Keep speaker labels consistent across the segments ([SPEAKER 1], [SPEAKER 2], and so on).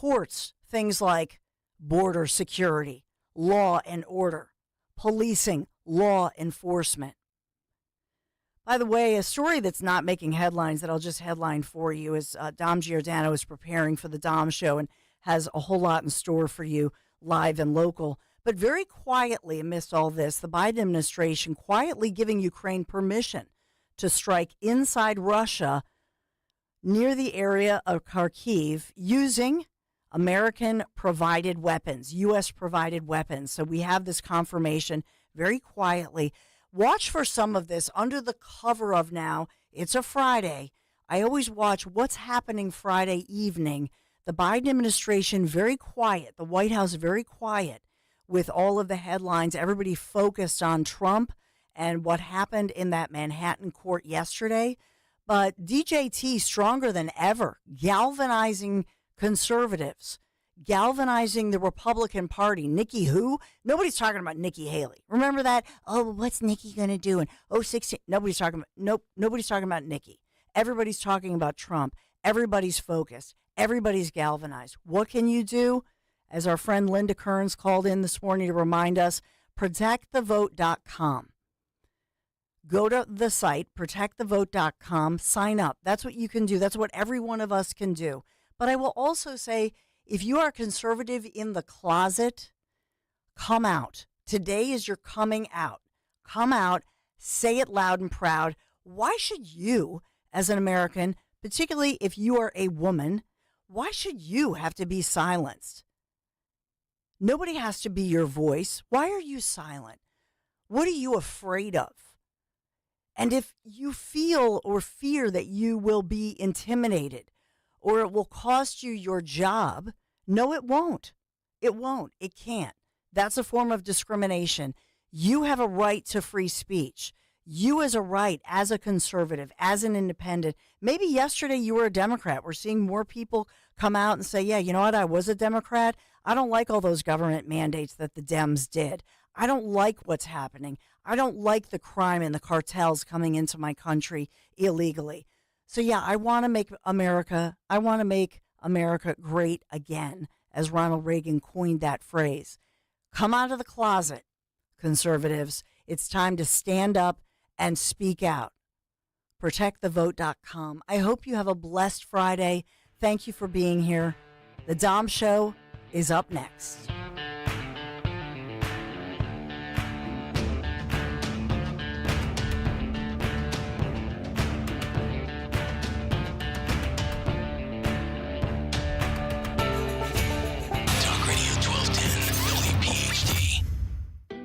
[SPEAKER 1] supports things like border security, law and order, policing, law enforcement. By the way, a story that's not making headlines that I'll just headline for you is Dom Giordano is preparing for the Dom Show and has a whole lot in store for you live and local. But very quietly amidst all this, the Biden administration quietly giving Ukraine permission to strike inside Russia near the area of Kharkiv using American-provided weapons, U.S.-provided weapons. So we have this confirmation very quietly. Watch for some of this under the cover of now. It's a Friday. I always watch what's happening Friday evening. The Biden administration very quiet, the White House very quiet with all of the headlines. Everybody focused on Trump and what happened in that Manhattan court yesterday. But DJT stronger than ever, galvanizing conservatives, galvanizing the Republican Party. Nikki who? Nobody's talking about Nikki Haley. Remember that? Oh, what's Nikki going to do in 16? Nobody's talking about Nikki. Everybody's talking about Trump. Everybody's focused. Everybody's galvanized. What can you do? As our friend Linda Kearns called in this morning to remind us, protectthevote.com. Go to the site, protectthevote.com, sign up. That's what you can do. That's what every one of us can do. But I will also say, if you are conservative in the closet, come out. Today is your coming out. Come out, say it loud and proud. Why should you, as an American, particularly if you are a woman, why should you have to be silenced? Nobody has to be your voice. Why are you silent? What are you afraid of? And if you feel or fear that you will be intimidated or it will cost you your job, no, it won't. It won't. It can't. That's a form of discrimination. You have a right to free speech. You as a right, as a conservative, as an independent. Maybe yesterday you were a Democrat. We're seeing more people come out and say, yeah, you know what? I was a Democrat. I don't like all those government mandates that the Dems did. I don't like what's happening. I don't like the crime and the cartels coming into my country illegally. So yeah, I want to make America great again, as Ronald Reagan coined that phrase. Come out of the closet, conservatives. It's time to stand up and speak out. ProtectTheVote.com. I hope you have a blessed Friday. Thank you for being here. The Dom Show is up next.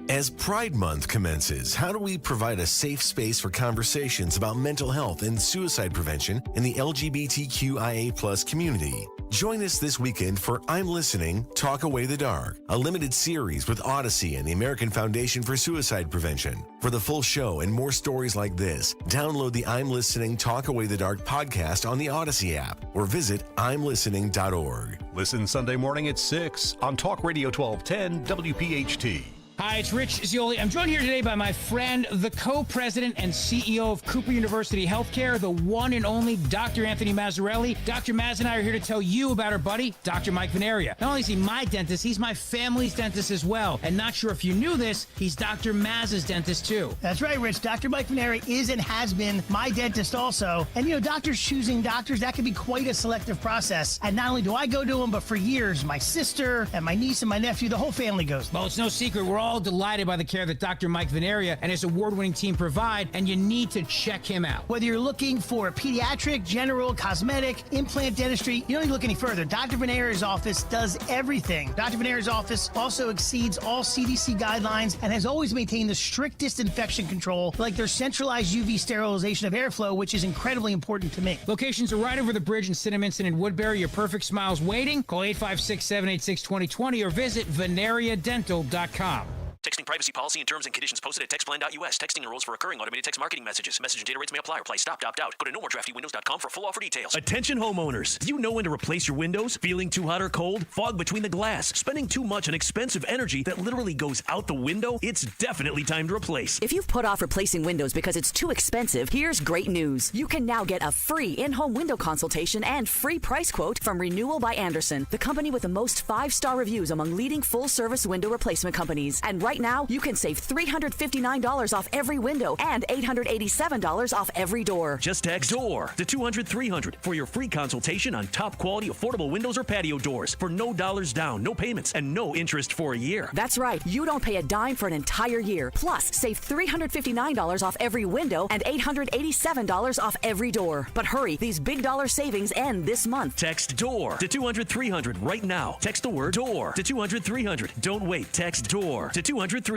[SPEAKER 2] As Pride Month commences, how do we provide a safe space for conversations about mental health and suicide prevention in the LGBTQIA+ community? Join us this weekend for I'm Listening, Talk Away the Dark, a limited series with Odyssey and the American Foundation for Suicide Prevention. For the full show and more stories like this, download the I'm Listening, Talk Away the Dark podcast on the Odyssey app or visit imlistening.org.
[SPEAKER 3] Listen Sunday morning at 6 on Talk Radio 1210 WPHT.
[SPEAKER 4] Hi, it's Rich Zioli. I'm joined here today by my friend, the co-president and CEO of Cooper University Healthcare, the one and only Dr. Anthony Mazzarelli. Dr. Maz and I are here to tell you about our buddy, Dr. Mike Veneria. Not only is he my dentist, he's my family's dentist as well. And not sure if you knew this, he's Dr. Maz's dentist too.
[SPEAKER 5] That's right, Rich. Dr. Mike Veneria is and has been my dentist also. And you know, doctors choosing doctors, that can be quite a selective process. And not only do I go to him, but for years, my sister and my niece and my nephew, the whole family goes.
[SPEAKER 4] Well, it's no secret. We're all delighted by the care that Dr. Mike Veneria and his award-winning team provide, and you need to check him out.
[SPEAKER 5] Whether you're looking for pediatric, general, cosmetic, implant dentistry, you don't need to look any further. Dr. Veneria's office does everything. Dr. Veneria's office also exceeds all CDC guidelines and has always maintained the strictest infection control, like their centralized UV sterilization of airflow, which is incredibly important to me.
[SPEAKER 4] Locations are right over the bridge in Cinnaminson and Woodbury. Your perfect smile's waiting. Call 856-786-2020 or visit veneriadental.com.
[SPEAKER 6] Texting privacy policy and terms and conditions posted at textplan.us. Texting enrolls for recurring automated text marketing messages. Message and data rates may apply. Reply stop, opt out. Go to nomoredraftywindows.com for full offer details.
[SPEAKER 7] Attention homeowners. Do you know when to replace your windows? Feeling too hot or cold? Fog between the glass? Spending too much on expensive energy that literally goes out the window? It's definitely time to replace.
[SPEAKER 8] If you've put off replacing windows because it's too expensive, here's great news. You can now get a free in-home window consultation and free price quote from Renewal by Andersen, the company with the most 5-star reviews among leading full-service window replacement companies. And right now, you can save $359 off every window and $887 off every door.
[SPEAKER 7] Just text DOOR to 200-300 for your free consultation on top quality affordable windows or patio doors for no dollars down, no payments, and no interest for a year.
[SPEAKER 8] That's right. You don't pay a dime for an entire year. Plus, save $359 off every window and $887 off every door. But hurry, these big dollar savings end this month.
[SPEAKER 7] Text DOOR to 200-300 right now. Text the word DOOR to 200-300. Don't wait. Text DOOR to 200-300.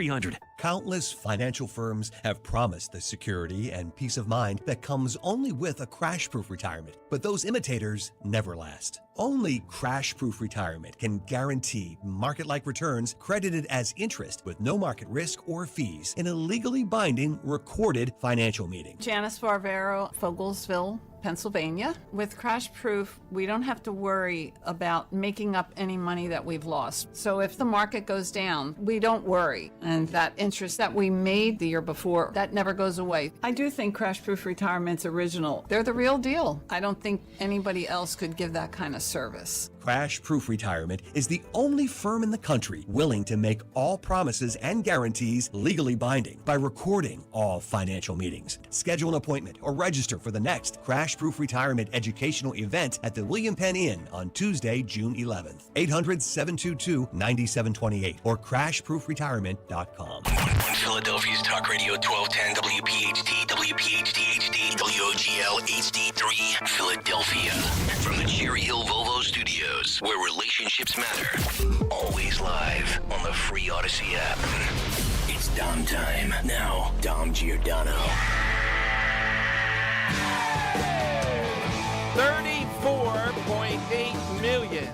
[SPEAKER 9] Countless financial firms have promised the security and peace of mind that comes only with a crash-proof retirement. But those imitators never last. Only crash-proof retirement can guarantee market-like returns credited as interest with no market risk or fees in a legally binding recorded financial meeting.
[SPEAKER 10] Janice Barbero, Fogelsville, Pennsylvania. With Crash Proof, we don't have to worry about making up any money that we've lost. So if the market goes down, we don't worry. And that interest that we made the year before, that never goes away. I do think Crash Proof Retirement's original. They're the real deal. I don't think anybody else could give that kind of service.
[SPEAKER 9] Crash Proof Retirement is the only firm in the country willing to make all promises and guarantees legally binding by recording all financial meetings. Schedule an appointment or register for the next Crash Proof Retirement educational event at the William Penn Inn on Tuesday, June 11th. 800-722-9728 or crashproofretirement.com.
[SPEAKER 11] On Philadelphia's Talk Radio 1210 WPHT, WPHT HD, WOGL HD3, Philadelphia. From the Cherry Hill Volvo Studios, where relationships matter. Always live on the free Odyssey app. It's Dom time. Now, Dom Giordano.
[SPEAKER 12] 34.8 million.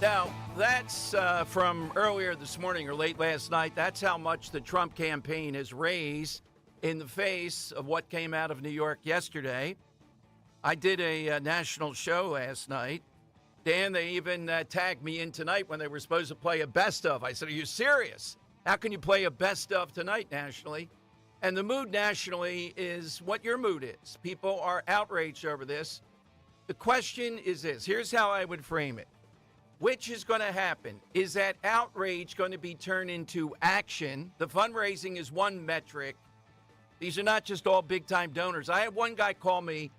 [SPEAKER 12] Now, that's from earlier this morning or late last night. That's how much the Trump campaign has raised in the face of what came out of New York yesterday. I did a national show last night. Dan, they even tagged me in tonight when they were supposed to play a best of. I said, are you serious? How can you play a best of tonight nationally? And the mood nationally is what your mood is. People are outraged over this. The question is this. Here's how I would frame it. Which is going to happen? Is that outrage going to be turned into action? The fundraising is one metric. These are not just all big-time donors. I had one guy call me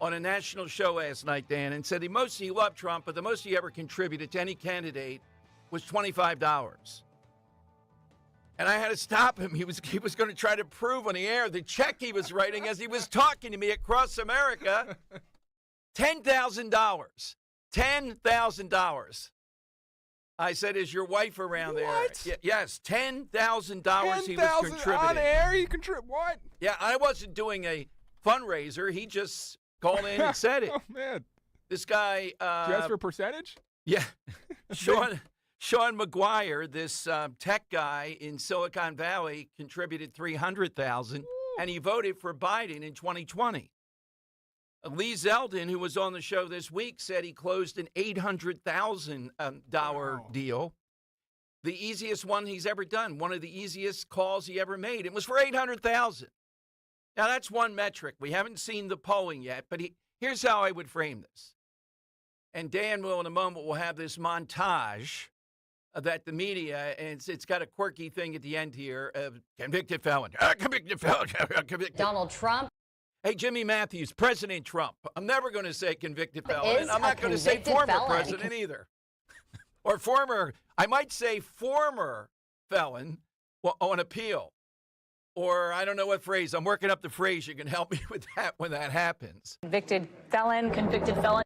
[SPEAKER 12] on a national show last night, Dan, and said he loved Trump, but the most he ever contributed to any candidate was $25. And I had to stop him. He was going to try to prove on the air the check he was writing as he was talking to me across America, $10,000. $10,000. I said, is your wife around there? Yes, $10,000 he was contributing.
[SPEAKER 13] On air, you contribute what?
[SPEAKER 12] Yeah, I wasn't doing a fundraiser. He just called in and said it.
[SPEAKER 13] Oh, man.
[SPEAKER 12] This guy.
[SPEAKER 13] Just for percentage?
[SPEAKER 12] Yeah. Sean McGuire, this tech guy in Silicon Valley, contributed $300,000, and he voted for Biden in 2020. Lee Zeldin, who was on the show this week, said he closed an $800,000 deal. The easiest one he's ever done, one of the easiest calls he ever made. It was for $800,000. Now, that's one metric. We haven't seen the polling yet, but here's how I would frame this. And Dan will, in a moment, will have this montage that the media, and it's got a quirky thing at the end here, of convicted felon, convicted felon, convicted.
[SPEAKER 14] Donald Trump.
[SPEAKER 12] Hey, Jimmy Matthews, President Trump. I'm never going to say convicted felon, and I'm not going to say former president either. Or I might say former felon on appeal. Or I don't know what phrase. I'm working up the phrase. You can help me with that when that happens.
[SPEAKER 14] Convicted felon, convicted felon.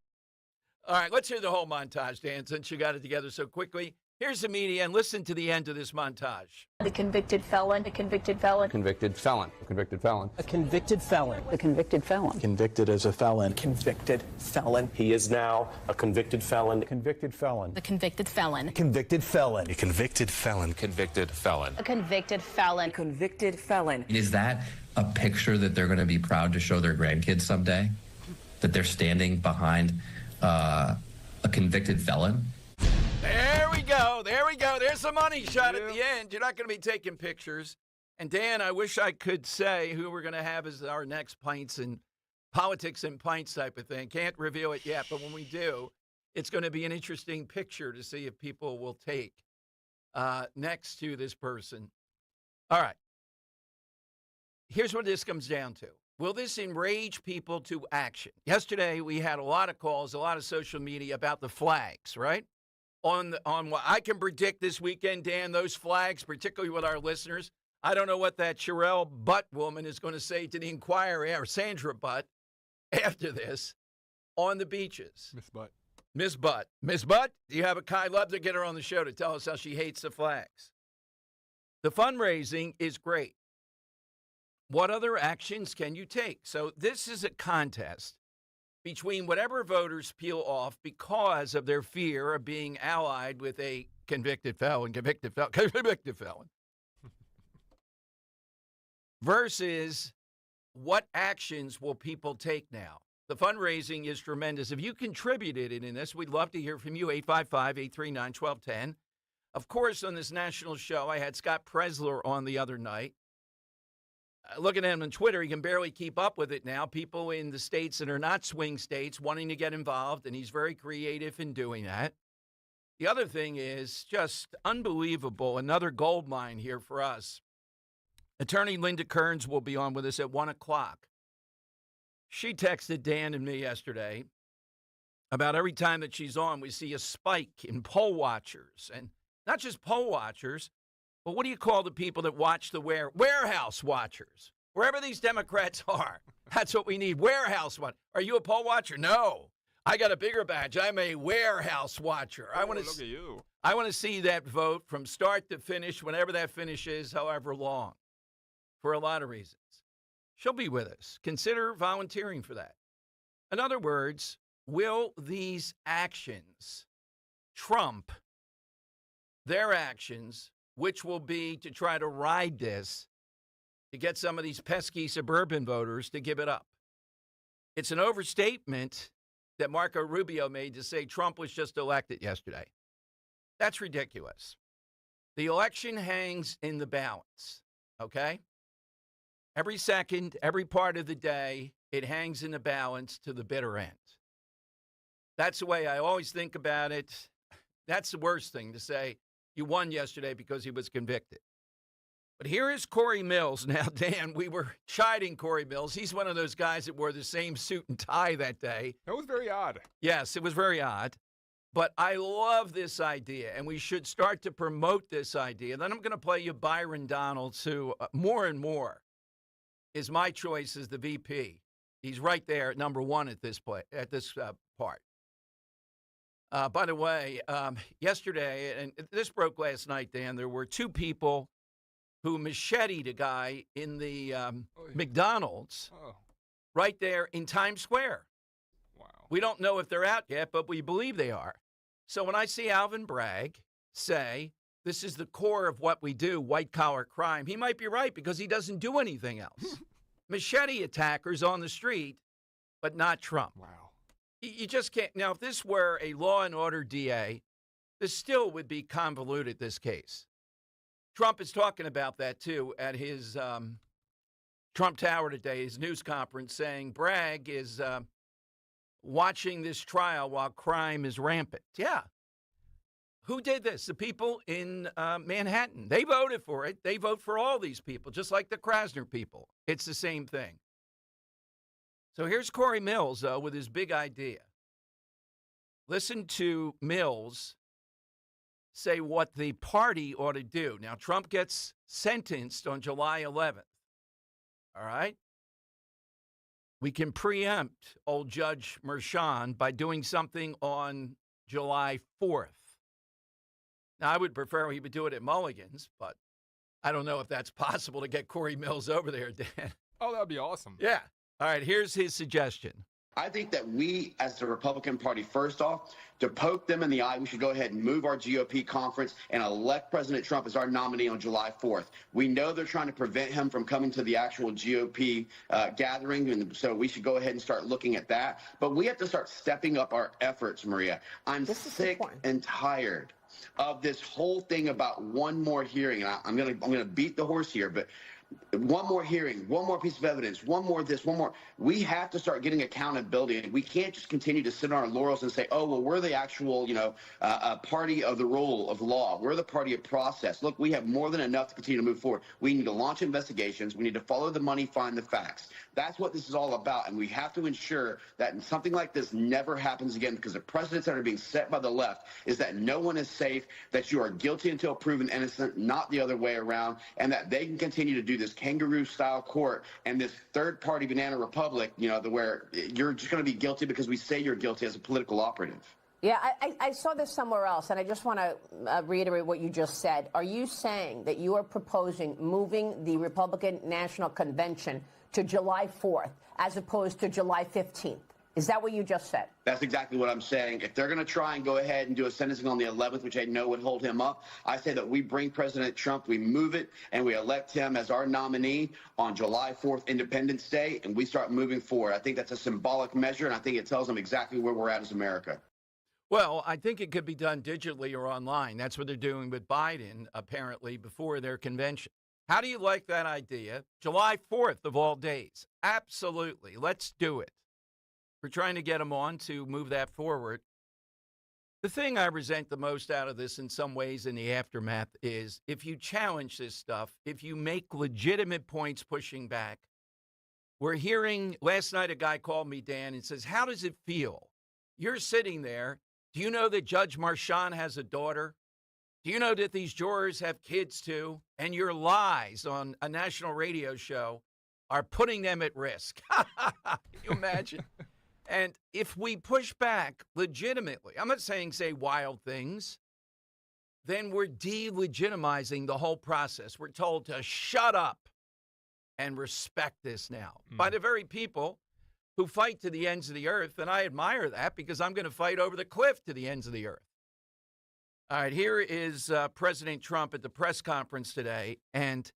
[SPEAKER 12] All right, let's hear the whole montage, Dan, since you got it together so quickly. Here's the media, and listen to the end of this montage.
[SPEAKER 14] The convicted felon, a convicted felon.
[SPEAKER 15] Convicted felon, a convicted felon.
[SPEAKER 16] A convicted felon.
[SPEAKER 14] A convicted felon.
[SPEAKER 16] Convicted as a felon.
[SPEAKER 14] Convicted felon.
[SPEAKER 17] He is now a convicted felon.
[SPEAKER 16] Convicted felon.
[SPEAKER 14] A convicted felon.
[SPEAKER 16] Convicted felon.
[SPEAKER 17] A convicted felon.
[SPEAKER 15] Convicted felon.
[SPEAKER 14] A convicted felon.
[SPEAKER 8] Convicted felon.
[SPEAKER 18] Is that a picture that they're going to be proud to show their grandkids someday? That they're standing behind a convicted felon?
[SPEAKER 12] There we go. There we go. There's the money shot at the end. You're not going to be taking pictures. And Dan, I wish I could say who we're going to have as our next pints and politics and pints type of thing. Can't reveal it yet, but when we do, it's going to be an interesting picture to see if people will take next to this person. All right. Here's what this comes down to. Will this enrage people to action? Yesterday, we had a lot of calls, a lot of social media about the flags, right? On what I can predict this weekend, Dan, those flags, particularly with our listeners, I don't know what that Sherelle Butt woman is going to say to the Inquirer, or Sandra Butt, after this, on the beaches.
[SPEAKER 13] Miss Butt.
[SPEAKER 12] Miss Butt. Miss Butt, do you have I'd love to get her on the show to tell us how she hates the flags. The fundraising is great. What other actions can you take? So this is a contest between whatever voters peel off because of their fear of being allied with a convicted felon, versus what actions will people take now? The fundraising is tremendous. If you contributed in this, we'd love to hear from you, 855-839-1210. Of course, on this national show, I had Scott Presler on the other night. Looking at him on Twitter, he can barely keep up with it now. People in the states that are not swing states wanting to get involved, and he's very creative in doing that. The other thing is just unbelievable. Another gold mine here for us. Attorney Linda Kearns will be on with us at 1 o'clock. She texted Dan and me yesterday about every time that she's on, we see a spike in poll watchers. And not just poll watchers, but what do you call the people that watch the warehouse watchers? Wherever these Democrats are, that's what we need, warehouse watchers. Are you a poll watcher? No. I got a bigger badge. I'm a warehouse watcher.
[SPEAKER 13] Look at you.
[SPEAKER 12] I want to see that vote from start to finish, whenever that finish is, however long, for a lot of reasons. She'll be with us. Consider volunteering for that. In other words, will these actions trump their actions, which will be to try to ride this to get some of these pesky suburban voters to give it up? It's an overstatement that Marco Rubio made to say Trump was just elected yesterday. That's ridiculous. The election hangs in the balance, okay? Every second, every part of the day, it hangs in the balance to the bitter end. That's the way I always think about it. That's the worst thing, to say you won yesterday because he was convicted. But here is Corey Mills. Now, Dan, we were chiding Corey Mills. He's one of those guys that wore the same suit and tie that day.
[SPEAKER 13] That was very odd.
[SPEAKER 12] Yes, it was very odd. But I love this idea, and we should start to promote this idea. Then I'm going to play you Byron Donalds, who more and more is my choice as the VP. He's right there at number one at this part. By the way, yesterday, and this broke last night, Dan, there were two people who macheted a guy in the McDonald's right there in Times Square.
[SPEAKER 13] Wow.
[SPEAKER 12] We don't know if they're out yet, but we believe they are. So when I see Alvin Bragg say, this is the core of what we do, white-collar crime, he might be right because he doesn't do anything else. Machete attackers on the street, but not Trump.
[SPEAKER 13] Wow.
[SPEAKER 12] You just can't. Now, if this were a law and order DA, this still would be convoluted, this case. Trump is talking about that, too, at his Trump Tower today, his news conference, saying Bragg is watching this trial while crime is rampant. Yeah. Who did this? The people in Manhattan. They voted for it. They vote for all these people, just like the Krasner people. It's the same thing. So here's Corey Mills, though, with his big idea. Listen to Mills say what the party ought to do. Now, Trump gets sentenced on July 11th. All right? We can preempt old Judge Merchan by doing something on July 4th. Now, I would prefer he would do it at Mulligan's, but I don't know if that's possible to get Corey Mills over there, Dan.
[SPEAKER 13] Oh, that would be awesome.
[SPEAKER 12] Yeah. All right, here's his suggestion.
[SPEAKER 19] I think that we, as the Republican Party, first off, to poke them in the eye, we should go ahead and move our GOP conference and elect President Trump as our nominee on July 4th. We know they're trying to prevent him from coming to the actual GOP gathering, and so we should go ahead and start looking at that. But we have to start stepping up our efforts, Maria. I'm sick and tired of this whole thing about one more hearing. And I'm gonna beat the horse here, but one more hearing, one more piece of evidence, one more this, one more. We have to start getting accountability. We can't just continue to sit on our laurels and say, oh, well, we're the actual, party of the rule of law. We're the party of process. Look, we have more than enough to continue to move forward. We need to launch investigations. We need to follow the money, find the facts. That's what this is all about. And we have to ensure that something like this never happens again, because the precedents that are being set by the left is that no one is safe, that you are guilty until proven innocent, not the other way around, and that they can continue to do this kangaroo-style court and this third-party banana republic, where you're just going to be guilty because we say you're guilty as a political operative.
[SPEAKER 20] Yeah, I saw this somewhere else, and I just want to reiterate what you just said. Are you saying that you are proposing moving the Republican National Convention to July 4th as opposed to July 15th? Is that what you just said?
[SPEAKER 19] That's exactly what I'm saying. If they're going to try and go ahead and do a sentencing on the 11th, which I know would hold him up, I say that we bring President Trump, we move it, and we elect him as our nominee on July 4th, Independence Day, and we start moving forward. I think that's a symbolic measure, and I think it tells them exactly where we're at as America.
[SPEAKER 12] Well, I think it could be done digitally or online. That's what they're doing with Biden, apparently, before their convention. How do you like that idea? July 4th of all days. Absolutely. Let's do it. We're trying to get them on to move that forward. The thing I resent the most out of this in some ways in the aftermath is if you challenge this stuff, if you make legitimate points pushing back. We're hearing, last night a guy called me, Dan, and says, how does it feel? You're sitting there. Do you know that Judge Marchand has a daughter? Do you know that these jurors have kids too? And your lies on a national radio show are putting them at risk. Can you imagine? And if we push back legitimately, I'm not saying say wild things, then we're delegitimizing the whole process. We're told to shut up and respect this now by the very people who fight to the ends of the earth. And I admire that because I'm going to fight over the cliff to the ends of the earth. All right, here is President Trump at the press conference today. And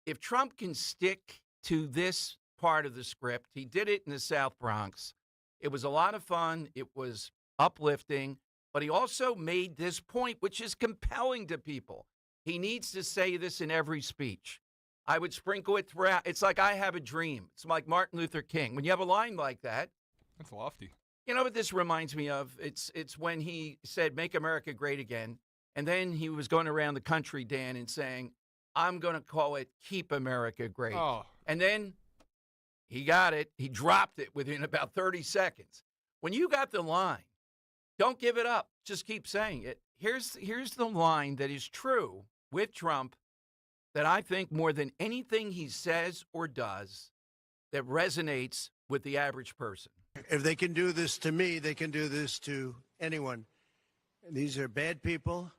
[SPEAKER 12] if Trump can stick to this part of the script, he did it in the South Bronx. It was a lot of fun. It was uplifting. But he also made this point, which is compelling to people. He needs to say this in every speech. I would sprinkle it throughout. It's like I have a dream. It's like Martin Luther King. When you have a line like that.
[SPEAKER 13] That's lofty.
[SPEAKER 12] You know what this reminds me of? It's when he said, make America great again. And then he was going around the country, Dan, and saying, I'm going to call it Keep America Great.
[SPEAKER 13] Oh.
[SPEAKER 12] And then he got it. He dropped it within about 30 seconds. When you got the line, don't give it up. Just keep saying it. Here's the line that is true with Trump that I think more than anything he says or does that resonates with the average person.
[SPEAKER 21] If they can do this to me, they can do this to anyone. These are bad people.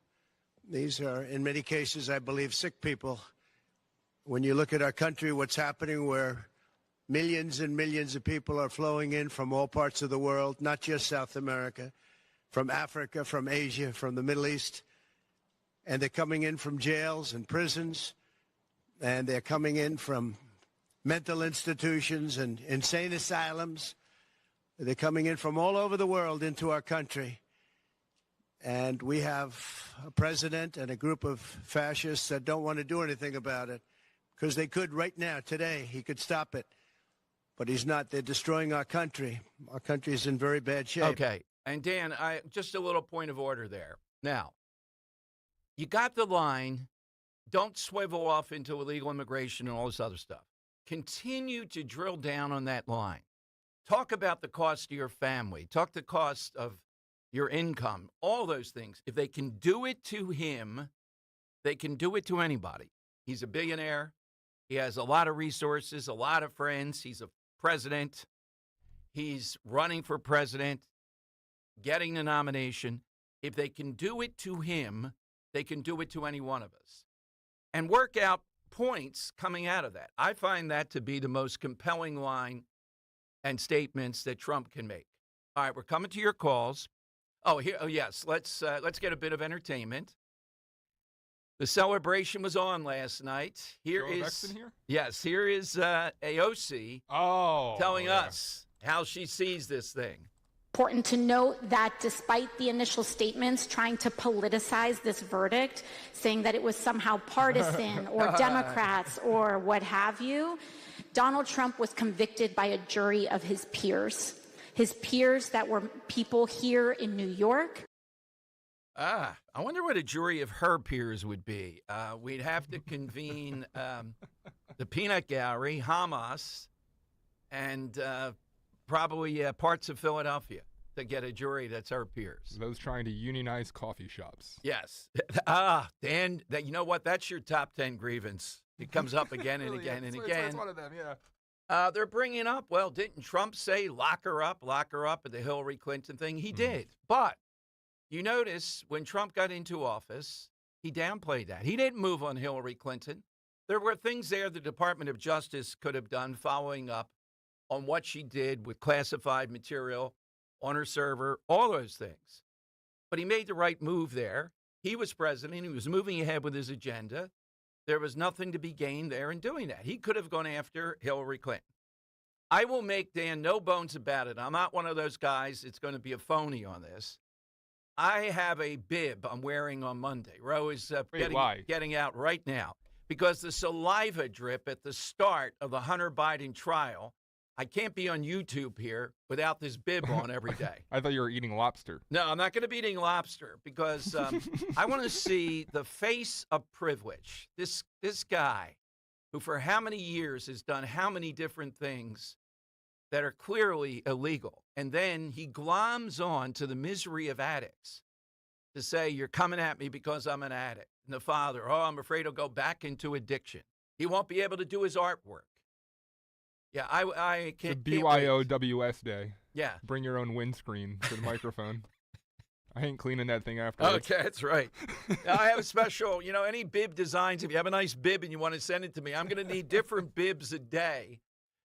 [SPEAKER 21] These are, in many cases, I believe, sick people. When you look at our country, what's happening where millions and millions of people are flowing in from all parts of the world, not just South America, from Africa, from Asia, from the Middle East, and they're coming in from jails and prisons, and they're coming in from mental institutions and insane asylums. They're coming in from all over the world into our country. And we have a president and a group of fascists that don't want to do anything about it because they could right now, today. He could stop it. But he's not. They're destroying our country. Our country is in very bad shape.
[SPEAKER 12] Okay. And Dan, just a little point of order there. Now, you got the line, don't swivel off into illegal immigration and all this other stuff. Continue to drill down on that line. Talk about the cost to your family. Talk the cost of your income, all those things. If they can do it to him, they can do it to anybody. He's a billionaire. He has a lot of resources, a lot of friends. He's a president. He's running for president, getting the nomination. If they can do it to him, they can do it to any one of us and work out points coming out of that. I find that to be the most compelling line and statements that Trump can make. All right, we're coming to your calls. Oh, here. Oh, yes. Let's get a bit of entertainment. The celebration was on last night. Here is AOC telling us how she sees this thing.
[SPEAKER 1] Important to note that despite the initial statements trying to politicize this verdict, saying that it was somehow partisan or Democrats or what have you, Donald Trump was convicted by a jury of his peers that were people here in New York.
[SPEAKER 12] I wonder what a jury of her peers would be. We'd have to convene the Peanut Gallery, Hamas, and probably parts of Philadelphia to get a jury that's her peers.
[SPEAKER 13] Those trying to unionize coffee shops.
[SPEAKER 12] Yes. Dan, you know what? That's your top 10 grievance. It comes up again and again and again.
[SPEAKER 13] It's one of them, yeah.
[SPEAKER 12] They're bringing up, well, didn't Trump say lock her up at the Hillary Clinton thing? He did. But you notice when Trump got into office, he downplayed that. He didn't move on Hillary Clinton. There were things there the Department of Justice could have done following up on what she did with classified material on her server, all those things. But he made the right move there. He was president. He was moving ahead with his agenda. There was nothing to be gained there in doing that. He could have gone after Hillary Clinton. I will make, Dan, no bones about it. I'm not one of those guys that's going to be a phony on this. I have a bib I'm wearing on Monday. Ro is getting out right now because the saliva drip at the start of the Hunter Biden trial, I can't be on YouTube here without this bib on every day.
[SPEAKER 13] I thought you were eating lobster.
[SPEAKER 12] No, I'm not going to be eating lobster because I want to see the face of privilege. This guy who for how many years has done how many different things that are clearly illegal. And then he gloms on to the misery of addicts to say, you're coming at me because I'm an addict. And the father, I'm afraid he'll go back into addiction. He won't be able to do his artwork. Yeah, I can't.
[SPEAKER 13] The BYOWS day.
[SPEAKER 12] Yeah.
[SPEAKER 13] Bring your own windscreen to the microphone. I ain't cleaning that thing afterwards.
[SPEAKER 12] Okay, that's right. Now, I have a special, any bib designs, if you have a nice bib and you want to send it to me, I'm going to need different bibs a day,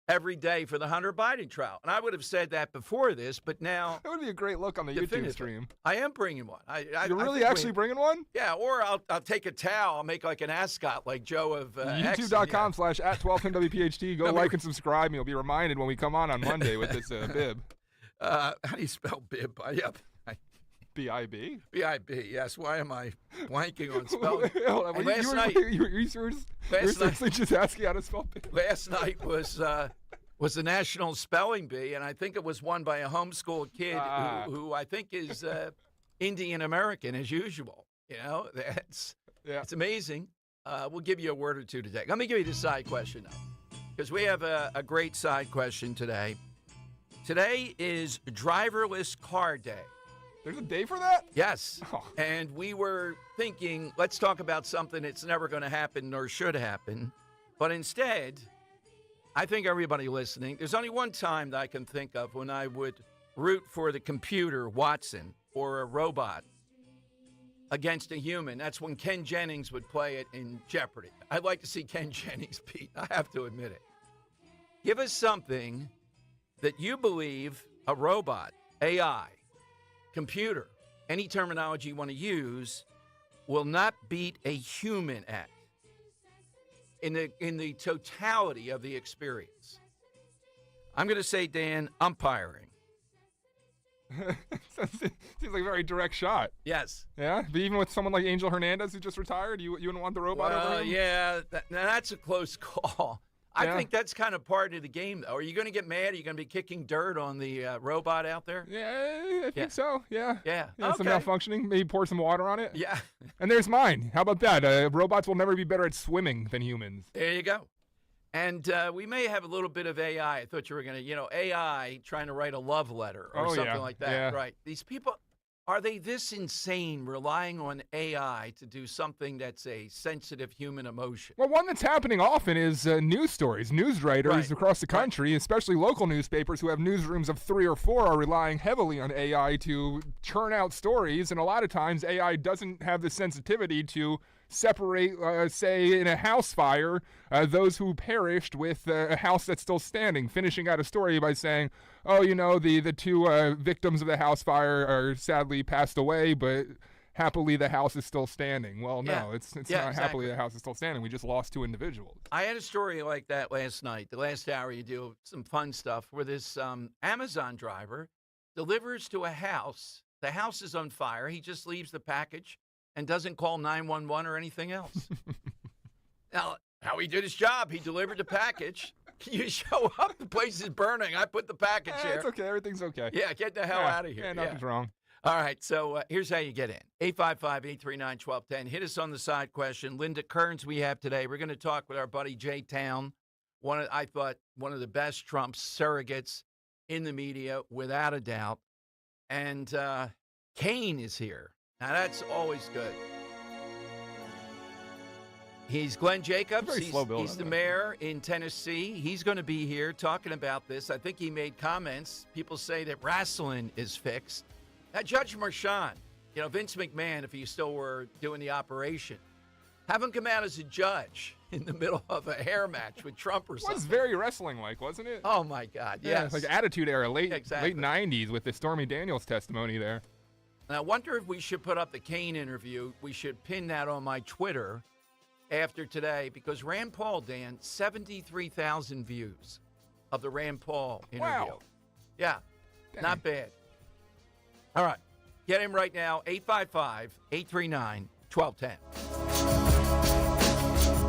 [SPEAKER 12] every day for the Hunter Biden trial. And I would have said that before this, but now.
[SPEAKER 13] That would be a great look on the YouTube stream.
[SPEAKER 12] I am bringing one.
[SPEAKER 13] You're really actually bringing one?
[SPEAKER 12] Yeah, or I'll take a towel. I'll make like an ascot like Joe of
[SPEAKER 13] YouTube.com/@1210WPHT. Go like and subscribe, and you'll be reminded when we come on Monday with this bib.
[SPEAKER 12] How do you spell bib?
[SPEAKER 13] B-I-B?
[SPEAKER 12] B-I-B, yes. Why am I blanking on spelling?
[SPEAKER 13] Last night, you seriously just asking how to spell bib?
[SPEAKER 12] Last night was the National Spelling Bee, and I think it was won by a homeschool kid who I think is Indian American as usual. It's amazing. We'll give you a word or two today. Let me give you the side question now, because we have a great side question today. Today is Driverless Car Day.
[SPEAKER 13] There's a day for that?
[SPEAKER 12] Yes. Oh. And we were thinking, let's talk about something that's never going to happen nor should happen. But instead, I think everybody listening, there's only one time that I can think of when I would root for the computer, Watson, or a robot against a human. That's when Ken Jennings would play it in Jeopardy. I'd like to see Ken Jennings beat. I have to admit it. Give us something that you believe a robot, AI, computer, any terminology you want to use, will not beat a human at in the totality of the experience. I'm going to say, Dan, umpiring.
[SPEAKER 13] Seems like a very direct shot.
[SPEAKER 12] Yes.
[SPEAKER 13] Yeah? But even with someone like Angel Hernandez who just retired, you wouldn't want the robot over him?
[SPEAKER 12] Yeah, that's a close call. I think that's kind of part of the game, though. Are you going to get mad? Are you going to be kicking dirt on the robot out there?
[SPEAKER 13] Yeah, I think so. Yeah.
[SPEAKER 12] Yeah.
[SPEAKER 13] Some malfunctioning. Maybe pour some water on it.
[SPEAKER 12] Yeah.
[SPEAKER 13] And there's mine. How about that? Robots will never be better at swimming than humans.
[SPEAKER 12] There you go. And we may have a little bit of AI. I thought you were going to, AI trying to write a love letter or something like that.
[SPEAKER 13] Yeah.
[SPEAKER 12] Right. These people, Are they this insane relying on AI to do something that's a sensitive human emotion?
[SPEAKER 13] Well, one that's happening often is news stories. News writers across the country, especially local newspapers who have newsrooms of 3 or 4, are relying heavily on AI to churn out stories. And a lot of times AI doesn't have the sensitivity to separate, say, in a house fire, those who perished with a house that's still standing, finishing out a story by saying, oh, the 2 victims of the house fire are sadly passed away, but happily the house is still standing. Well, no, it's not happily the house is still standing. We just lost 2 individuals.
[SPEAKER 12] I had a story like that last night. The last hour you do some fun stuff where this Amazon driver delivers to a house. The house is on fire. He just leaves the package and doesn't call 911 or anything else. Now, how he did his job, he delivered the package. You show up, the place is burning. I put the package here.
[SPEAKER 13] It's okay. Everything's okay.
[SPEAKER 12] Yeah, get the hell out of here.
[SPEAKER 13] Yeah, nothing's wrong.
[SPEAKER 12] All right, so here's how you get in. 855-839-1210. Hit us on the side question. Linda Kearns we have today. We're going to talk with our buddy Jay Town, I thought one of the best Trump surrogates in the media, without a doubt. And Kane is here. Now, that's always good. He's Glenn Jacobs. He's the mayor in Tennessee. He's going to be here talking about this. I think he made comments. People say that wrestling is fixed. Now, Judge Marchand, Vince McMahon, if he still were doing the operation, have him come out as a judge in the middle of a hair match with Trump or something.
[SPEAKER 13] It was very wrestling-like, wasn't it?
[SPEAKER 12] Oh, my God, yes.
[SPEAKER 13] Like Attitude Era, late 90s with the Stormy Daniels testimony there.
[SPEAKER 12] And I wonder if we should put up the Kane interview. We should pin that on my Twitter after today, because Rand Paul, Dan, 73,000 views of the Rand Paul interview. Wow. Yeah, not bad. All right, get him right now, 855-839-1210.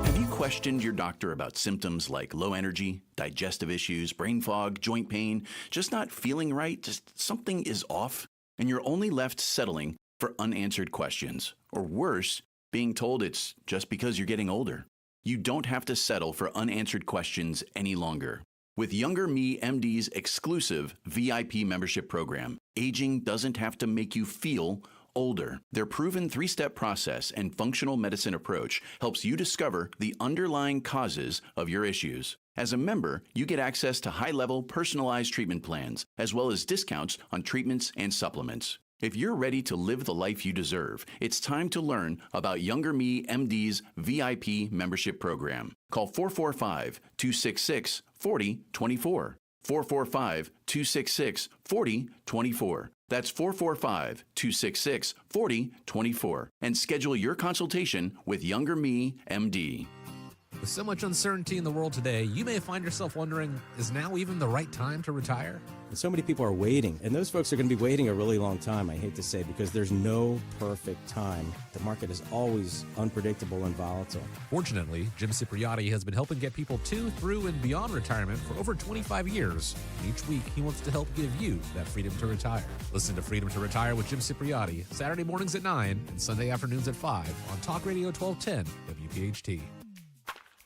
[SPEAKER 2] Have you questioned your doctor about symptoms like low energy, digestive issues, brain fog, joint pain, just not feeling right, just something is off, and you're only left settling for unanswered questions, or worse, being told it's just because you're getting older? You don't have to settle for unanswered questions any longer. With Younger Me MD's exclusive VIP membership program, aging doesn't have to make you feel older. Their proven 3-step process and functional medicine approach helps you discover the underlying causes of your issues. As a member, you get access to high-level personalized treatment plans, as well as discounts on treatments and supplements. If you're ready to live the life you deserve, it's time to learn about Younger Me MD's VIP membership program. Call 445-266-4024. 445-266-4024. That's 445-266-4024. And schedule your consultation with Younger Me MD.
[SPEAKER 22] With so much uncertainty in the world today, you may find yourself wondering, is now even the right time to retire?
[SPEAKER 23] And so many people are waiting, and those folks are going to be waiting a really long time, I hate to say, because there's no perfect time. The market is always unpredictable and volatile.
[SPEAKER 22] Fortunately, Jim Cipriotti has been helping get people to, through, and beyond retirement for over 25 years. And each week, he wants to help give you that freedom to retire. Listen to Freedom to Retire with Jim Cipriotti, Saturday mornings at 9 and Sunday afternoons at 5 on Talk Radio 1210 WPHT.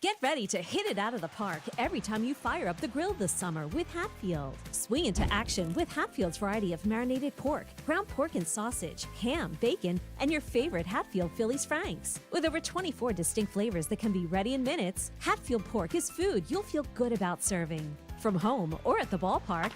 [SPEAKER 24] Get ready to hit it out of the park every time you fire up the grill this summer with Hatfield. Swing into action with Hatfield's variety of marinated pork, ground pork and sausage, ham, bacon, and your favorite Hatfield Phillies Franks. With over 24 distinct flavors that can be ready in minutes, Hatfield pork is food you'll feel good about serving. From home or at the ballpark,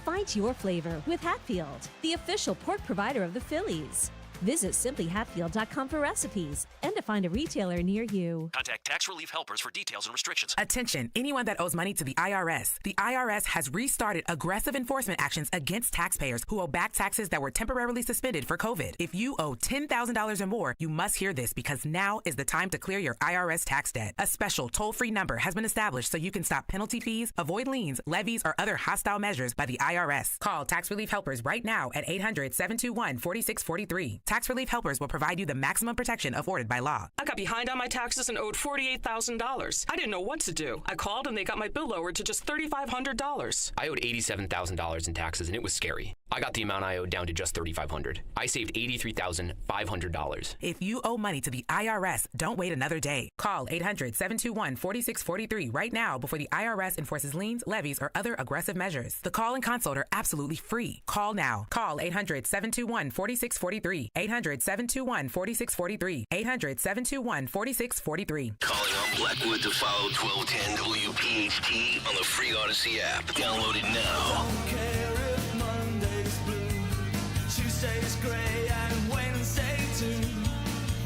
[SPEAKER 24] find your flavor with Hatfield, the official pork provider of the Phillies. Visit simplyhatfield.com for recipes and to find a retailer near you.
[SPEAKER 6] Contact Tax Relief Helpers for details and restrictions.
[SPEAKER 25] Attention, anyone that owes money to the IRS. The IRS has restarted aggressive enforcement actions against taxpayers who owe back taxes that were temporarily suspended for COVID. If you owe $10,000 or more, you must hear this, because now is the time to clear your IRS tax debt. A special toll-free number has been established so you can stop penalty fees, avoid liens, levies, or other hostile measures by the IRS. Call Tax Relief Helpers right now at 800-721-4643. Tax Relief Helpers will provide you the maximum protection afforded by law.
[SPEAKER 3] I got behind on my taxes and owed $48,000. I didn't know what to do. I called and they got my bill lowered to just $3,500.
[SPEAKER 4] I owed $87,000 in taxes and it was scary. I got the amount I owed down to just $3,500. I saved $83,500.
[SPEAKER 25] If you owe money to the IRS, don't wait another day. Call 800-721-4643 right now before the IRS enforces liens, levies, or other aggressive measures. The call and consult are absolutely free. Call now. Call 800-721-4643. 800-721-4643. 800-721-4643.
[SPEAKER 11] Calling on Blackwood to follow 1210 WPHT on the free Odyssey app. Download it now.
[SPEAKER 5] Tuesday's grey and Wednesday too.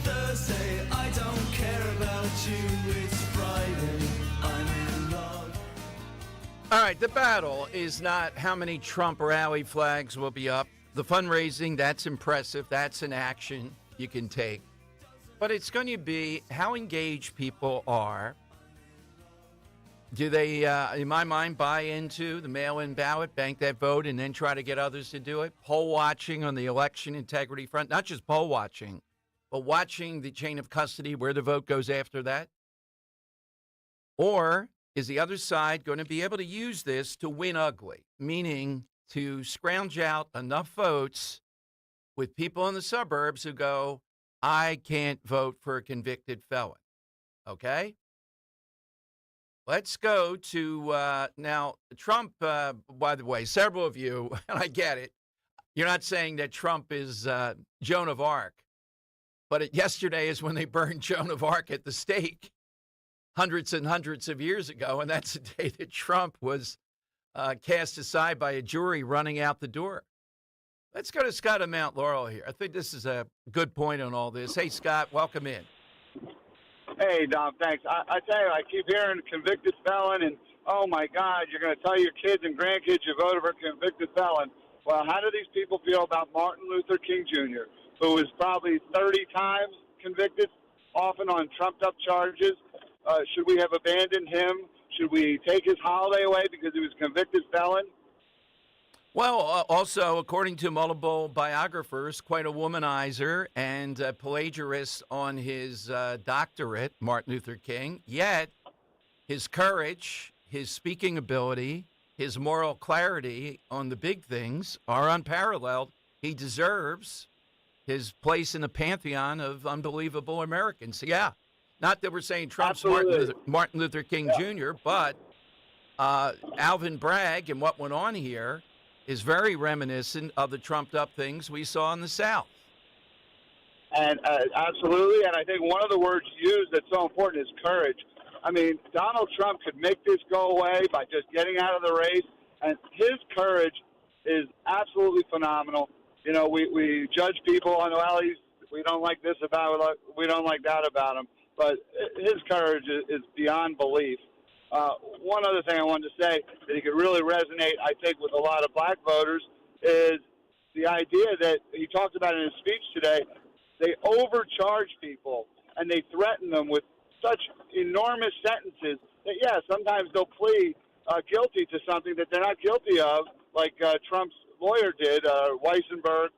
[SPEAKER 5] Thursday, I don't care about you. It's Friday, I'm in love.
[SPEAKER 12] All right, the battle is not how many Trump rally flags will be up. The fundraising, that's impressive. That's an action you can take. But it's going to be how engaged people are. Do they, in my mind, buy into the mail-in ballot, bank that vote, and then try to get others to do it? Poll watching on the election integrity front, not just poll watching, but watching the chain of custody where the vote goes after that? Or is the other side going to be able to use this to win ugly, meaning to scrounge out enough votes with people in the suburbs who go, I can't vote for a convicted felon, okay? Let's go to now Trump, by the way, several of you, and I get it, you're not saying that Trump is Joan of Arc, but yesterday is when they burned Joan of Arc at the stake hundreds and hundreds of years ago, and that's the day that Trump was cast aside by a jury running out the door. Let's go to Scott of Mount Laurel here. I think this is a good point on all this. Hey, Scott, welcome in.
[SPEAKER 7] Hey, Dom, thanks. I tell you, I keep hearing convicted felon, and, oh, my God, you're going to tell your kids and grandkids you voted for a convicted felon. Well, how do these people feel about Martin Luther King Jr., who was probably 30 times convicted, often on trumped-up charges? Should we have abandoned him? Should we take his holiday away because he was a convicted felon?
[SPEAKER 12] Well, also, according to multiple biographers, quite a womanizer and a plagiarist on his doctorate, Martin Luther King. Yet, his courage, his speaking ability, his moral clarity on the big things are unparalleled. He deserves his place in the pantheon of unbelievable Americans. Yeah, not that we're saying Trump's Martin Luther King Jr., but Alvin Bragg and what went on here is very reminiscent of the trumped-up things we saw in the South.
[SPEAKER 7] And absolutely, and I think one of the words used that's so important is courage. I mean, Donald Trump could make this go away by just getting out of the race, and his courage is absolutely phenomenal. You know, we judge people on, well, we don't like this about him, we don't like that about him, but his courage is beyond belief. One other thing I wanted to say that he could really resonate, I think, with a lot of black voters is the idea that he talked about in his speech today. They overcharge people and they threaten them with such enormous sentences that, yeah, sometimes they'll plead guilty to something that they're not guilty of, like Trump's lawyer did, Weissenberg,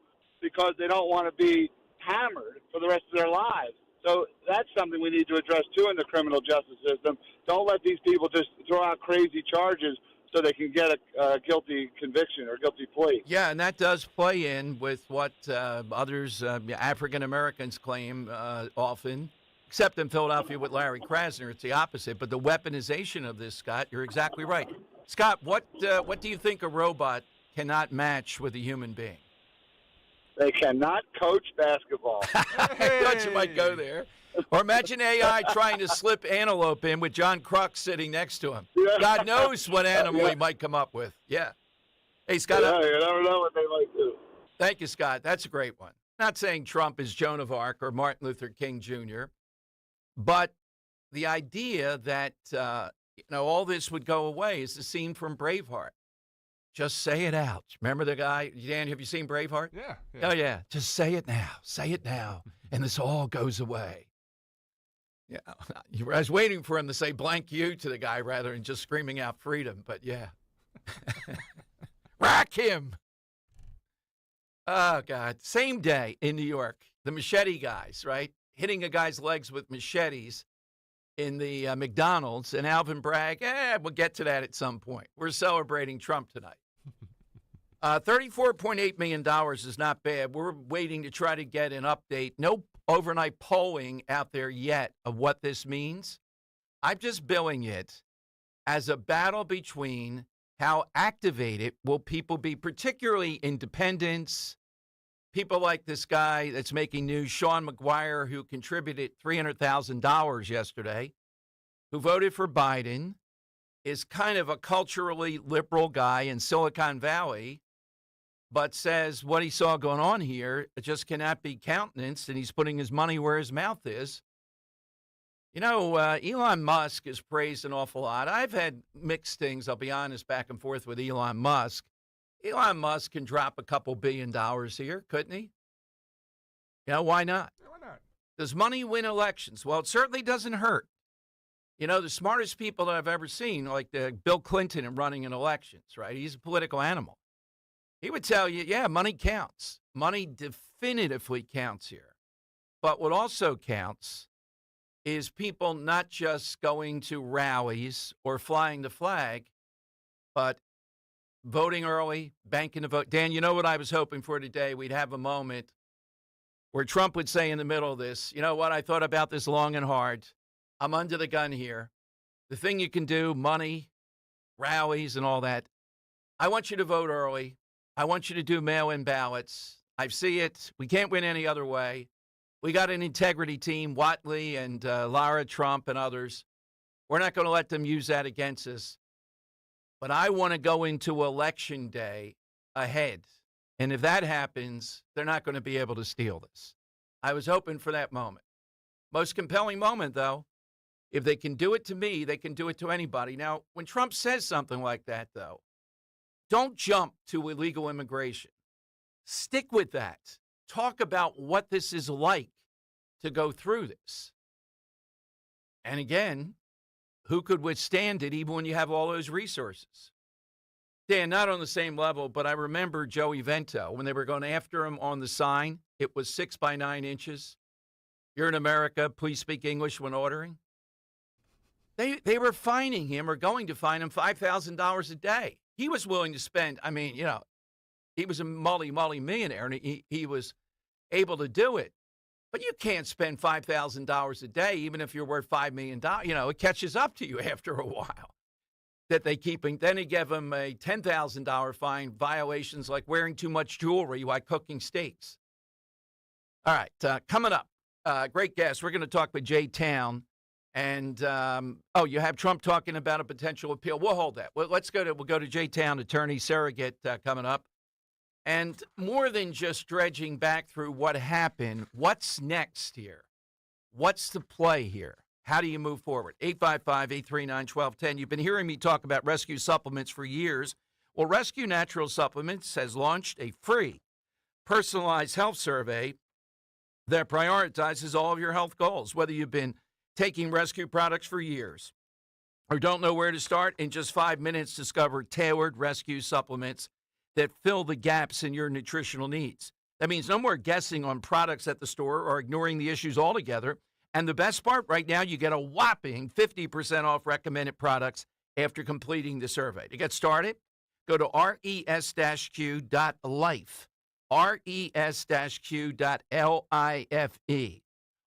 [SPEAKER 7] because they don't want to be hammered for the rest of their lives. So that's something we need to address, too, in the criminal justice system. Don't let these people just throw out crazy charges so they can get a guilty conviction or guilty plea.
[SPEAKER 12] Yeah, and that does play in with what others, African Americans, claim often, except in Philadelphia with Larry Krasner. It's the opposite. But the weaponization of this, Scott, you're exactly right. Scott, what do you think a robot cannot match with a human being?
[SPEAKER 7] They cannot coach basketball.
[SPEAKER 12] I thought you might go there. Or imagine AI trying to slip antelope in with John Crux sitting next to him. God knows what animal he might come up with. Yeah. Hey, Scott.
[SPEAKER 7] Yeah, you never know what they might do.
[SPEAKER 12] Thank you, Scott. That's a great one. Not saying Trump is Joan of Arc or Martin Luther King Jr., but the idea that all this would go away is the scene from Braveheart. Just say it out. Remember the guy, Dan, have you seen Braveheart?
[SPEAKER 13] Yeah.
[SPEAKER 12] Oh, yeah. Just say it now, and this all goes away. Yeah, I was waiting for him to say blank you to the guy rather than just screaming out freedom, but yeah. Rack him. Oh, God. Same day in New York, the machete guys, right? Hitting a guy's legs with machetes in the McDonald's. And Alvin Bragg, we'll get to that at some point. We're celebrating Trump tonight. $34.8 million is not bad. We're waiting to try to get an update. No overnight polling out there yet of what this means. I'm just billing it as a battle between how activated will people be, particularly independents, people like this guy that's making news, Sean McGuire, who contributed $300,000 yesterday, who voted for Biden, is kind of a culturally liberal guy in Silicon Valley, but says what he saw going on here just cannot be countenanced, and he's putting his money where his mouth is. You know, Elon Musk is praised an awful lot. I've had mixed things, I'll be honest, back and forth with Elon Musk. Elon Musk can drop a couple $1 billion here, couldn't he? You know, why not?
[SPEAKER 13] Why not?
[SPEAKER 12] Does money win elections? Well, it certainly doesn't hurt. You know, the smartest people that I've ever seen, like Bill Clinton in running in elections, right? He's a political animal. He would tell you, yeah, money counts. Money definitively counts here. But what also counts is people not just going to rallies or flying the flag, but voting early, banking the vote. Dan, you know what I was hoping for today? We'd have a moment where Trump would say in the middle of this, you know what, I thought about this long and hard. I'm under the gun here. The thing you can do, money, rallies, and all that, I want you to vote early. I want you to do mail-in ballots. I see it. We can't win any other way. We got an integrity team, Watley and Lara Trump and others. We're not going to let them use that against us. But I want to go into Election Day ahead. And if that happens, they're not going to be able to steal this. I was hoping for that moment. Most compelling moment, though, if they can do it to me, they can do it to anybody. Now, when Trump says something like that, though, don't jump to illegal immigration. Stick with that. Talk about what this is like to go through this. And again, who could withstand it even when you have all those resources? Dan, not on the same level, but I remember Joey Vento, when they were going after him on the sign, it was 6 by 9 inches. You're in America, please speak English when ordering. They were fining him or going to fine him $5,000 a day. He was willing to spend, I mean, you know, he was a multi-millionaire, and he was able to do it. But you can't spend $5,000 a day, even if you're worth $5 million. You know, it catches up to you after a while that they keep. Then they give him a $10,000 fine, violations like wearing too much jewelry while cooking steaks. All right, coming up, great guest. We're going to talk with Jay Town. And, you have Trump talking about a potential appeal. We'll hold that. We'll go to Jay Town, attorney surrogate, coming up. And more than just dredging back through what happened, what's next here? What's the play here? How do you move forward? 855-839-1210. You've been hearing me talk about Rescue Supplements for years. Well, Rescue Natural Supplements has launched a free personalized health survey that prioritizes all of your health goals, whether you've been taking Rescue products for years or don't know where to start. In just 5 minutes, discover tailored Rescue supplements that fill the gaps in your nutritional needs. That means no more guessing on products at the store or ignoring the issues altogether. And the best part, right now, you get a whopping 50% off recommended products after completing the survey. To get started, go to res-q.life, res-q.life,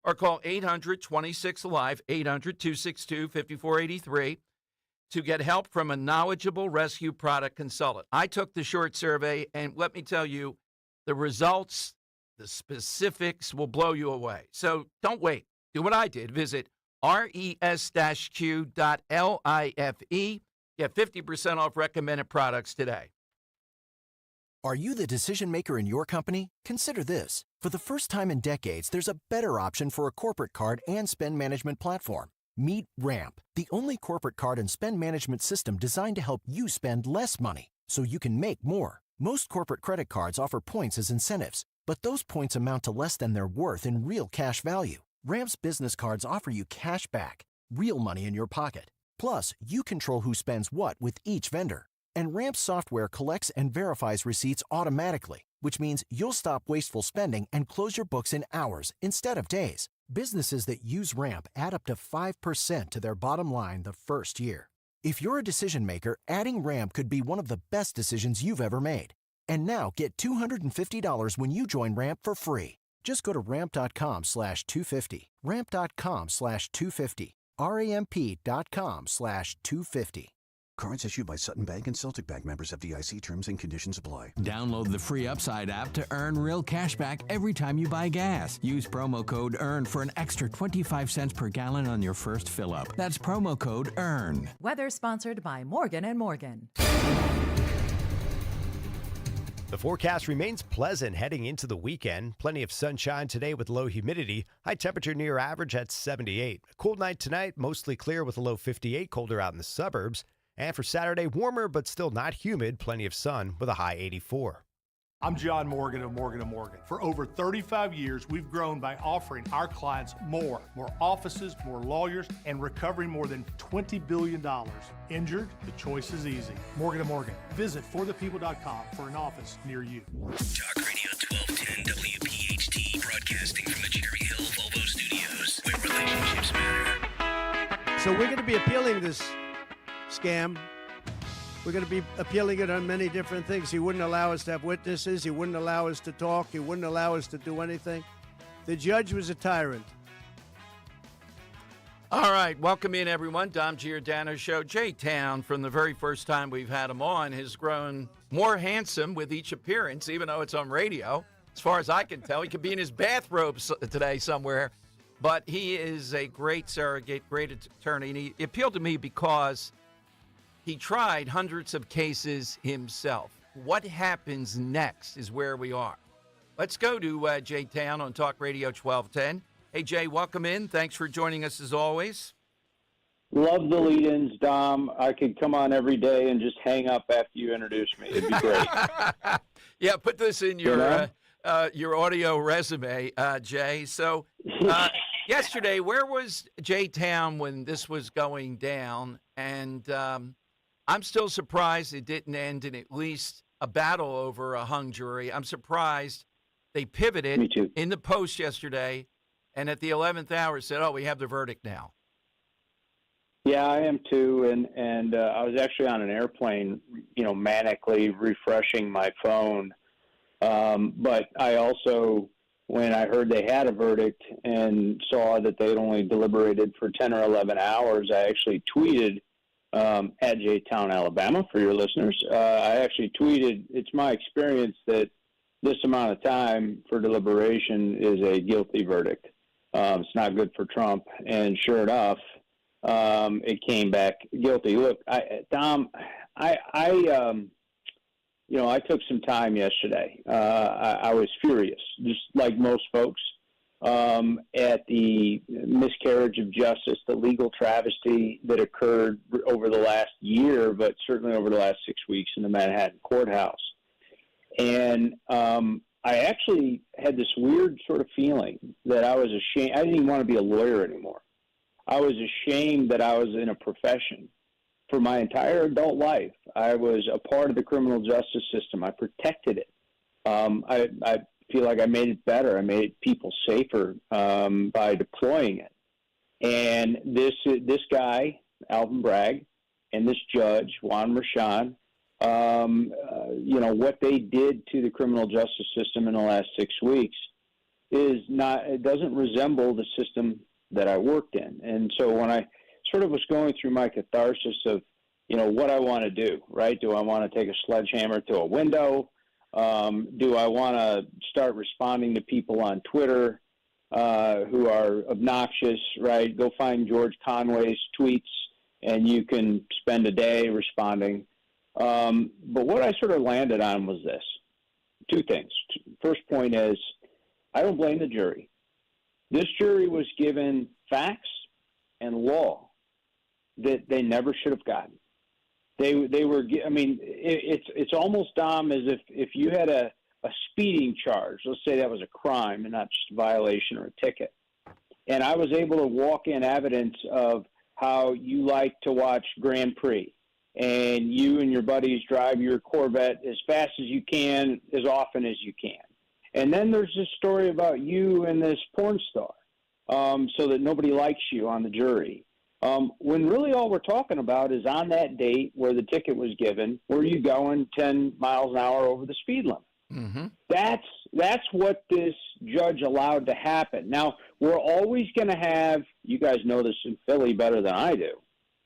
[SPEAKER 12] or call 800-26-ALIVE, 800-262-5483 to get help from a knowledgeable Rescue product consultant. I took the short survey, and let me tell you, the results, the specifics will blow you away. So don't wait. Do what I did. Visit res-q.life. Get 50% off recommended products today.
[SPEAKER 9] Are you the decision maker in your company? Consider this. For the first time in decades, there's a better option for a corporate card and spend management platform. Meet Ramp, the only corporate card and spend management system designed to help you spend less money so you can make more. Most corporate credit cards offer points as incentives, but those points amount to less than their worth in real cash value. Ramp's business cards offer you cash back, real money in your pocket. Plus, you control who spends what with each vendor. And Ramp software collects and verifies receipts automatically, which means you'll stop wasteful spending and close your books in hours instead of days. Businesses that use Ramp add up to 5% to their bottom line the first year. If you're a decision maker, adding Ramp could be one of the best decisions you've ever made. And now get $250 when you join Ramp for free. Just go to ramp.com/250. Ramp.com/250. ramp.com/250.
[SPEAKER 10] Cards issued by Sutton Bank and Celtic Bank, members of FDIC. Terms and conditions apply.
[SPEAKER 14] Download the free Upside app to earn real cash back every time you buy gas. Use promo code EARN for an extra 25 cents per gallon on your first fill-up. That's promo code EARN.
[SPEAKER 15] Weather sponsored by Morgan & Morgan.
[SPEAKER 16] The forecast remains pleasant heading into the weekend. Plenty of sunshine today with low humidity. High temperature near average at 78. A cool night tonight, mostly clear with a low 58, colder out in the suburbs. And for Saturday, warmer but still not humid, plenty of sun with a high 84.
[SPEAKER 17] I'm John Morgan of Morgan & Morgan. For over 35 years, we've grown by offering our clients more offices, more lawyers, and recovering more than $20 billion. Injured? The choice is easy. Morgan & Morgan. Visit forthepeople.com for an office near you.
[SPEAKER 11] Talk Radio 1210 WPHT, broadcasting from the Cherry Hill Volvo Studios, where relationships matter.
[SPEAKER 21] So we're going to be appealing this scam. We're going to be appealing it on many different things. He wouldn't allow us to have witnesses. He wouldn't allow us to talk. He wouldn't allow us to do anything. The judge was a tyrant.
[SPEAKER 12] All right, welcome in, everyone. Dom Giordano Show. J-Town, from the very first time we've had him on, has grown more handsome with each appearance, even though it's on radio. As far as I can tell, he could be in his bathrobe today somewhere. But he is a great surrogate, great attorney. And he appealed to me because he tried hundreds of cases himself. What happens next is where we are. Let's go to J-Town on Talk Radio 1210. Hey, Jay, welcome in. Thanks for joining us as always.
[SPEAKER 26] Love the lead-ins, Dom. I could come on every day and just hang up after you introduce me. It'd be great.
[SPEAKER 12] Yeah, put this in your audio resume, Jay. So yesterday, where was J-Town when this was going down? And I'm still surprised it didn't end in at least a battle over a hung jury. I'm surprised they pivoted in the Post yesterday and at the 11th hour said, oh, we have the verdict now.
[SPEAKER 26] Yeah, I am too. And I was actually on an airplane, manically refreshing my phone. But I also, when I heard they had a verdict and saw that they'd only deliberated for 10 or 11 hours, I actually tweeted at J-Town, Alabama, for your listeners. I actually tweeted, it's my experience that this amount of time for deliberation is a guilty verdict. It's not good for Trump. And sure enough, it came back guilty. Look, Dom, I took some time yesterday. I was furious, just like most folks, at the miscarriage of justice, the legal travesty that occurred over the last year, but certainly over the last 6 weeks in the Manhattan courthouse. And I actually had this weird sort of feeling that I was ashamed. I didn't even want to be a lawyer anymore. I was ashamed that I was in a profession. For my entire adult life, I was a part of the criminal justice system. I protected it. I feel like I made it better. I made people safer by deploying it. And this guy, Alvin Bragg, and this judge, Juan Merchan, what they did to the criminal justice system in the last 6 weeks it doesn't resemble the system that I worked in. And so when I sort of was going through my catharsis of, what I want to do, right? Do I want to take a sledgehammer to a window? Do I want to start responding to people on Twitter who are obnoxious, right? Go find George Conway's tweets and you can spend a day responding. But what I sort of landed on was this. Two things. First point is, I don't blame the jury. This jury was given facts and law that they never should have gotten. They were, it's almost, Dom, as if you had a speeding charge. Let's say that was a crime and not just a violation or a ticket. And I was able to walk in evidence of how you like to watch Grand Prix and you and your buddies drive your Corvette as fast as you can, as often as you can. And then there's this story about you and this porn star, so that nobody likes you on the jury. When really all we're talking about is on that date where the ticket was given, were you going 10 miles an hour over the speed limit?
[SPEAKER 12] Mm-hmm.
[SPEAKER 26] That's what this judge allowed to happen. Now, we're always going to have, you guys know this in Philly better than I do,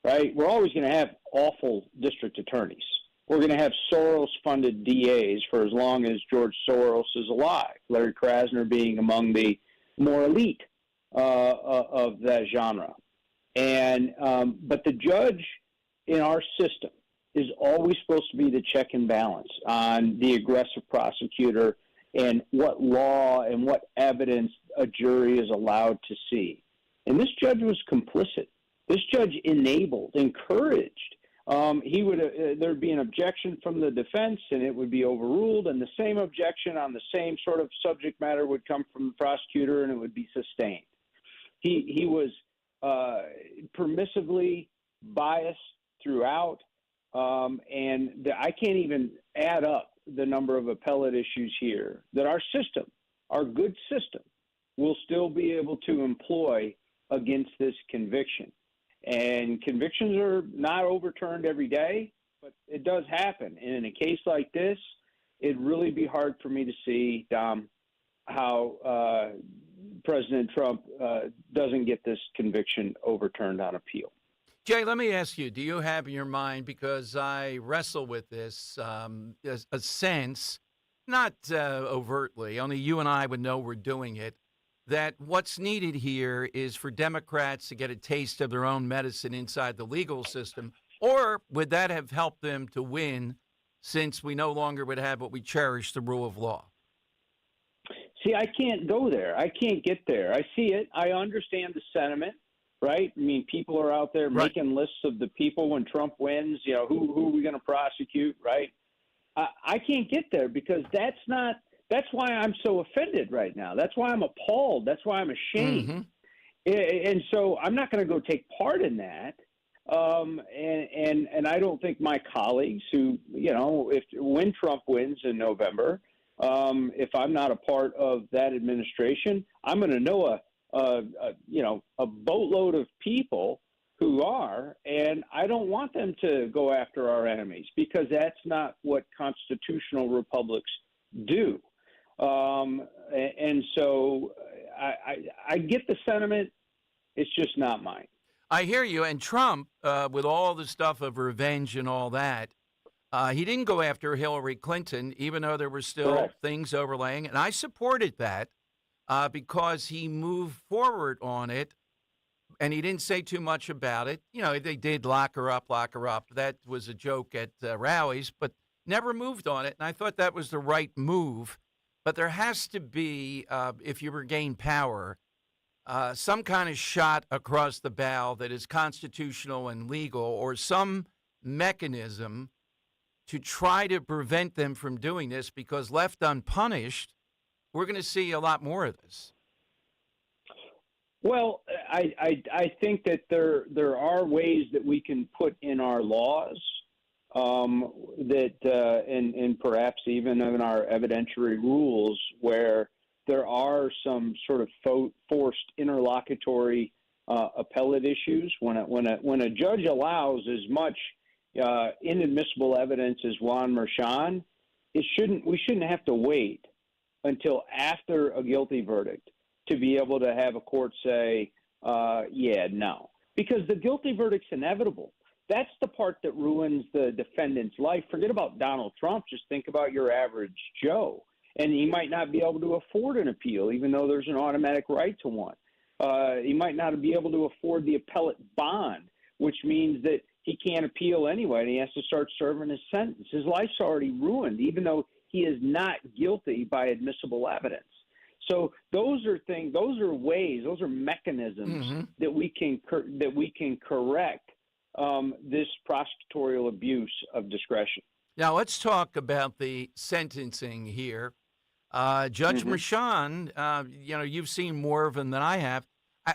[SPEAKER 26] right? We're always going to have awful district attorneys. We're going to have Soros-funded DAs for as long as George Soros is alive, Larry Krasner being among the more elite of that genre. And but the judge in our system is always supposed to be the check and balance on the aggressive prosecutor and what law and what evidence a jury is allowed to see. And this judge was complicit. This judge enabled, encouraged. There'd be an objection from the defense, and it would be overruled, and the same objection on the same sort of subject matter would come from the prosecutor, and it would be sustained. He was permissively biased throughout, and I can't even add up the number of appellate issues here that our system, our good system, will still be able to employ against this conviction. And convictions are not overturned every day, but it does happen. And in a case like this, it'd really be hard for me to see, Dom, how President Trump doesn't get this conviction overturned on appeal.
[SPEAKER 12] Jay, let me ask you, do you have in your mind, because I wrestle with this, a sense, not overtly, only you and I would know we're doing it, that what's needed here is for Democrats to get a taste of their own medicine inside the legal system, or would that have helped them to win since we no longer would have what we cherish, the rule of law?
[SPEAKER 26] See, I can't go there. I can't get there. I see it. I understand the sentiment, right? I mean, people are out there making lists of the people when Trump wins, you know, who are we going to prosecute, right? I can't get there because that's why I'm so offended right now. That's why I'm appalled. That's why I'm ashamed. Mm-hmm. And so I'm not going to go take part in that. And I don't think my colleagues who, you know, when Trump wins in November, if I'm not a part of that administration, I'm going to know a boatload of people who are, and I don't want them to go after our enemies because that's not what constitutional republics do. And so I get the sentiment. It's just not mine.
[SPEAKER 12] I hear you. And Trump, with all the stuff of revenge and all that, he didn't go after Hillary Clinton, even though there were still things overlaying. And I supported that because he moved forward on it, and he didn't say too much about it. You know, they did lock her up. That was a joke at rallies, but never moved on it. And I thought that was the right move. But there has to be, if you regain power, some kind of shot across the bow that is constitutional and legal, or some mechanism to try to prevent them from doing this, because left unpunished, we're going to see a lot more of this.
[SPEAKER 26] Well, I think that there are ways that we can put in our laws and perhaps even in our evidentiary rules where there are some sort of forced interlocutory appellate issues. When a judge allows as much inadmissible evidence as Juan Merchan, we shouldn't have to wait until after a guilty verdict to be able to have a court say, no. Because the guilty verdict's inevitable. That's the part that ruins the defendant's life. Forget about Donald Trump. Just think about your average Joe. And he might not be able to afford an appeal, even though there's an automatic right to one. He might not be able to afford the appellate bond, which means that he can't appeal anyway, and he has to start serving his sentence. His life's already ruined, even though he is not guilty by admissible evidence. So those are things, those are ways, those are mechanisms that we can correct this prosecutorial abuse of discretion.
[SPEAKER 12] Now let's talk about the sentencing here. Judge Merchan, you've seen more of him than I have.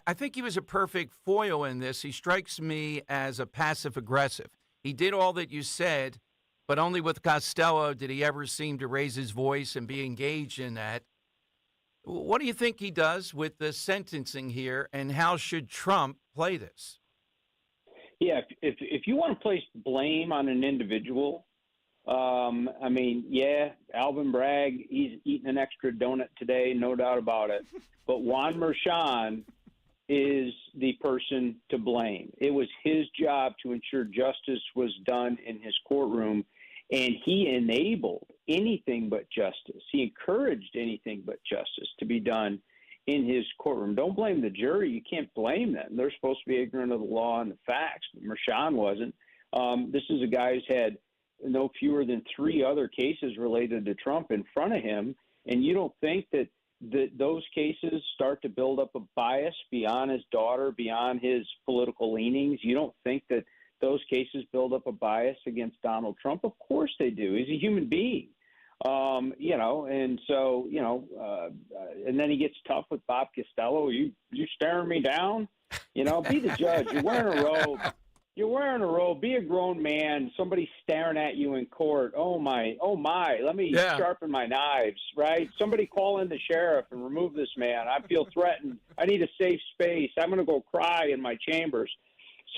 [SPEAKER 12] I think he was a perfect foil in this. He strikes me as a passive aggressive. He did all that you said, but only with Costello did he ever seem to raise his voice and be engaged in that. What do you think he does with the sentencing here, and how should Trump play this?
[SPEAKER 26] Yeah, if you want to place blame on an individual, I mean, yeah, Alvin Bragg, he's eating an extra donut today, no doubt about it. But Juan Merchan is the person to blame. It was his job to ensure justice was done in his courtroom, and he enabled anything but justice. He encouraged anything but justice to be done in his courtroom. Don't blame the jury. You can't blame them. They're supposed to be ignorant of the law and the facts, but Merchan wasn't. This is a guy who's had no fewer than 3 other cases related to Trump in front of him, and you don't think that those cases start to build up a bias beyond his daughter, beyond his political leanings? You don't think that those cases build up a bias against Donald Trump? Of course they do. He's a human being. And so, and then he gets tough with Bob Costello. You staring me down? Be the judge. You're wearing a robe. You're wearing a robe. Be a grown man. Somebody's staring at you in court. Oh my. Let me sharpen my knives, right? Somebody call in the sheriff and remove this man. I feel threatened. I need a safe space. I'm going to go cry in my chambers.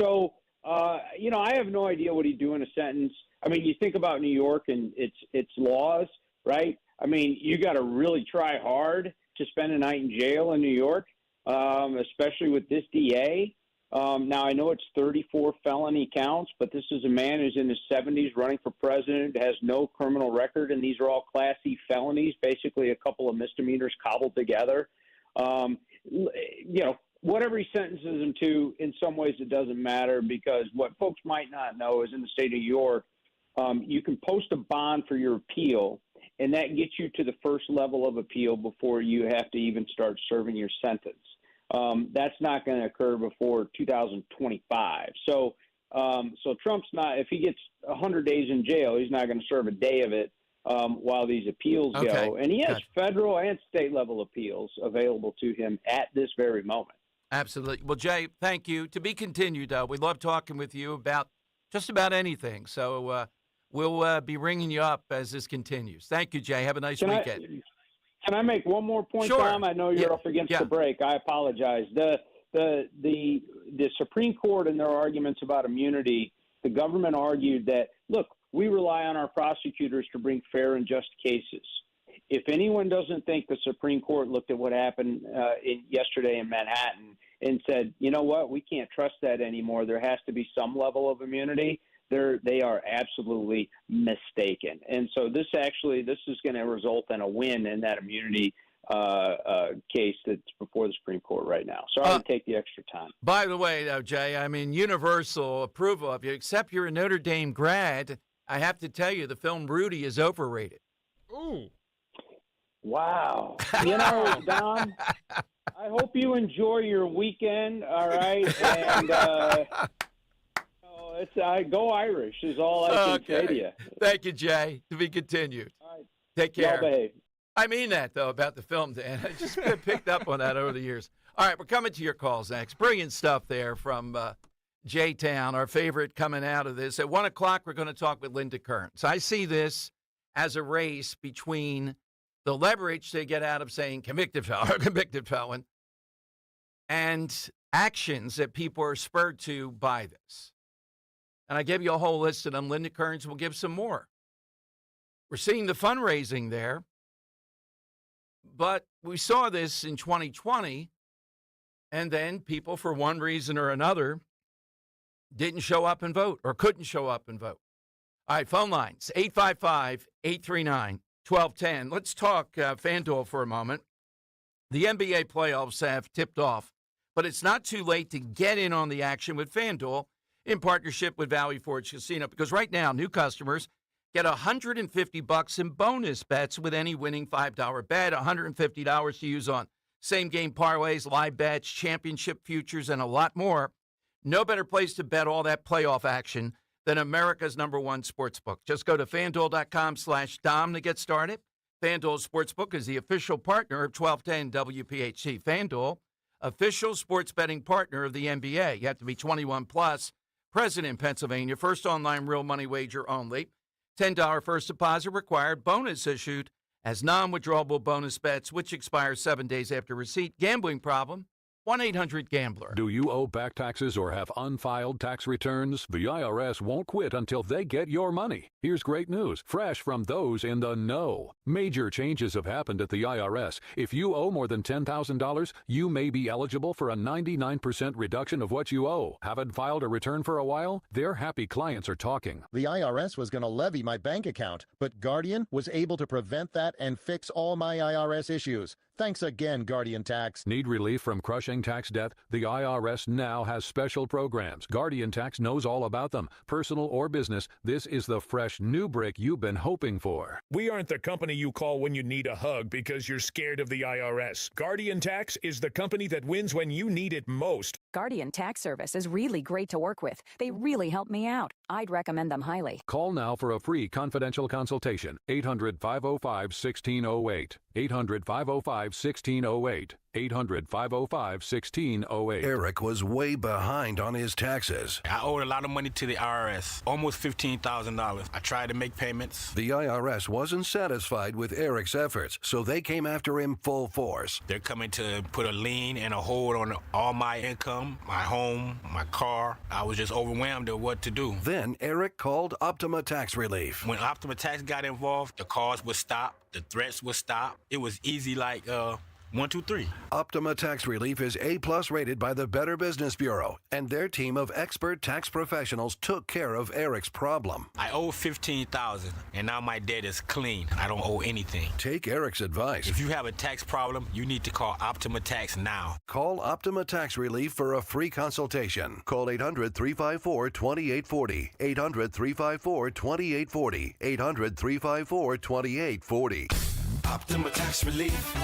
[SPEAKER 26] So, I have no idea what he'd do in a sentence. I mean, you think about New York and its laws, right? I mean, you got to really try hard to spend a night in jail in New York, especially with this DA. Now, I know it's 34 felony counts, but this is a man who's in his 70s running for president, has no criminal record, and these are all Class C felonies, basically a couple of misdemeanors cobbled together. Whatever he sentences him to, in some ways it doesn't matter, because what folks might not know is in the state of New York, you can post a bond for your appeal, and that gets you to the first level of appeal before you have to even start serving your sentence. That's not going to occur before 2025. So Trump's not, if he gets 100 days in jail, he's not going to serve a day of it while these appeals go. And he has federal and state level appeals available to him at this very moment.
[SPEAKER 12] Absolutely. Well, Jay, thank you. To be continued, we love talking with you about just about anything. So we'll be ringing you up as this continues. Thank you, Jay. Have a nice weekend.
[SPEAKER 26] Can I make one more point,
[SPEAKER 12] Sure.
[SPEAKER 26] Tom? I know you're up against the break. I apologize. The Supreme Court in their arguments about immunity, the government argued that, look, we rely on our prosecutors to bring fair and just cases. If anyone doesn't think the Supreme Court looked at what happened yesterday in Manhattan and said, you know what, we can't trust that anymore, there has to be some level of immunity, they are absolutely mistaken. And so this is going to result in a win in that immunity case that's before the Supreme Court right now. So I would take the extra time.
[SPEAKER 12] By the way, though, Jay, I mean, universal approval of you, except you're a Notre Dame grad. I have to tell you, the film Rudy is overrated.
[SPEAKER 13] Ooh.
[SPEAKER 26] Wow. Don, I hope you enjoy your weekend, all right? And go Irish is all I can say to you.
[SPEAKER 12] Thank you, Jay. To be continued.
[SPEAKER 26] All right.
[SPEAKER 12] Take care.
[SPEAKER 26] Y'all behave.
[SPEAKER 12] I mean that, though, about the film, Dan. I just picked up on that over the years. All right, we're coming to your calls next. Brilliant stuff there from J-Town, our favorite coming out of this. At 1 o'clock, we're going to talk with Linda Kearns. I see this as a race between the leverage they get out of saying convicted felon, and actions that people are spurred to by this. And I gave you a whole list of them. Linda Kearns will give some more. We're seeing the fundraising there, but we saw this in 2020, and then people, for one reason or another, didn't show up and vote or couldn't show up and vote. All right, phone lines, 855-839-1210. Let's talk FanDuel for a moment. The NBA playoffs have tipped off, but it's not too late to get in on the action with FanDuel in partnership with Valley Forge Casino, because right now, new customers get $150 in bonus bets with any winning $5 bet, $150 to use on same-game parlays, live bets, championship futures, and a lot more. No better place to bet all that playoff action than America's #1 sportsbook. Just go to FanDuel.com/Dom to get started. FanDuel Sportsbook is the official partner of 1210 WPHT. FanDuel, official sports betting partner of the NBA. You have to be 21 plus. present in Pennsylvania. First online real money wager only. $10 first deposit required. Bonus issued as non-withdrawable bonus bets, which expire 7 days after receipt. Gambling problem? 1-800-GAMBLER.
[SPEAKER 1] Do you owe back taxes or have unfiled tax returns? The IRS won't quit until they get your money. Here's great news, fresh from those in the know. Major changes have happened at the IRS. If you owe more than $10,000, you may be eligible for a 99% reduction of what you owe. Haven't filed a return for a while? Their happy clients are talking.
[SPEAKER 2] The IRS was going to levy my bank account, but Guardian was able to prevent that and fix all my IRS issues. Thanks again, Guardian Tax.
[SPEAKER 1] Need relief from crushing tax debt? The IRS now has special programs. Guardian Tax knows all about them. Personal or business, this is the fresh new brick you've been hoping for.
[SPEAKER 8] We aren't the company you call when you need a hug because you're scared of the IRS. Guardian Tax is the company that wins when you need it most.
[SPEAKER 18] Guardian Tax Service is really great to work with. They really help me out. I'd recommend them highly.
[SPEAKER 1] Call now for a free confidential consultation. 800-505-1608. 800-505-1608. 800-505-1608.
[SPEAKER 19] Eric was way behind on his taxes.
[SPEAKER 20] I owed a lot of money to the IRS, almost $15,000. I tried to make payments.
[SPEAKER 19] The IRS wasn't satisfied with Eric's efforts, so they came after him full force.
[SPEAKER 20] They're coming to put a lien and a hold on all my income, my home, my car. I was just overwhelmed at what to do.
[SPEAKER 19] Then Eric called Optima Tax Relief.
[SPEAKER 20] When Optima Tax got involved, the calls would stop, the threats would stop. It was easy like 1, 2, 3.
[SPEAKER 19] Optima Tax Relief is A+ rated by the Better Business Bureau, and their team of expert tax professionals took care of Eric's problem.
[SPEAKER 20] I owe $15,000, and now my debt is clean. I don't owe anything.
[SPEAKER 19] Take Eric's advice.
[SPEAKER 20] If you have a tax problem, you need to call Optima Tax now.
[SPEAKER 19] Call Optima Tax Relief for a free consultation. Call 800-354-2840. 800-354-2840. 800-354-2840.
[SPEAKER 5] Optima Tax Relief.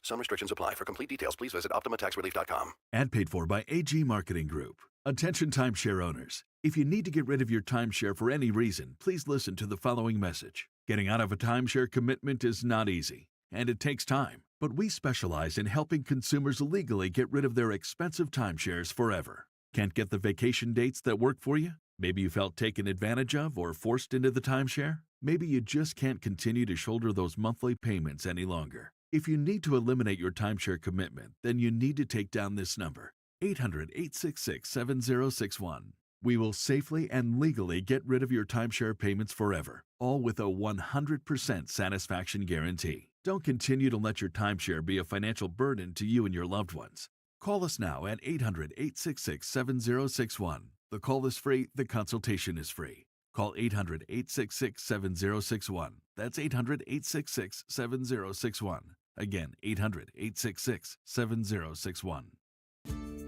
[SPEAKER 19] Some restrictions apply. For complete details, please visit OptimaTaxRelief.com.
[SPEAKER 27] Ad paid for by AG Marketing Group. Attention timeshare owners. If you need to get rid of your timeshare for any reason, please listen to the following message. Getting out of a timeshare commitment is not easy, and it takes time. But we specialize in helping consumers legally get rid of their expensive timeshares forever. Can't get the vacation dates that work for you? Maybe you felt taken advantage of or forced into the timeshare? Maybe you just can't continue to shoulder those monthly payments any longer. If you need to eliminate your timeshare commitment, then you need to take down this number, 800-866-7061. We will safely and legally get rid of your timeshare payments forever, all with a 100% satisfaction guarantee. Don't continue to let your timeshare be a financial burden to you and your loved ones. Call us now at 800-866-7061. The call is free, the consultation is free. Call 800-866-7061. That's 800-866-7061. Again, 800-866-7061.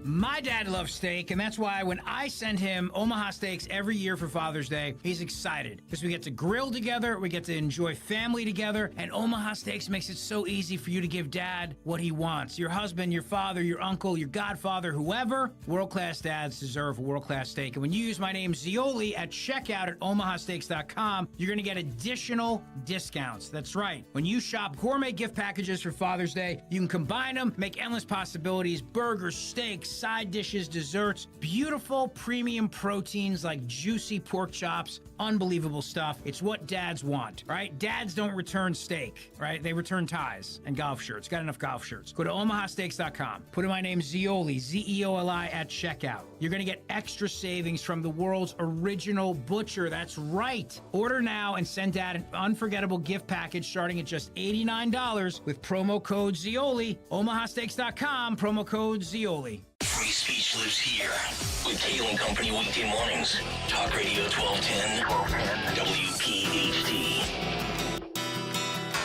[SPEAKER 28] My dad loves steak, and that's why when I send him Omaha Steaks every year for Father's Day, he's excited because we get to grill together, we get to enjoy family together, and Omaha Steaks makes it so easy for you to give Dad what he wants. Your husband, your father, your uncle, your godfather, whoever, world-class dads deserve a world-class steak. And when you use my name, Zioli, at checkout at omahasteaks.com, you're going to get additional discounts. That's right. When you shop gourmet gift packages for Father's Day, you can combine them, make endless possibilities, burgers, steaks, side dishes, desserts, beautiful premium proteins like juicy pork chops, unbelievable stuff. It's what dads want, right? Dads don't return steak, right? They return ties and golf shirts. Got enough golf shirts. Go to omahasteaks.com. Put in my name, Zioli, Z-E-O-L-I, at checkout. You're going to get extra savings from the world's original butcher. That's right. Order now and send Dad an unforgettable gift package starting at just $89 with promo code Zioli. omahasteaks.com, promo code Zioli.
[SPEAKER 11] Free speech lives here with Kale and Company weekday mornings. Talk Radio 1210 WPHT.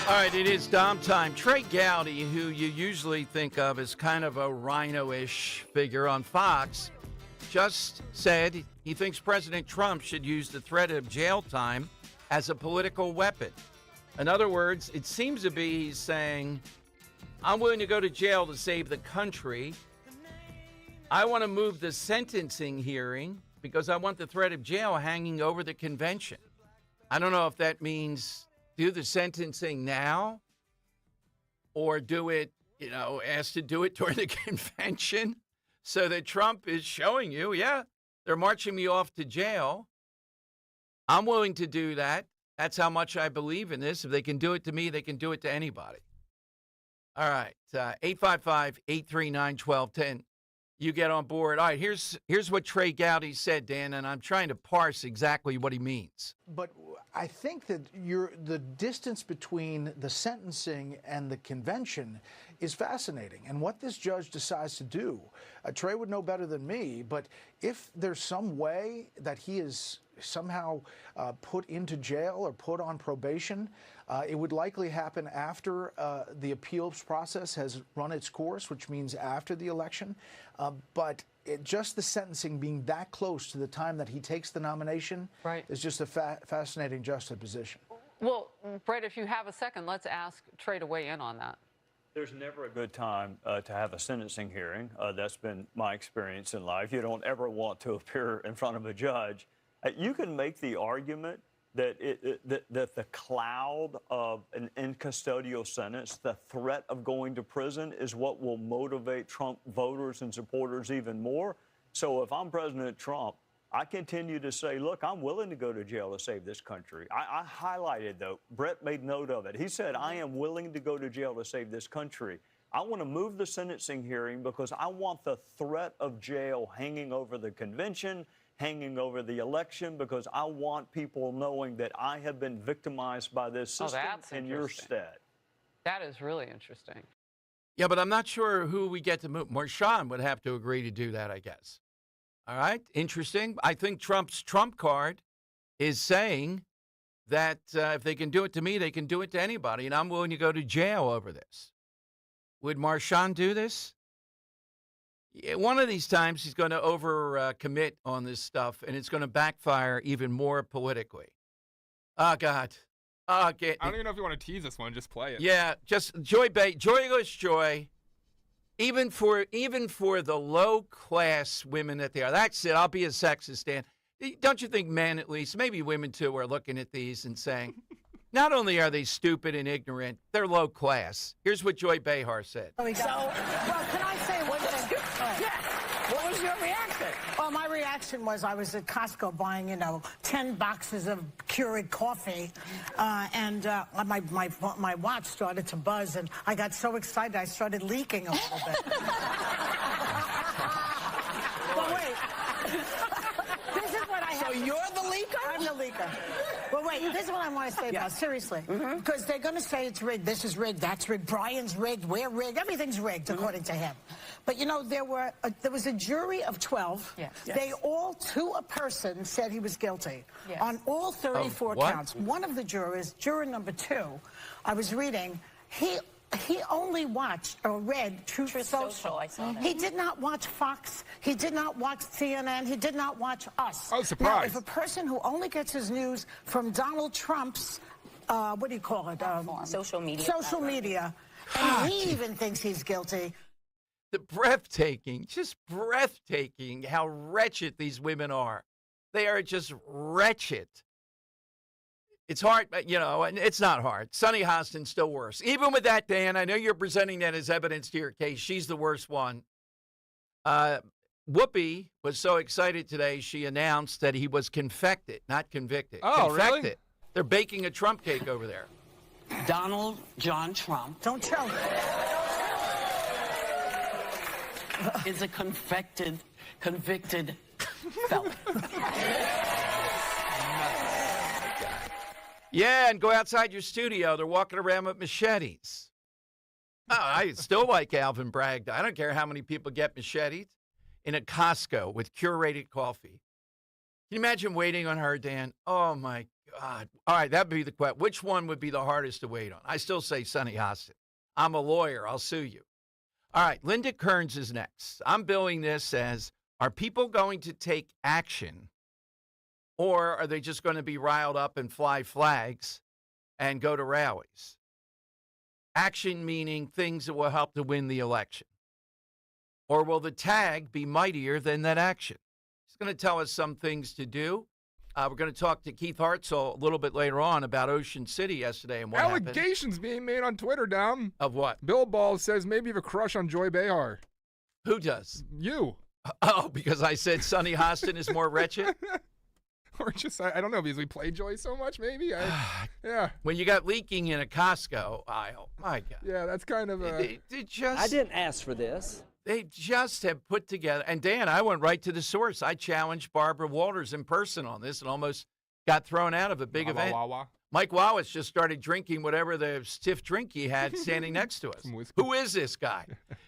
[SPEAKER 12] All right, it is Dom time. Trey Gowdy, who you usually think of as kind of a rhino-ish figure on Fox, just said he thinks President Trump should use the threat of jail time as a political weapon. In other words, it seems to be he's saying, I'm willing to go to jail to save the country. I want to move the sentencing hearing because I want the threat of jail hanging over the convention. I don't know if that means do the sentencing now or do it, ask to do it during the convention so that Trump is showing you, yeah, They're marching me off to jail. I'm willing to do that. That's how much I believe in this. If they can do it to me, they can do it to anybody. All right, 855-839-1210. You get on board. All right, here's what Trey Gowdy said, Dan, and I'm trying to parse exactly what he means.
[SPEAKER 3] But I think that the distance between the sentencing and the convention is fascinating. And what this judge decides to do, Trey would know better than me, but if there's some way that he is somehow put into jail or put on probation, it would likely happen after the appeals process has run its course, which means after the election. But just the sentencing being that close to the time that he takes the nomination is just a fascinating juxtaposition.
[SPEAKER 4] Well, Brett, if you have a second, let's ask Trey to weigh in on that.
[SPEAKER 6] There's never a good time to have a sentencing hearing. That's been my experience in life. You don't ever want to appear in front of a judge. You can make the argument that that the cloud of an in-custodial sentence, the threat of going to prison, is what will motivate Trump voters and supporters even more. So if I'm President Trump, I continue to say, look, I'm willing to go to jail to save this country. I highlighted, though, Brett made note of it. He said, I am willing to go to jail to save this country. I want to move the sentencing hearing because I want the threat of jail hanging over the convention, hanging over the election, because I want people knowing that I have been victimized by this system in your stead.
[SPEAKER 4] That is really interesting.
[SPEAKER 12] Yeah, but I'm not sure who we get to move. Marshawn would have to agree to do that, I guess. All right, interesting. I think Trump's trump card is saying that if they can do it to me, they can do it to anybody, and I'm willing to go to jail over this. Would Marshawn do this? Yeah, one of these times he's going to commit on this stuff, and it's going to backfire even more politically. Oh, God. Oh,
[SPEAKER 13] I don't even know if you want to tease this one. Just play it.
[SPEAKER 12] Yeah, just joyless joy. Even for the low-class women that they are. That's it. I'll be a sexist, Dan. Don't you think men, at least, maybe women too, are looking at these and saying, not only are they stupid and ignorant, they're low class. Here's what Joy Behar said.
[SPEAKER 7] Well, can I say one thing?
[SPEAKER 4] What was your reaction?
[SPEAKER 7] Well, my reaction was I was at Costco buying, 10 boxes of Keurig coffee, and my watch started to buzz, and I got so excited I started leaking a little bit. But wait, this is what I have.
[SPEAKER 4] So you're the leaker?
[SPEAKER 7] I'm the leaker. Well, wait, this is what I want to say about it, seriously. Because they're going to say it's rigged. This is rigged. That's rigged. Brian's rigged. We're rigged. Everything's rigged, according to him. But, there was a jury of 12. Yes. They all, to a person, said he was guilty on all 34 counts. One of the jurors, juror number 2, I was reading, he only watched or read Truth Social. I saw that. He did not watch Fox. He did not watch CNN. He did not watch us.
[SPEAKER 13] Oh, surprise.
[SPEAKER 7] Now, if a person who only gets his news from Donald Trump's, what do you call it?
[SPEAKER 22] Social media.
[SPEAKER 7] Social media. And he even thinks he's guilty.
[SPEAKER 12] The just breathtaking how wretched these women are. They are just wretched. It's hard, and it's not hard. Sunny Hostin's still worse. Even with that, Dan, I know you're presenting that as evidence to your case. She's the worst one. Whoopi was so excited today, she announced that he was confected, not convicted.
[SPEAKER 13] Oh,
[SPEAKER 12] confected.
[SPEAKER 13] Really?
[SPEAKER 12] They're baking a Trump cake over there.
[SPEAKER 22] Donald John Trump.
[SPEAKER 7] Don't tell me.
[SPEAKER 22] Is a convicted felon.
[SPEAKER 12] Yeah, and go outside your studio. They're walking around with machetes. Oh, I still like Alvin Bragg. I don't care how many people get machetes in a Costco with curated coffee. Can you imagine waiting on her, Dan? Oh, my God. All right, that would be the question. Which one would be the hardest to wait on? I still say Sunny Hostin. I'm a lawyer. I'll sue you. All right, Linda Kearns is next. I'm billing this as, are people going to take action, or are they just going to be riled up and fly flags and go to rallies? Action meaning things that will help to win the election. Or will the tag be mightier than that action? He's going to tell us some things to do. We're going to talk to Keith Hartzell a little bit later on about Ocean City yesterday and what happened.
[SPEAKER 13] Allegations being made on Twitter, Dom.
[SPEAKER 12] Of what?
[SPEAKER 13] Bill Ball says maybe you have a crush on Joy Behar.
[SPEAKER 12] Who does?
[SPEAKER 13] You.
[SPEAKER 12] Oh, because I said Sonny Hostin is more wretched?
[SPEAKER 13] Or just, I don't know, because we play Joy so much, maybe? Yeah.
[SPEAKER 12] When you got leaking in a Costco aisle, my God.
[SPEAKER 13] Yeah, that's kind of a...
[SPEAKER 9] I didn't ask for this.
[SPEAKER 12] They just have put together, and Dan, I went right to the source. I challenged Barbara Walters in person on this and almost got thrown out of a big event. Mike Wallace just started drinking whatever the stiff drink he had standing next to us. Who is this guy?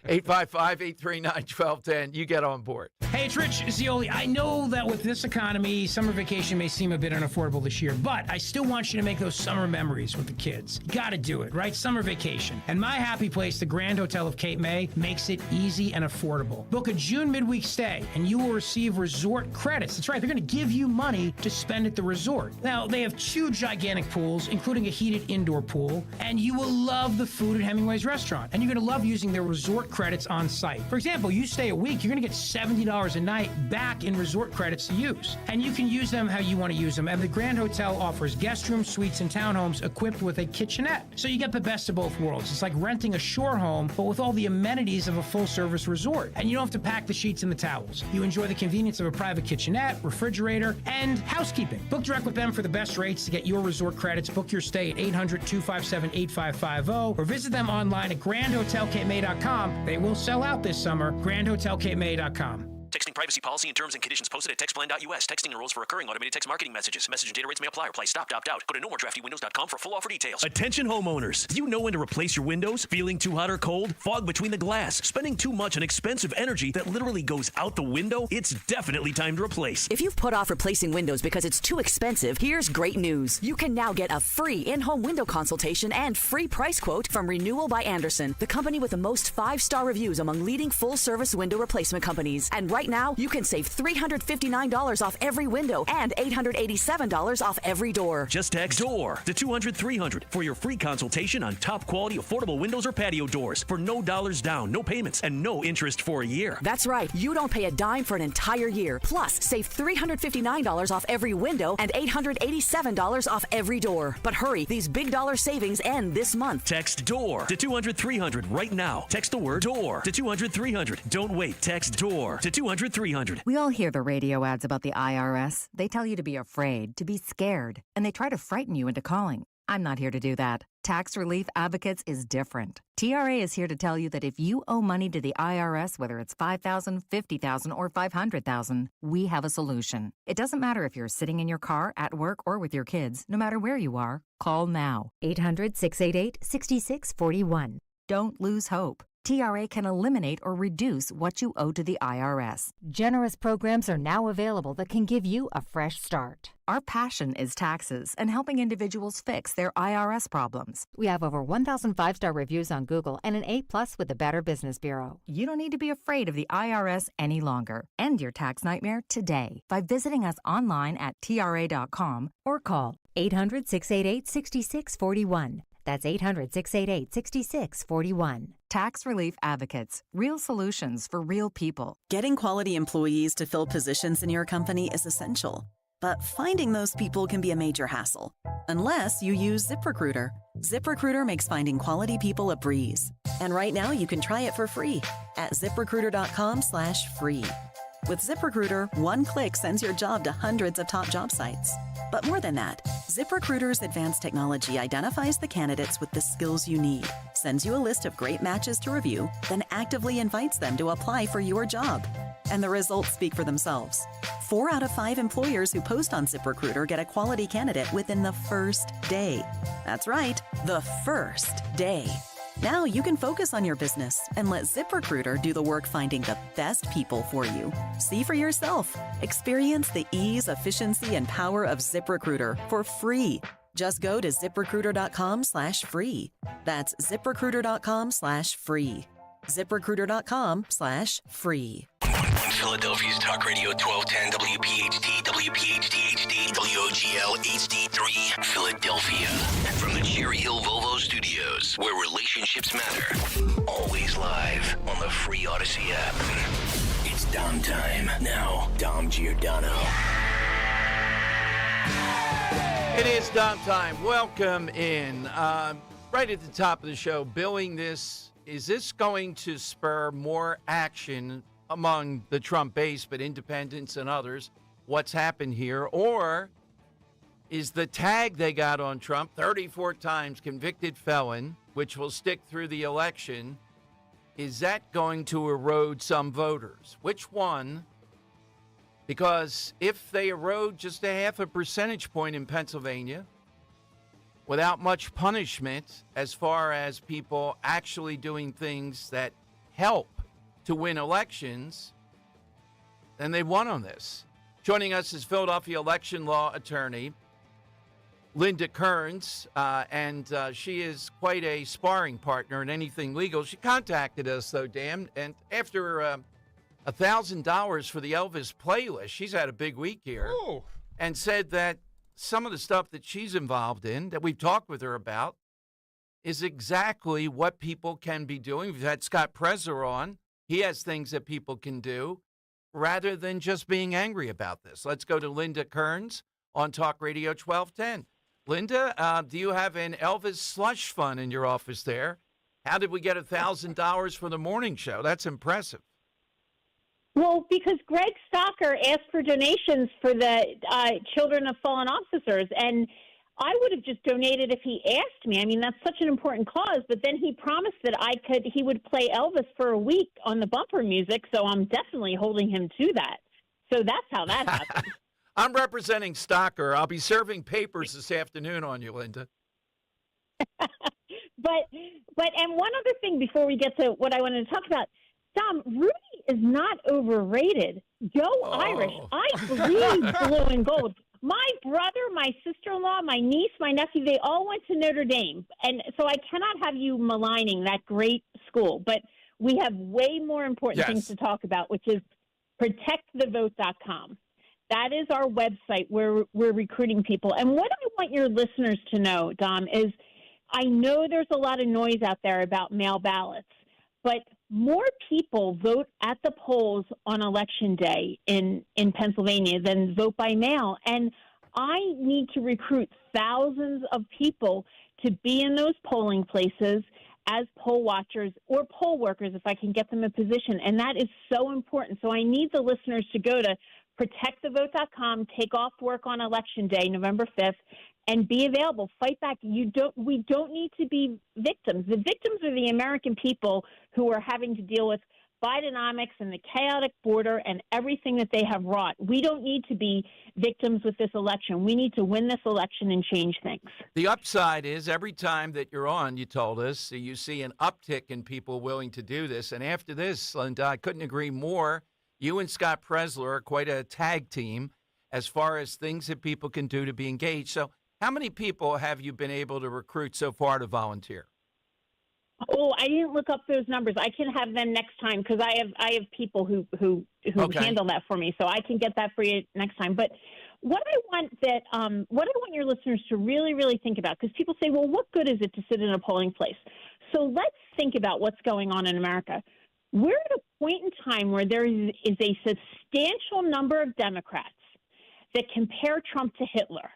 [SPEAKER 12] 855-839-1210. You get on board.
[SPEAKER 28] Hey, it's Rich Zioli. I know that with this economy, summer vacation may seem a bit unaffordable this year, but I still want you to make those summer memories with the kids. You got to do it, right? Summer vacation. And my happy place, the Grand Hotel of Cape May, makes it easy and affordable. Book a June midweek stay, and you will receive resort credits. That's right. They're going to give you money to spend at the resort. Now, they have 2 gigantic pools, including a heated indoor pool, and you will love the food at Hemingway's restaurant. And you're going to love using their resort credits on site. For example, you stay a week, you're going to get $70 a night back in resort credits to use. And you can use them how you want to use them. And the Grand Hotel offers guest rooms, suites, and townhomes equipped with a kitchenette. So you get the best of both worlds. It's like renting a shore home, but with all the amenities of a full-service resort. And you don't have to pack the sheets and the towels. You enjoy the convenience of a private kitchenette, refrigerator, and housekeeping. Book direct with them for the best rates to get your resort credits. Book your stay at 800-257-8550 or visit them online at grandhotelcapemay.com. They will sell out this summer. grandhotelcapemay.com.
[SPEAKER 10] Texting privacy policy and terms and conditions posted at textplan.us. Texting enrolls for recurring automated text marketing messages. Message and data rates may apply. Reply stop, opt out. Go to nomoredraftywindows.com for full offer details.
[SPEAKER 14] Attention homeowners. Do you know when to replace your windows? Feeling too hot or cold? Fog between the glass? Spending too much on expensive energy that literally goes out the window? It's definitely time to replace.
[SPEAKER 15] If you've put off replacing windows because it's too expensive, here's great news. You can now get a free in-home window consultation and free price quote from Renewal by Andersen, the company with the most 5-star reviews among leading full-service window replacement companies. And right now, you can save $359 off every window and $887 off every door.
[SPEAKER 14] Just text DOOR to 200-300 for your free consultation on top quality affordable windows or patio doors for no dollars down, no payments, and no interest for a year.
[SPEAKER 15] That's right. You don't pay a dime for an entire year. Plus, save $359 off every window and $887 off every door. But hurry, these big dollar savings end this month.
[SPEAKER 14] Text DOOR to 200-300 right now. Text the word DOOR to 200-300. Don't wait. Text DOOR to 200-300.
[SPEAKER 16] We all hear the radio ads about the IRS. They tell you to be afraid, to be scared, and they try to frighten you into calling. I'm not here to do that. Tax Relief Advocates is different. TRA is here to tell you that if you owe money to the IRS, whether it's $5,000, $50,000, or $500,000, we have a solution. It doesn't matter if you're sitting in your car, at work, or with your kids. No matter where you are, call now. 800-688-6641. Don't lose hope. TRA can eliminate or reduce what you owe to the IRS. Generous programs are now available that can give you a fresh start. Our passion is taxes and helping individuals fix their IRS problems. We have over 1,000 5-star reviews on Google and an A+ with the Better Business Bureau. You don't need to be afraid of the IRS any longer. End your tax nightmare today by visiting us online at TRA.com or call 800-688-6641. That's 800-688-6641. Tax Relief Advocates. Real solutions for real people.
[SPEAKER 23] Getting quality employees to fill positions in your company is essential. But finding those people can be a major hassle. Unless you use ZipRecruiter. ZipRecruiter makes finding quality people a breeze. And right now you can try it for free at ZipRecruiter.com/free. With ZipRecruiter, one click sends your job to hundreds of top job sites. But more than that, ZipRecruiter's advanced technology identifies the candidates with the skills you need, sends you a list of great matches to review, then actively invites them to apply for your job. And the results speak for themselves. 4 out of 5 employers who post on ZipRecruiter get a quality candidate within the first day. That's right, the first day. Now you can focus on your business and let ZipRecruiter do the work finding the best people for you. See for yourself. Experience the ease, efficiency, and power of ZipRecruiter for free. Just go to ZipRecruiter.com/free. That's ZipRecruiter.com/free. ZipRecruiter.com/free.
[SPEAKER 11] Philadelphia's Talk Radio 1210 WPHT, WPHT HD, WOGL HD3, Philadelphia. From the Cherry Hill Volvo Studios, where relationships matter. Always live on the free Odyssey app. It's Dom time. Now, Dom Giordano.
[SPEAKER 12] It is Dom time. Welcome in. Right at the top of the show, billing this. Is this going to spur more action among the Trump base, but independents and others, what's happened here? Or is the tag they got on Trump, 34 times convicted felon, which will stick through the election, is that going to erode some voters? Which one? Because if they erode just a half a percentage point in Pennsylvania, without much punishment as far as people actually doing things that help to win elections, then they won on this. Joining us is Philadelphia election law attorney Linda Kearns, and she is quite a sparring partner in anything legal. She contacted us, though, Dan, and after $1,000 for the Elvis playlist, she's had a big week here, and said that some of the stuff that she's involved in, that we've talked with her about, is exactly what people can be doing. We've had Scott Presler on. He has things that people can do rather than just being angry about this. Let's go to Linda Kearns on Talk Radio 1210. Linda, do you have an Elvis slush fund in your office there? How did we get $1,000 for the morning show? That's impressive.
[SPEAKER 2] Well, because Greg Stocker asked for donations for the children of fallen officers, and I would have just donated if he asked me. I mean, that's such an important cause, but then he promised that he would play Elvis for a week on the bumper music, so I'm definitely holding him to that. So that's how that happened.
[SPEAKER 12] I'm representing Stocker. I'll be serving papers this afternoon on you, Linda.
[SPEAKER 2] But one other thing before we get to what I wanted to talk about, Dom, Rudy is not overrated. Irish, I believe blue and gold. My brother, my sister-in-law, my niece, my nephew, they all went to Notre Dame. And so I cannot have you maligning that great school. But we have way more important things to talk about, which is protectthevote.com. That is our website where we're recruiting people. And what I want your listeners to know, Dom, is I know there's a lot of noise out there about mail ballots, but more people vote at the polls on Election Day in Pennsylvania than vote by mail. And I need to recruit thousands of people to be in those polling places as poll watchers or poll workers if I can get them a position. And that is so important. So I need the listeners to go to protectthevote.com, take off work on Election Day, November 5th, and be available. Fight back. We don't need to be victims. The victims are the American people who are having to deal with Bidenomics and the chaotic border and everything that they have wrought. We don't need to be victims with this election. We need to win this election and change things.
[SPEAKER 12] The upside is every time that you're on, you told us, you see an uptick in people willing to do this. And after this, Linda, I couldn't agree more. You and Scott Presler are quite a tag team as far as things that people can do to be engaged. So how many people have you been able to recruit so far to volunteer?
[SPEAKER 2] Oh, I didn't look up those numbers. I can have them next time because I have people who handle that for me, so I can get that for you next time. But what I want your listeners to really, really think about, because people say, well, what good is it to sit in a polling place? So let's think about what's going on in America. We're at a point in time where there is a substantial number of Democrats that compare Trump to Hitler.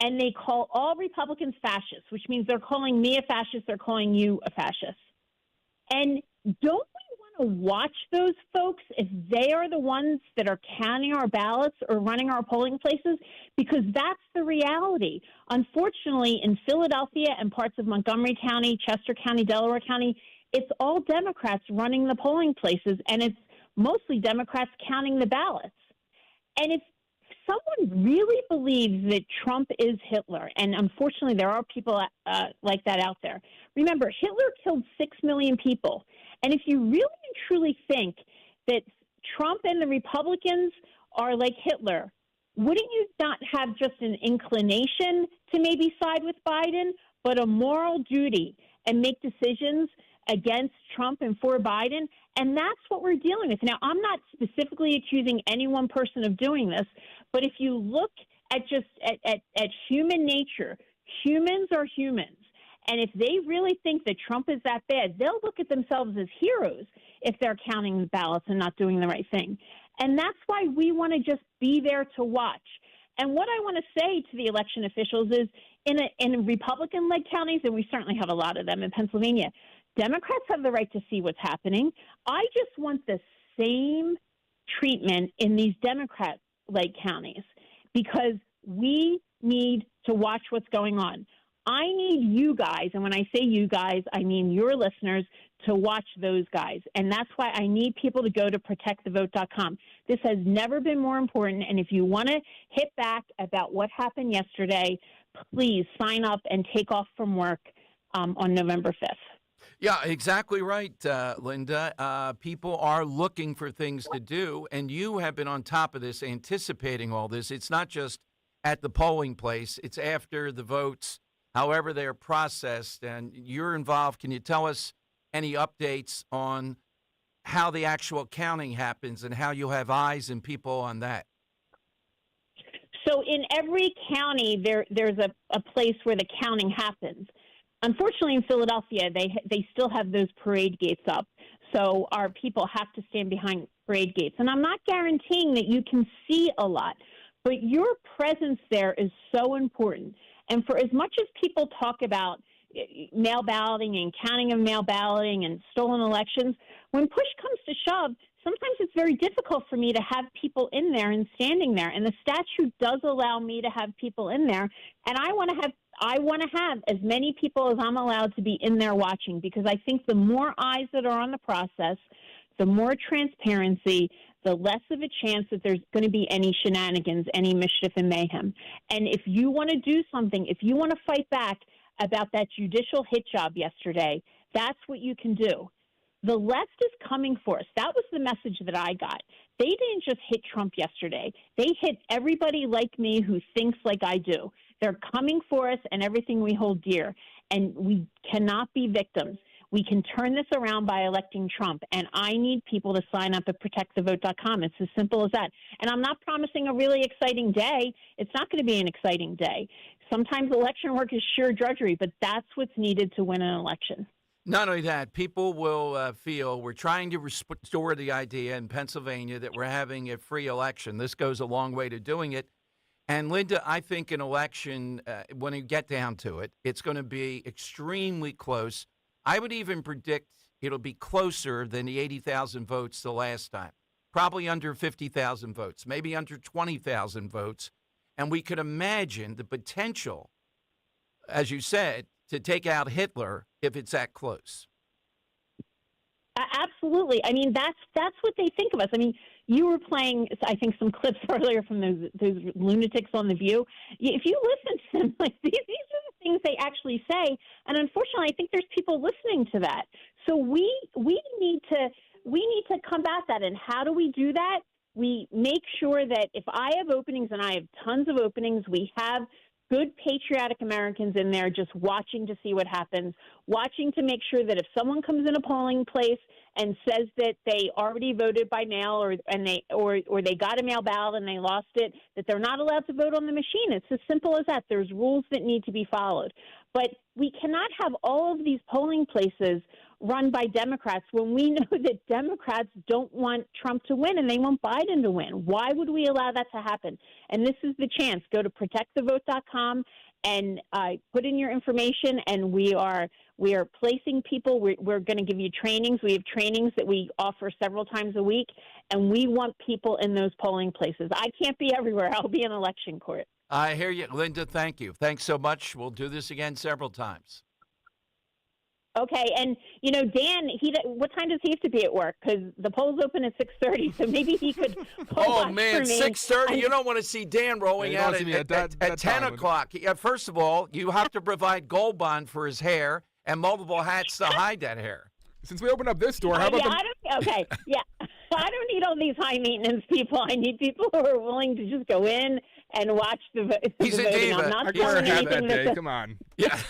[SPEAKER 2] And they call all Republicans fascists, which means they're calling me a fascist, they're calling you a fascist. And don't we want to watch those folks if they are the ones that are counting our ballots or running our polling places? Because that's the reality. Unfortunately, in Philadelphia and parts of Montgomery County, Chester County, Delaware County, it's all Democrats running the polling places, and it's mostly Democrats counting the ballots. And if someone really believes that Trump is Hitler, and unfortunately there are people like that out there. Remember, Hitler killed 6 million people. And if you really and truly think that Trump and the Republicans are like Hitler, wouldn't you not have just an inclination to maybe side with Biden, but a moral duty and make decisions against Trump and for Biden? And that's what we're dealing with. Now, I'm not specifically accusing any one person of doing this, but if you look at just at human nature, humans are humans. And if they really think that Trump is that bad, they'll look at themselves as heroes if they're counting the ballots and not doing the right thing. And that's why we want to just be there to watch. And what I want to say to the election officials is in Republican-led counties, and we certainly have a lot of them in Pennsylvania, Democrats have the right to see what's happening. I just want the same treatment in these Democrat-like counties because we need to watch what's going on. I need you guys, and when I say you guys, I mean your listeners, to watch those guys. And that's why I need people to go to protectthevote.com. This has never been more important. And if you want to hit back about what happened yesterday, please sign up and take off from work on November 5th.
[SPEAKER 12] Yeah, exactly right, Linda. People are looking for things to do, and you have been on top of this, anticipating all this. It's not just at the polling place. It's after the votes, however they're processed, and you're involved. Can you tell us any updates on how the actual counting happens and how you'll have eyes and people on that?
[SPEAKER 2] So in every county, there's a place where the counting happens. Unfortunately, in Philadelphia, they still have those parade gates up. So our people have to stand behind parade gates. And I'm not guaranteeing that you can see a lot, but your presence there is so important. And for as much as people talk about mail balloting and counting of mail balloting and stolen elections, when push comes to shove, sometimes it's very difficult for me to have people in there and standing there. And the statute does allow me to have people in there. And I want to have as many people as I'm allowed to be in there watching, because I think the more eyes that are on the process, the more transparency, the less of a chance that there's going to be any shenanigans, any mischief and mayhem. And if you want to do something, if you want to fight back about that judicial hit job yesterday, that's what you can do. The left is coming for us. That was the message that I got. They didn't just hit Trump yesterday. They hit everybody like me who thinks like I do. They're coming for us and everything we hold dear. And we cannot be victims. We can turn this around by electing Trump. And I need people to sign up at protectthevote.com. It's as simple as that. And I'm not promising a really exciting day. It's not going to be an exciting day. Sometimes election work is sheer drudgery, but that's what's needed to win an election.
[SPEAKER 12] Not only that, people will feel we're trying to restore the idea in Pennsylvania that we're having a free election. This goes a long way to doing it. And, Linda, I think an election, when you get down to it, it's going to be extremely close. I would even predict it'll be closer than the 80,000 votes the last time, probably under 50,000 votes, maybe under 20,000 votes. And we could imagine the potential, as you said, to take out Hitler if it's that close.
[SPEAKER 2] Absolutely. I mean, that's what they think of us. I mean, you were playing, I think, some clips earlier from those lunatics on The View. If you listen to them, like these are the things they actually say. And unfortunately, I think there's people listening to that. So we need to combat that. And how do we do that? We make sure that if I have openings, and I have tons of openings, we have good patriotic Americans in there just watching to see what happens, watching to make sure that if someone comes in a polling place and says that they already voted by mail or they got a mail ballot and they lost it, that they're not allowed to vote on the machine. It's as simple as that. There's rules that need to be followed. But we cannot have all of these polling places run by Democrats when we know that Democrats don't want Trump to win and they want Biden to win. Why would we allow that to happen? And this is the chance. Go to protectthevote.com and put in your information, and we are placing people. We're going to give you trainings. We have trainings that we offer several times a week, and we want people in those polling places. I can't be everywhere. I'll be in election court.
[SPEAKER 12] I hear you. Linda, thank you. Thanks so much. We'll do this again several times.
[SPEAKER 2] Okay, and Dan, what time does he have to be at work? Because the polls open at 6:30, so maybe he could.
[SPEAKER 12] Oh man, 6:30! You don't want to see Dan rolling out at 10 o'clock. First of all, you have to provide Gold Bond for his hair and multiple hats to hide that hair.
[SPEAKER 13] Since we opened up this door, how about
[SPEAKER 2] I don't need all these high maintenance people. I need people who are willing to just go in and watch the
[SPEAKER 12] He's
[SPEAKER 2] voting.
[SPEAKER 12] a diva.
[SPEAKER 2] I'm not
[SPEAKER 13] telling
[SPEAKER 2] anything
[SPEAKER 13] that day.
[SPEAKER 2] that's
[SPEAKER 13] Come on.
[SPEAKER 12] Yeah.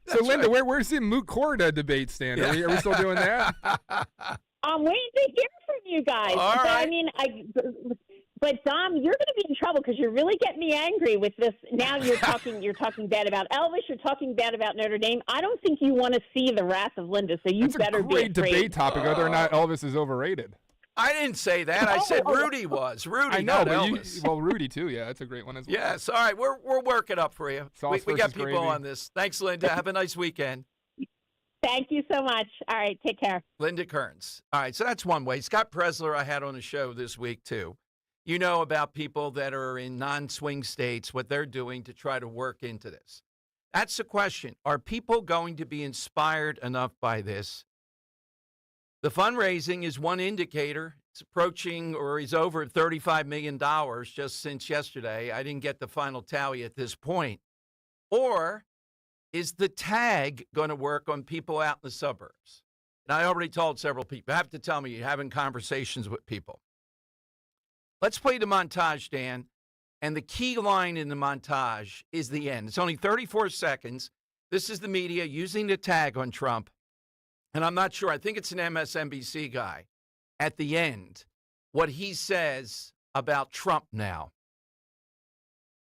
[SPEAKER 13] So, Linda, where's the moot court debate stand? Are we still doing that?
[SPEAKER 2] I'm waiting to hear from you guys.
[SPEAKER 12] All right.
[SPEAKER 2] I mean, but Dom, you're going to be in trouble because you're really getting me angry with this. Now you're talking bad about Elvis. You're talking bad about Notre Dame. I don't think you want to see the wrath of Linda, so you better be afraid.
[SPEAKER 13] That's a great debate topic, whether or not Elvis is overrated.
[SPEAKER 12] I didn't say that. I said Rudy was. Rudy,
[SPEAKER 13] I know,
[SPEAKER 12] not
[SPEAKER 13] but
[SPEAKER 12] Elvis.
[SPEAKER 13] Rudy too. Yeah, that's a great one as well.
[SPEAKER 12] Yes. All right, we're working up for you.
[SPEAKER 13] Sauce
[SPEAKER 12] We got
[SPEAKER 13] versus
[SPEAKER 12] people
[SPEAKER 13] gravy.
[SPEAKER 12] on this. Thanks, Linda. Have a nice weekend.
[SPEAKER 2] Thank you so much. All right, take care.
[SPEAKER 12] Linda Kearns. All right, so that's one way. Scott Presler I had on the show this week, too. You know about people that are in non-swing states, what they're doing to try to work into this. That's the question. Are people going to be inspired enough by this? The fundraising is one indicator. It's approaching or is over $35 million just since yesterday. I didn't get the final tally at this point. Or is the tag going to work on people out in the suburbs? And I already told several people. You have to tell me you're having conversations with people. Let's play the montage, Dan. And the key line in the montage is the end. It's only 34 seconds. This is the media using the tag on Trump. And I'm not sure. I think it's an MSNBC guy. At the end, what he says about Trump now.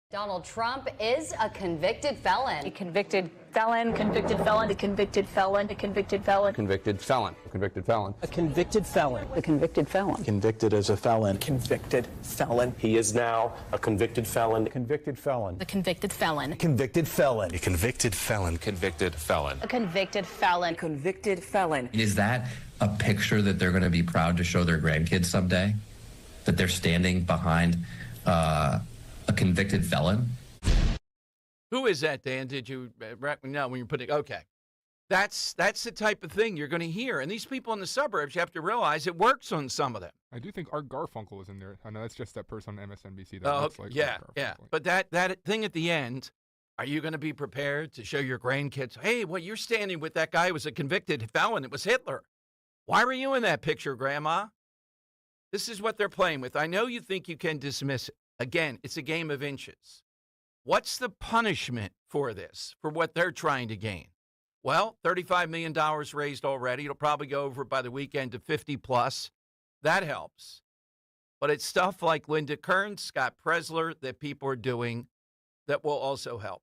[SPEAKER 1] Donald Trump is a convicted felon.
[SPEAKER 8] A convicted felon, convicted felon, a convicted felon, a convicted felon.
[SPEAKER 17] Convicted felon, convicted felon.
[SPEAKER 8] A convicted felon. A convicted felon.
[SPEAKER 17] Convicted as a felon.
[SPEAKER 8] Convicted felon.
[SPEAKER 17] He is now a convicted felon. Convicted felon.
[SPEAKER 1] A convicted felon.
[SPEAKER 17] Convicted felon. A convicted felon. Convicted felon.
[SPEAKER 1] A convicted felon.
[SPEAKER 8] Convicted felon.
[SPEAKER 18] Is that a picture that they're going to be proud to show their grandkids someday? That they're standing behind a convicted felon?
[SPEAKER 12] Who is that, Dan? Did you no? When you're putting okay, that's the type of thing you're going to hear. And these people in the suburbs, you have to realize it works on some of them.
[SPEAKER 13] I do think Art Garfunkel is in there. I know that's just that person on MSNBC.
[SPEAKER 12] That
[SPEAKER 13] looks like
[SPEAKER 12] yeah. But that thing at the end, are you going to be prepared to show your grandkids? Hey, well, you're standing with that guy who was a convicted felon. It was Hitler. Why were you in that picture, Grandma? This is what they're playing with. I know you think you can dismiss it. Again, it's a game of inches. What's the punishment for this, for what they're trying to gain? Well, $35 million raised already. It'll probably go over by the weekend to 50 plus. That helps. But it's stuff like Linda Kearns, Scott Presler that people are doing that will also help.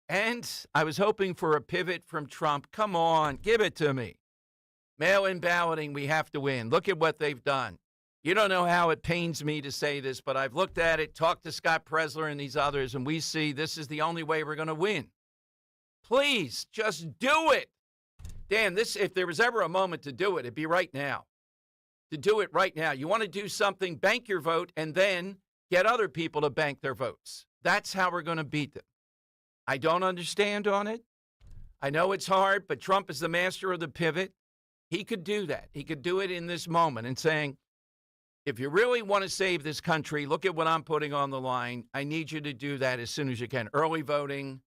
[SPEAKER 12] And I was hoping for a pivot from Trump. Come on, give it to me. Mail-in balloting, we have to win. Look at what they've done. You don't know how it pains me to say this, but I've looked at it, talked to Scott Presler and these others, and we see this is the only way we're going to win. Please, just do it. Dan, if there was ever a moment to do it, it'd be right now. To do it right now. You want to do something, bank your vote, and then get other people to bank their votes. That's how we're going to beat them. I don't understand on it. I know it's hard, but Trump is the master of the pivot. He could do that. He could do it in this moment and saying, if you really want to save this country, look at what I'm putting on the line. I need you to do that as soon as you can. Early voting,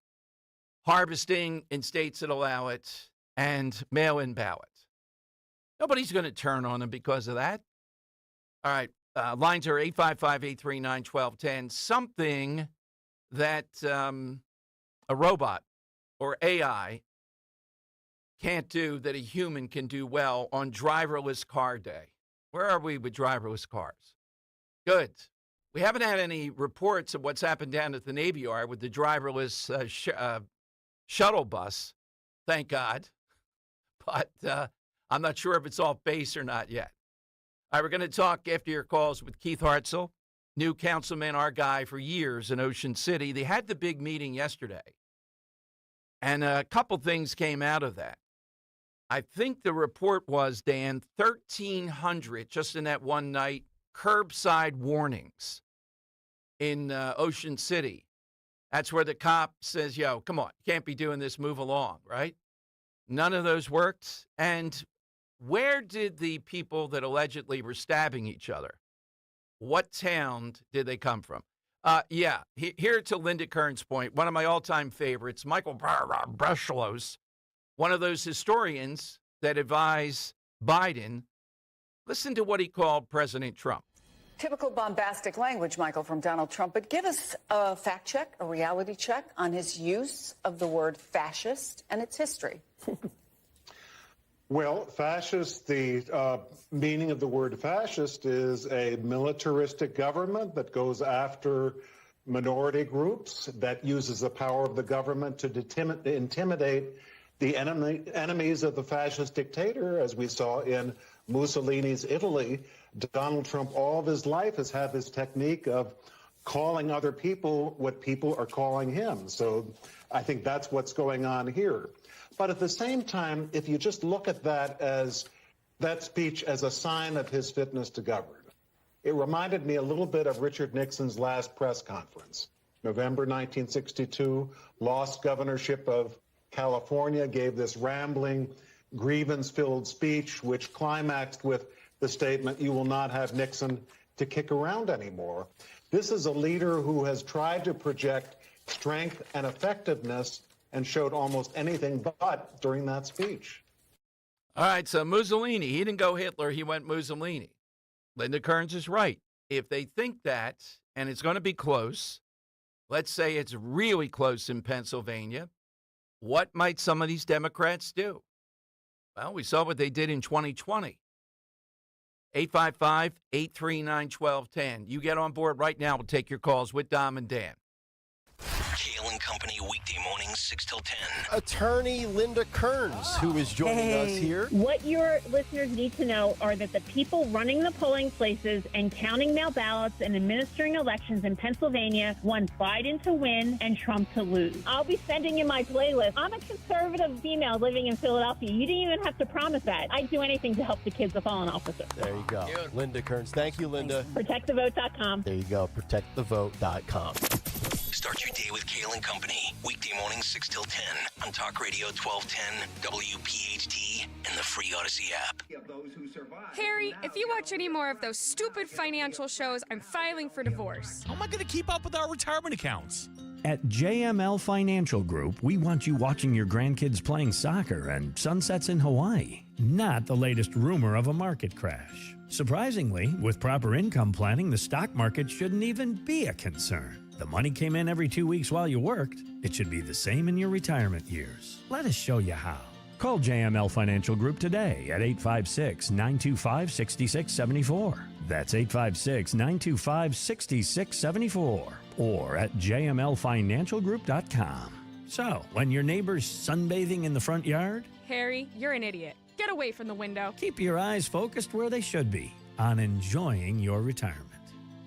[SPEAKER 12] harvesting in states that allow it, and mail-in ballots. Nobody's going to turn on them because of that. All right, lines are 855-839-1210. Something that a robot or AI can't do that a human can do well on driverless car day. Where are we with driverless cars? Good. We haven't had any reports of what's happened down at the Navy Yard with the driverless shuttle bus, thank God. But I'm not sure if it's off base or not yet. All right, we're going to talk after your calls with Keith Hartzell, new councilman, our guy for years in Ocean City. They had the big meeting yesterday, and a couple things came out of that. I think the report was, Dan, 1,300 just in that one night, curbside warnings in Ocean City. That's where the cop says, yo, come on, you can't be doing this, move along, right? None of those worked. And where did the people that allegedly were stabbing each other, what town did they come from? Here to Linda Kearns' point, one of my all-time favorites, Michael Breshlos, one of those historians that advise Biden. Listen to what he called President Trump.
[SPEAKER 21] Typical bombastic language, Michael, from Donald Trump. But give us a fact check, a reality check on his use of the word fascist and its history.
[SPEAKER 24] Well, fascist, the meaning of the word fascist is a militaristic government that goes after minority groups, that uses the power of the government to intimidate the enemies of the fascist dictator, as we saw in Mussolini's Italy. Donald Trump, all of his life, has had this technique of calling other people what people are calling him. So I think that's what's going on here. But at the same time, if you just look at that speech as a sign of his fitness to govern, it reminded me a little bit of Richard Nixon's last press conference. November 1962, lost governorship of California, gave this rambling, grievance-filled speech, which climaxed with the statement, "You will not have Nixon to kick around anymore." This is a leader who has tried to project strength and effectiveness and showed almost anything but during that speech.
[SPEAKER 12] All right, so Mussolini, he didn't go Hitler, he went Mussolini. Linda Kearns is right. If they think that, and it's going to be close, let's say it's really close in Pennsylvania, what might some of these Democrats do? Well, we saw what they did in 2020. 855-839-1210. You get on board right now. We'll take your calls with Dom and Dan.
[SPEAKER 11] Kale and Company, weekday mornings, 6 till 10.
[SPEAKER 3] Attorney Linda Kearns, who is joining us here.
[SPEAKER 2] What your listeners need to know are that the people running the polling places and counting mail ballots and administering elections in Pennsylvania want Biden to win and Trump to lose. I'll be sending you my playlist. I'm a conservative female living in Philadelphia. You didn't even have to promise that. I'd do anything to help the kids of fallen officers.
[SPEAKER 3] There you go. Linda Kearns. Thank you, Linda.
[SPEAKER 2] ProtectTheVote.com.
[SPEAKER 3] There you go. ProtectTheVote.com.
[SPEAKER 11] Start your day with Kale and Company. Weekday mornings 6 till 10 on Talk Radio 1210, WPHT, and the free Odyssey app.
[SPEAKER 5] Harry, if you watch any more of those stupid financial shows, I'm filing for divorce.
[SPEAKER 14] How am I going to keep up with our retirement accounts?
[SPEAKER 6] At JML Financial Group, we want you watching your grandkids playing soccer and sunsets in Hawaii, not the latest rumor of a market crash. Surprisingly, with proper income planning, the stock market shouldn't even be a concern. The money came in every 2 weeks while you worked. It should be the same in your retirement years. Let us show you how. Call JML Financial Group today at 856-925-6674. That's 856-925-6674. Or at jmlfinancialgroup.com. So, when your neighbor's sunbathing in the front yard,
[SPEAKER 5] Harry, you're an idiot. Get away from the window.
[SPEAKER 6] keep your eyes focused where they should be, on enjoying your retirement.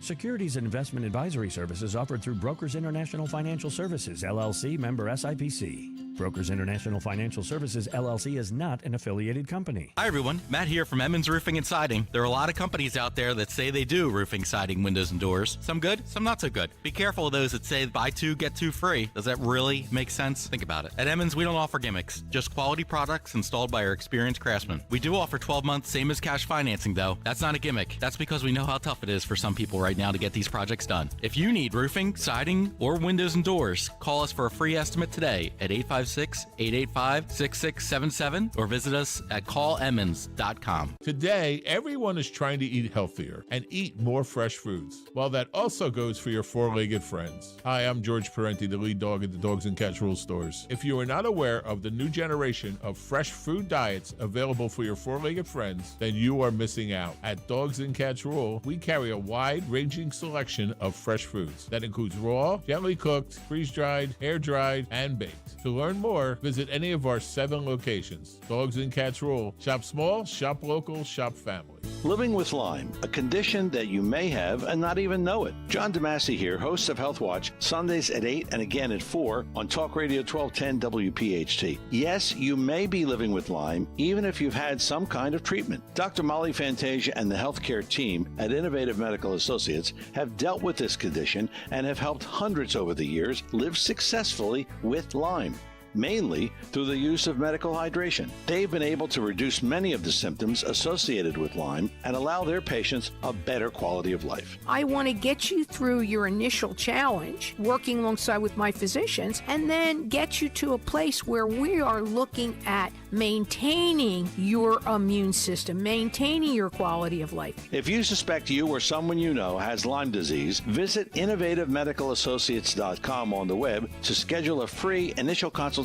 [SPEAKER 6] Securities and investment advisory services offered through Brokers International Financial Services, LLC, member SIPC. Brokers International Financial Services, LLC is not an affiliated company.
[SPEAKER 19] Hi, everyone. Matt here from Emmons Roofing and Siding. There are a lot of companies out there that say they do roofing, siding, windows, and doors. Some good, some not so good. Be careful of those that say buy two, get two free. Does that really make sense? Think about it. At Emmons, we don't offer gimmicks, just quality products installed by our experienced craftsmen. We do offer 12 months, same as cash financing, though. That's not a gimmick. That's because we know how tough it is for some people right now to get these projects done. If you need roofing, siding, or windows and doors, call us for a free estimate today at 856-885-6677 or visit us at callemmons.com.
[SPEAKER 20] Today, everyone is trying to eat healthier and eat more fresh foods. Well, that also goes for your four-legged friends. Hi, I'm George Parenti, the lead dog at the Dogs and Cats Rule stores. If you are not aware of the new generation of fresh food diets available for your four-legged friends, then you are missing out. At Dogs and Cats Rule, we carry a wide-ranging selection of fresh foods that includes raw, gently cooked, freeze-dried, air-dried, and baked. To learn more, visit any of our 7 locations. Dogs and Cats Rule. Shop small, shop local, shop family.
[SPEAKER 25] Living with Lyme, a condition that you may have and not even know it. John DeMasi here, host of Health Watch, Sundays at 8 and again at 4 on Talk Radio 1210 WPHT. Yes, you may be living with Lyme, even if you've had some kind of treatment. Dr. Molly Fantasia and the healthcare team at Innovative Medical Associates have dealt with this condition and have helped hundreds over the years live successfully with Lyme, mainly through the use of medical hydration. They've been able to reduce many of the symptoms associated with Lyme and allow their patients a better quality of life.
[SPEAKER 26] I want to get you through your initial challenge, working alongside with my physicians, and then get you to a place where we are looking at maintaining your immune system, maintaining your quality of life.
[SPEAKER 25] If you suspect you or someone you know has Lyme disease, visit innovativemedicalassociates.com on the web to schedule a free initial consultation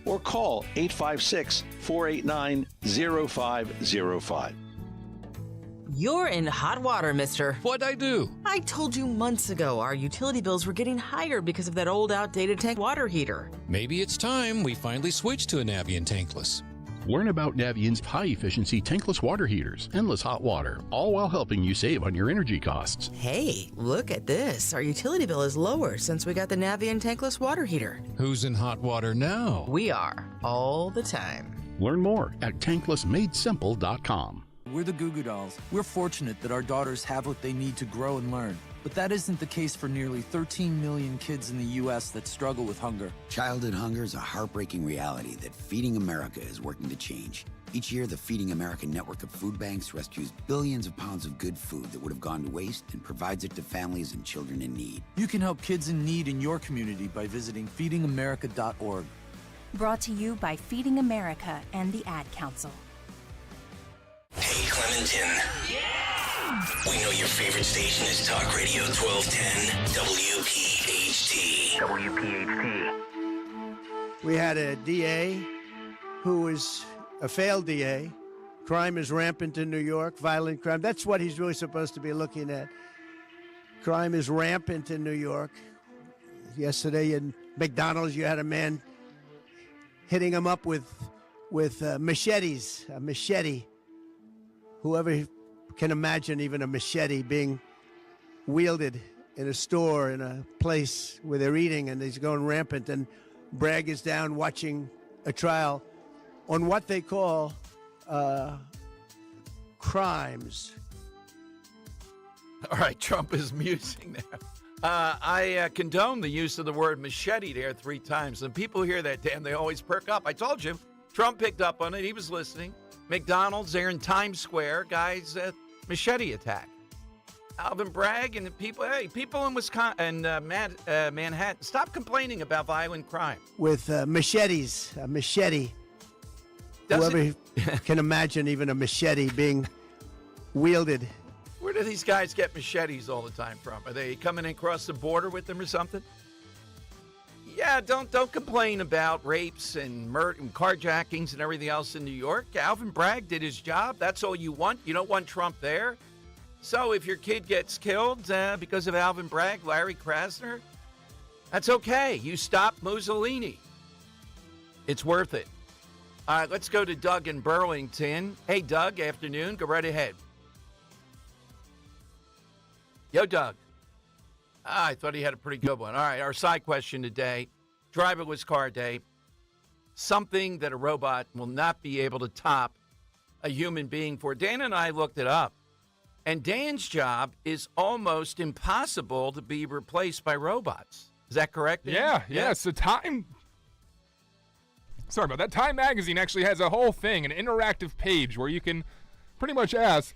[SPEAKER 25] or call 856-489-0505.
[SPEAKER 27] You're in hot water, mister.
[SPEAKER 29] What'd I do?
[SPEAKER 27] I told you months ago our utility bills were getting higher because of that old outdated tank water heater.
[SPEAKER 29] Maybe it's time we finally switch to a Navien tankless.
[SPEAKER 4] Learn about Navient's high-efficiency tankless water heaters, endless hot water, all while helping you save on your energy costs.
[SPEAKER 27] Hey, look at this. Our utility bill is lower since we got the Navient tankless water heater.
[SPEAKER 7] Who's in hot water now?
[SPEAKER 27] We are, all the time.
[SPEAKER 4] Learn more at tanklessmadesimple.com.
[SPEAKER 9] We're the Goo Goo Dolls. We're fortunate that our daughters have what they need to grow and learn. But that isn't the case for nearly 13 million kids in the U.S. that struggle with hunger.
[SPEAKER 10] Childhood hunger is a heartbreaking reality that Feeding America is working to change. Each year, the Feeding America network of food banks rescues billions of pounds of good food that would have gone to waste and provides it to families and children in need.
[SPEAKER 9] You can help kids in need in your community by visiting feedingamerica.org.
[SPEAKER 15] Brought to you by Feeding America and the Ad Council.
[SPEAKER 11] Hey, Clementon. We know your favorite station is Talk Radio 1210 WPHT. WPHT.
[SPEAKER 16] We had a DA who was a failed DA. Crime is rampant in New York, violent crime. That's what he's really supposed to be looking at. Crime is rampant in New York. Yesterday in McDonald's, you had a man hitting him up with machetes, a machete. Whoever can imagine even a machete being wielded in a store, in a place where they're eating, and he's going rampant. And Bragg is down watching a trial on what they call crimes.
[SPEAKER 12] All right, Trump is musing there. I condone the use of the word machete there 3 times. And people hear that, Dan, they always perk up. I told you, Trump picked up on it. He was listening. McDonald's there in Times Square, guys, machete attack. Alvin Bragg and the people, people in Wisconsin and Manhattan, stop complaining about violent crime.
[SPEAKER 16] With machetes, a machete. Whoever can imagine even a machete being wielded.
[SPEAKER 12] Where do these guys get machetes all the time from? Are they coming across the border with them or something? Yeah, don't complain about rapes and murder and carjackings and everything else in New York. Alvin Bragg did his job. That's all you want. You don't want Trump there. So if your kid gets killed because of Alvin Bragg, Larry Krasner, that's okay. You stop Mussolini. It's worth it. All right, let's go to Doug in Burlington. Hey, Doug, afternoon. Go right ahead. Yo, Doug. I thought he had a pretty good one. All right, our side question today, driverless car day, something that a robot will not be able to top a human being for. Dan and I looked it up, and Dan's job is almost impossible to be replaced by robots. Is that correct, Dan?
[SPEAKER 13] Yeah. So Time Magazine actually has a whole thing, an interactive page where you can pretty much ask,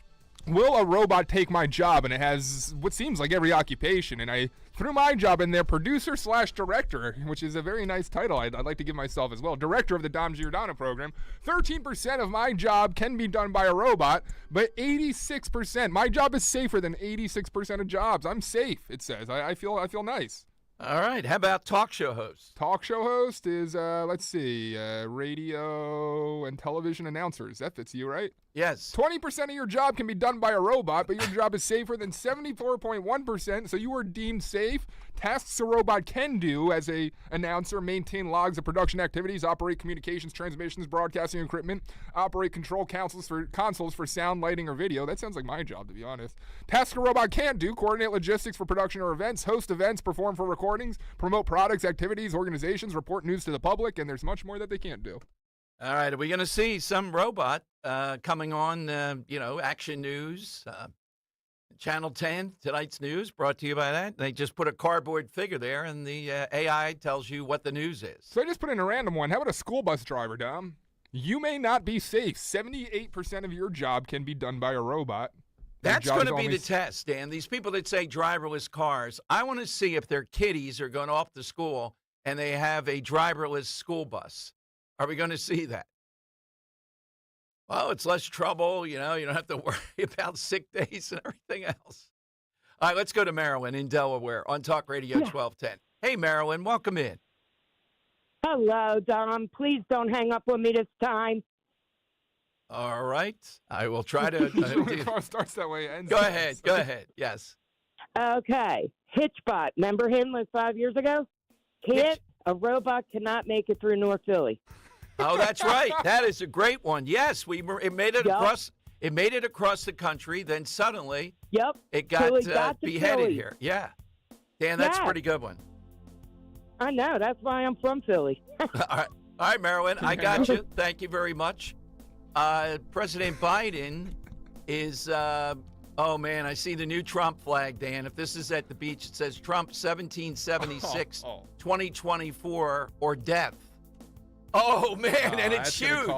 [SPEAKER 13] will a robot take my job? And it has what seems like every occupation. And I threw my job in there, producer/director, which is a very nice title I'd like to give myself as well. Director of the Dom Giordano program. 13% of my job can be done by a robot, but 86%. My job is safer than 86% of jobs. I'm safe, it says. I feel nice.
[SPEAKER 12] All right. How about talk show host?
[SPEAKER 13] Talk show host is, radio and television announcers. That fits you, right?
[SPEAKER 12] Yes.
[SPEAKER 13] 20% of your job can be done by a robot, but your job is safer than 74.1%, so you are deemed safe. Tasks a robot can do as a announcer: maintain logs of production activities, operate communications, transmissions, broadcasting equipment, operate control consoles for sound, lighting, or video. That sounds like my job, to be honest. Tasks a robot can't do: coordinate logistics for production or events, host events, perform for recordings, promote products, activities, organizations, report news to the public, and there's much more that they can't do.
[SPEAKER 12] All right, are we going to see some robot coming on, Action News, Channel 10, tonight's news, brought to you by that? They just put a cardboard figure there, and the AI tells you what the news is.
[SPEAKER 13] So I just put in a random one. How about a school bus driver, Dom? You may not be safe. 78% of your job can be done by a robot.
[SPEAKER 12] That's going to be the test, Dan. These people that say driverless cars, I want to see if their kiddies are going off to school and they have a driverless school bus. Are we going to see that? Well, it's less trouble. You don't have to worry about sick days and everything else. All right, let's go to Marilyn in Delaware on Talk Radio 1210. Hey, Marilyn, welcome in.
[SPEAKER 22] Hello, Dom. Please don't hang up on me this time.
[SPEAKER 12] All right. I will try to.
[SPEAKER 13] Car starts that way.
[SPEAKER 12] Go ahead. Yes.
[SPEAKER 22] Okay. Hitchbot. Remember him like 5 years ago? A robot cannot make it through North Philly.
[SPEAKER 12] Oh, that's right. That is a great one. Yes, it made it across. It made it across the country. Then suddenly, it got beheaded here. Yeah, Dan, that's a pretty good one.
[SPEAKER 22] I know. That's why I'm from Philly.
[SPEAKER 12] All right, Marilyn, I got you. Thank you very much. President Biden is. Oh man, I see the new Trump flag, Dan. If this is at the beach, it says Trump 1776, 2024, or death. Oh man, and it's huge.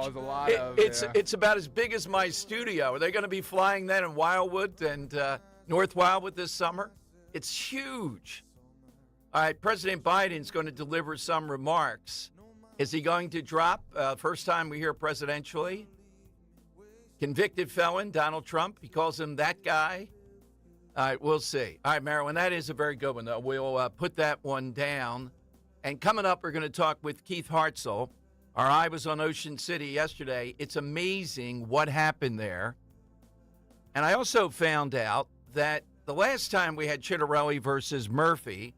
[SPEAKER 12] It's about as big as my studio. Are they going to be flying that in Wildwood and North Wildwood this summer? It's huge. All right, President Biden's going to deliver some remarks. Is he going to drop? First time we hear presidentially. Convicted felon, Donald Trump. He calls him that guy. All right, we'll see. All right, Marilyn, that is a very good one, though. We'll put that one down. And coming up, we're going to talk with Keith Hartzell. Our eye was on Ocean City yesterday. It's amazing what happened there. And I also found out that the last time we had Chitterelli versus Murphy,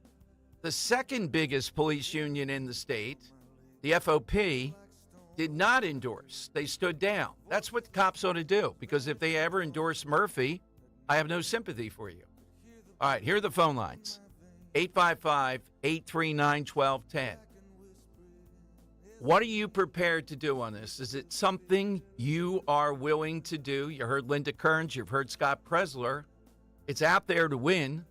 [SPEAKER 12] the second biggest police union in the state, the FOP, did not endorse. They stood down. That's what the cops ought to do, because if they ever endorse Murphy, I have no sympathy for you. All right, here are the phone lines. 855-839-1210. What are you prepared to do on this? Is it something you are willing to do? You heard Linda Kearns. You've heard Scott Presler. It's out there to win.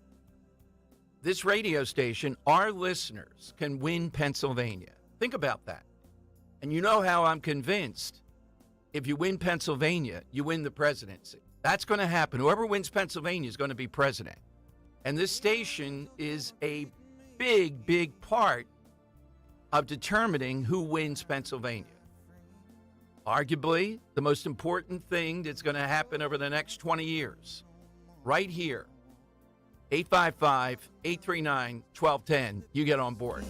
[SPEAKER 12] This radio station, our listeners can win Pennsylvania. Think about that. And you know how I'm convinced if you win Pennsylvania, you win the presidency. That's going to happen. Whoever wins Pennsylvania is going to be president. And this station is a big, big part of determining who wins Pennsylvania. Arguably, the most important thing that's going to happen over the next 20 years. Right here. 855-839-1210. You get on board.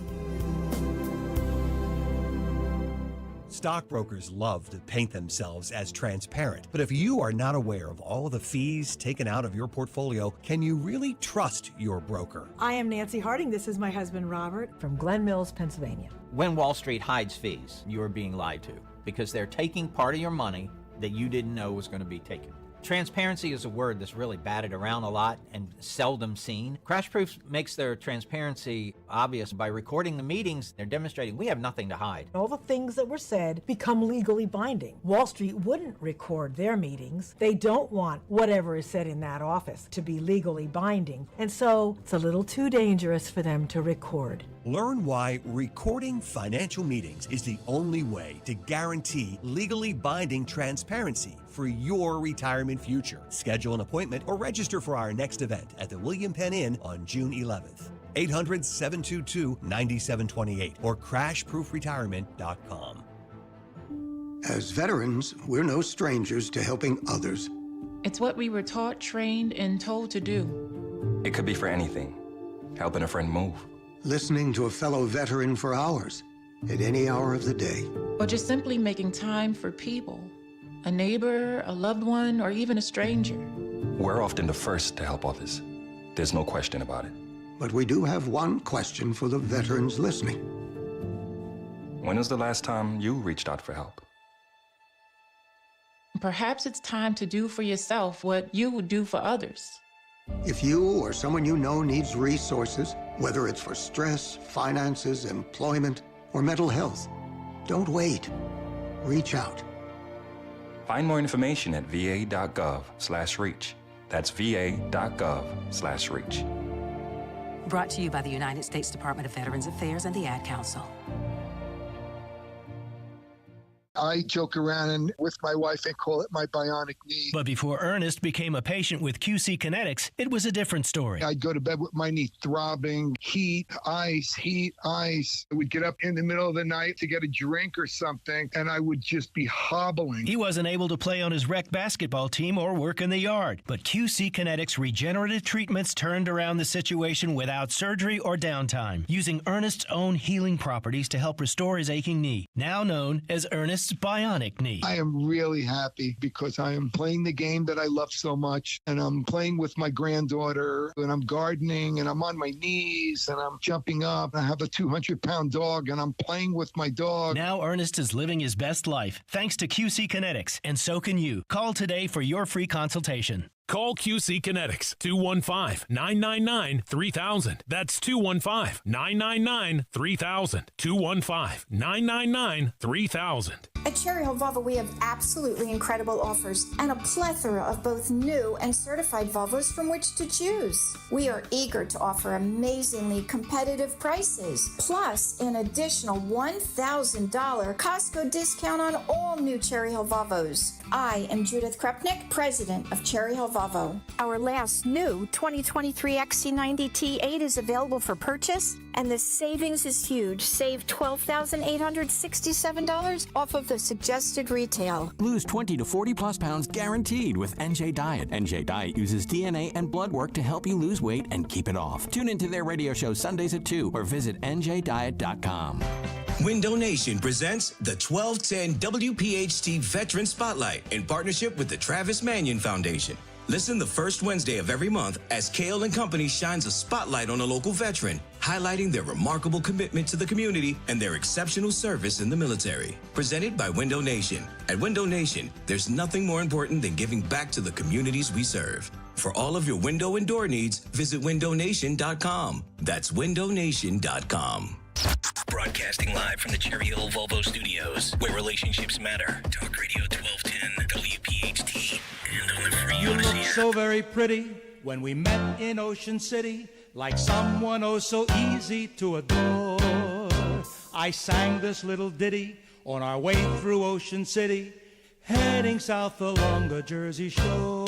[SPEAKER 1] Stockbrokers love to paint themselves as transparent, but if you are not aware of all the fees taken out of your portfolio, can you really trust your broker?
[SPEAKER 8] I am Nancy Harding. This is my husband, Robert, from Glen Mills, Pennsylvania.
[SPEAKER 17] When Wall Street hides fees, you are being lied to because they're taking part of your money that you didn't know was going to be taken. Transparency is a word that's really batted around a lot and seldom seen. Crash Proof makes their transparency obvious by recording the meetings. They're demonstrating we have nothing to hide.
[SPEAKER 8] All the things that were said become legally binding. Wall Street wouldn't record their meetings. They don't want whatever is said in that office to be legally binding. And so it's a little too dangerous for them to record.
[SPEAKER 1] Learn why recording financial meetings is the only way to guarantee legally binding transparency for your retirement future. Schedule an appointment or register for our next event at the William Penn Inn on June 11th. 800-722-9728 or crashproofretirement.com.
[SPEAKER 18] As veterans, we're no strangers to helping others.
[SPEAKER 21] It's what we were taught, trained, and told to do.
[SPEAKER 23] It could be for anything. Helping a friend move.
[SPEAKER 18] Listening to a fellow veteran for hours, at any hour of the day.
[SPEAKER 21] Or just simply making time for people. A neighbor, a loved one, or even a stranger.
[SPEAKER 23] We're often the first to help others. There's no question about it.
[SPEAKER 18] But we do have one question for the veterans listening.
[SPEAKER 23] When was the last time you reached out for help?
[SPEAKER 21] Perhaps it's time to do for yourself what you would do for others.
[SPEAKER 18] If you or someone you know needs resources, whether it's for stress, finances, employment, or mental health, don't wait. Reach out.
[SPEAKER 23] Find more information at va.gov/reach. That's va.gov/reach.
[SPEAKER 24] Brought to you by the United States Department of Veterans Affairs and the Ad Council.
[SPEAKER 28] I joke around and with my wife and call it my bionic knee.
[SPEAKER 29] But before Ernest became a patient with QC Kinetics, it was a different story.
[SPEAKER 28] I'd go to bed with my knee throbbing, heat, ice. I would get up in the middle of the night to get a drink or something, and I would just be hobbling.
[SPEAKER 29] He wasn't able to play on his rec basketball team or work in the yard. But QC Kinetics regenerative treatments turned around the situation without surgery or downtime, using Ernest's own healing properties to help restore his aching knee, now known as Ernest Ernest's bionic knee.
[SPEAKER 28] I am really happy because I am playing the game that I love so much, and I'm playing with my granddaughter, and I'm gardening, and I'm on my knees, and I'm jumping up. I have a 200-pound dog, and I'm playing with my dog.
[SPEAKER 29] Now Ernest is living his best life thanks to QC Kinetics, and so can you. Call today for your free consultation.
[SPEAKER 2] Call QC Kinetics, 215-999-3000. That's 215-999-3000. 215-999-3000.
[SPEAKER 3] At Cherry Hill Volvo, we have absolutely incredible offers and a plethora of both new and certified Volvos from which to choose. We are eager to offer amazingly competitive prices, plus an additional $1,000 Costco discount on all new Cherry Hill Volvos. I am Judith Krupnick, president of Cherry Hill Volvo. Our last new 2023 XC90 T8 is available for purchase, and the savings is huge. Save $12,867 off of the suggested retail.
[SPEAKER 5] Lose 20 to 40 plus pounds guaranteed with NJ Diet. NJ Diet uses DNA and blood work to help you lose weight and keep it off. Tune into their radio show Sundays at 2 or visit njdiet.com.
[SPEAKER 11] Window Nation presents the 1210 WPHT Veteran Spotlight in partnership with the Travis Manion Foundation. Listen the first Wednesday of every month as Kale and Company shines a spotlight on a local veteran, highlighting their remarkable commitment to the community and their exceptional service in the military. Presented by Window Nation. At Window Nation, there's nothing more important than giving back to the communities we serve. For all of your window and door needs, visit windownation.com. That's windownation.com. Broadcasting live from the Cherry Hill Volvo Studios, where relationships matter. Talk Radio 1210, WPHT, and on the free
[SPEAKER 6] You
[SPEAKER 11] Odyssey
[SPEAKER 6] looked
[SPEAKER 11] app.
[SPEAKER 6] so very pretty when we met in Ocean City, like someone oh so easy to adore. I sang this little ditty on our way through Ocean City, heading south along the Jersey Shore.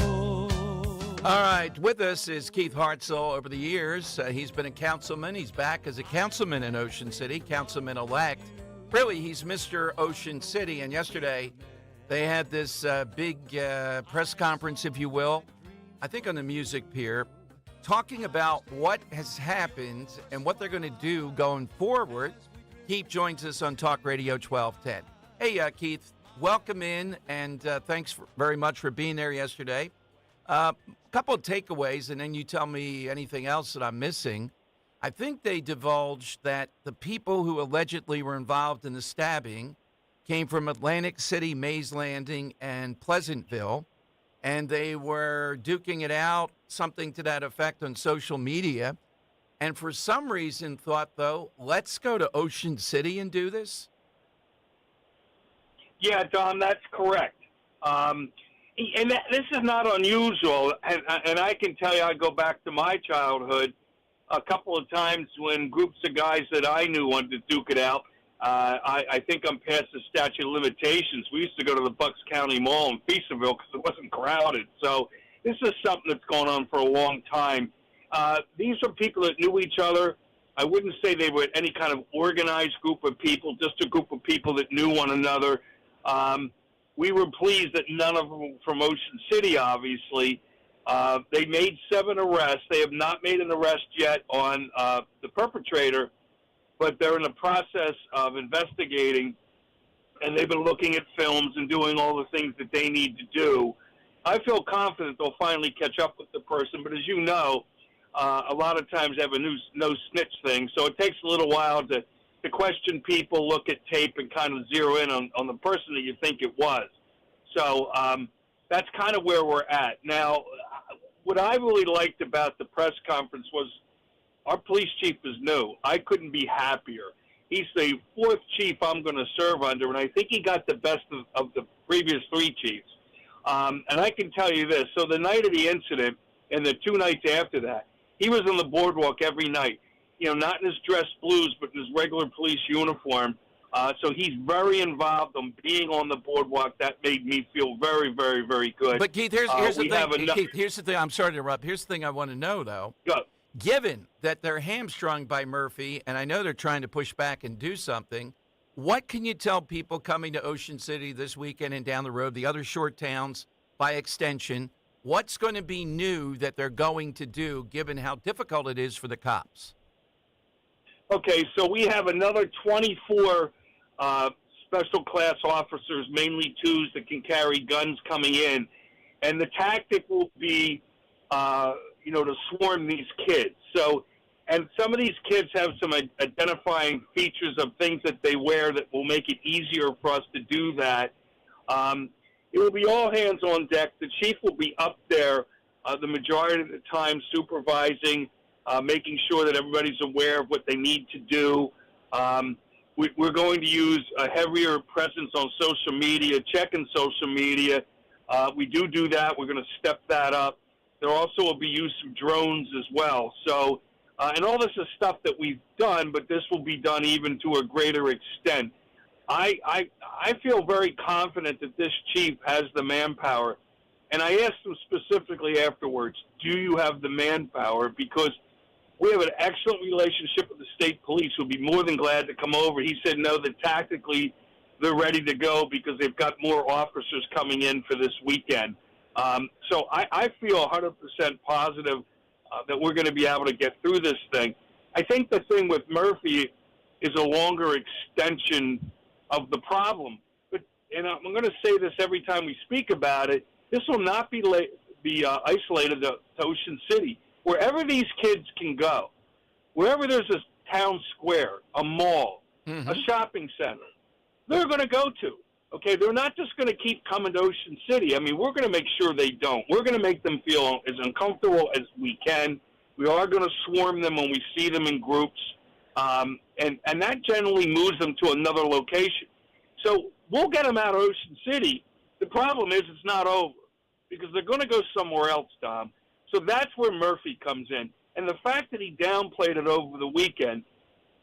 [SPEAKER 12] All right, with us is Keith Hartzell. Over the years, he's been a councilman. He's back as a councilman in Ocean City, councilman-elect. Really, he's Mr. Ocean City, and yesterday they had this big press conference, if you will, I think on the Music Pier, talking about what has happened and what they're going to do going forward. Keith joins us on Talk Radio 1210. Hey, Keith, welcome in, and thanks very much for being there yesterday. A couple of takeaways, and then you tell me anything else that I'm missing. I think they divulged that the people who allegedly were involved in the stabbing came from Atlantic City, Mays Landing, and Pleasantville, and they were duking it out, something to that effect, on social media, and for some reason thought, though, let's go to Ocean City and do this?
[SPEAKER 14] Yeah, Don, that's correct. And this is not unusual, and I can tell you, I go back to my childhood a couple of times when groups of guys that I knew wanted to duke it out. I think I'm past the statute of limitations. We used to go to the Bucks County Mall in Feasterville because it wasn't crowded. So this is something that's gone on for a long time. These are people that knew each other. I wouldn't say they were any kind of organized group of people, just a group of people that knew one another. We were pleased that none of them were from Ocean City, obviously. They made 7 arrests. They have not made an arrest yet on the perpetrator, but they're in the process of investigating, and they've been looking at films and doing all the things that they need to do. I feel confident they'll finally catch up with the person, but as you know, a lot of times they have a no snitch thing, so it takes a little while to question people, look at tape, and kind of zero in on the person that you think it was. So that's kind of where we're at. Now, what I really liked about the press conference was our police chief is new. I couldn't be happier. He's the 4th chief I'm going to serve under, and I think he got the best of the previous 3 chiefs. And I can tell you this. So the night of the incident and the 2 nights after that, he was on the boardwalk every night. You know, not in his dress blues, but in his regular police uniform. So he's very involved in being on the boardwalk. That made me feel very, very, very good.
[SPEAKER 12] But Keith, here's the thing. Keith, here's the thing. I'm sorry to interrupt. Here's the thing I want to know, though.
[SPEAKER 14] Go.
[SPEAKER 12] Given that they're hamstrung by Murphy, and I know they're trying to push back and do something, what can you tell people coming to Ocean City this weekend and down the road, the other short towns by extension, what's going to be new that they're going to do, given how difficult it is for the cops?
[SPEAKER 14] Okay, so we have another 24 special class officers, mainly twos that can carry guns coming in. And the tactic will be, to swarm these kids. So, and some of these kids have some identifying features of things that they wear that will make it easier for us to do that. It will be all hands on deck. The chief will be up there the majority of the time supervising, making sure that everybody's aware of what they need to do. We're going to use a heavier presence on social media, checking social media. We do that. We're going to step that up. There also will be use of drones as well. So, and all this is stuff that we've done, but this will be done even to a greater extent. I feel very confident that this chief has the manpower. And I asked him specifically afterwards, do you have the manpower? Because we have an excellent relationship with the state police who will be more than glad to come over. He said, no, that tactically they're ready to go because they've got more officers coming in for this weekend. So I feel 100% positive that we're going to be able to get through this thing. I think the thing with Murphy is a longer extension of the problem. And I'm going to say this every time we speak about it, this will not be isolated to Ocean City. Wherever these kids can go, wherever there's a town square, a mall, a shopping center, they're going to go to. Okay, they're not just going to keep coming to Ocean City. I mean, we're going to make sure they don't. We're going to make them feel as uncomfortable as we can. We are going to swarm them when we see them in groups, and that generally moves them to another location. So we'll get them out of Ocean City. The problem is it's not over because they're going to go somewhere else, Tom. So that's where Murphy comes in. And the fact that he downplayed it over the weekend,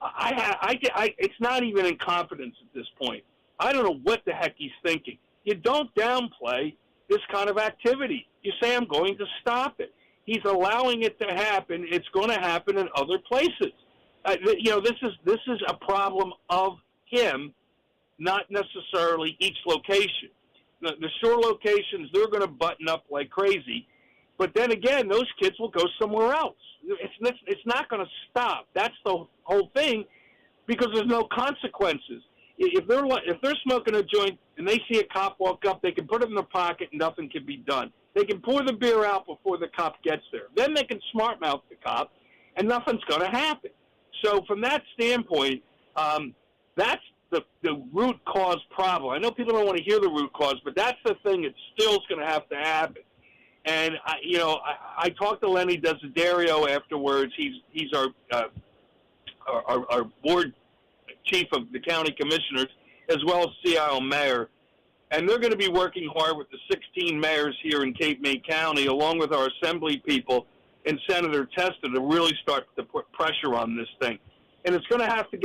[SPEAKER 14] it's not even in confidence at this point. I don't know what the heck he's thinking. You don't downplay this kind of activity. You say, I'm going to stop it. He's allowing it to happen. It's going to happen in other places. This is a problem of him, not necessarily each location. The shore locations, they're going to button up like crazy. But then again, those kids will go somewhere else. It's not going to stop. That's the whole thing because there's no consequences. If they're smoking a joint and they see a cop walk up, they can put it in their pocket and nothing can be done. They can pour the beer out before the cop gets there. Then they can smart mouth the cop and nothing's going to happen. So from that standpoint, that's the root cause problem. I know people don't want to hear the root cause, but that's the thing that still is going to have to happen. And I talked to Lenny Desiderio afterwards. He's our board chief of the county commissioners, as well as CIO mayor. And they're going to be working hard with the 16 mayors here in Cape May County, along with our assembly people and Senator Testa, to really start to put pressure on this thing. And it's going to have to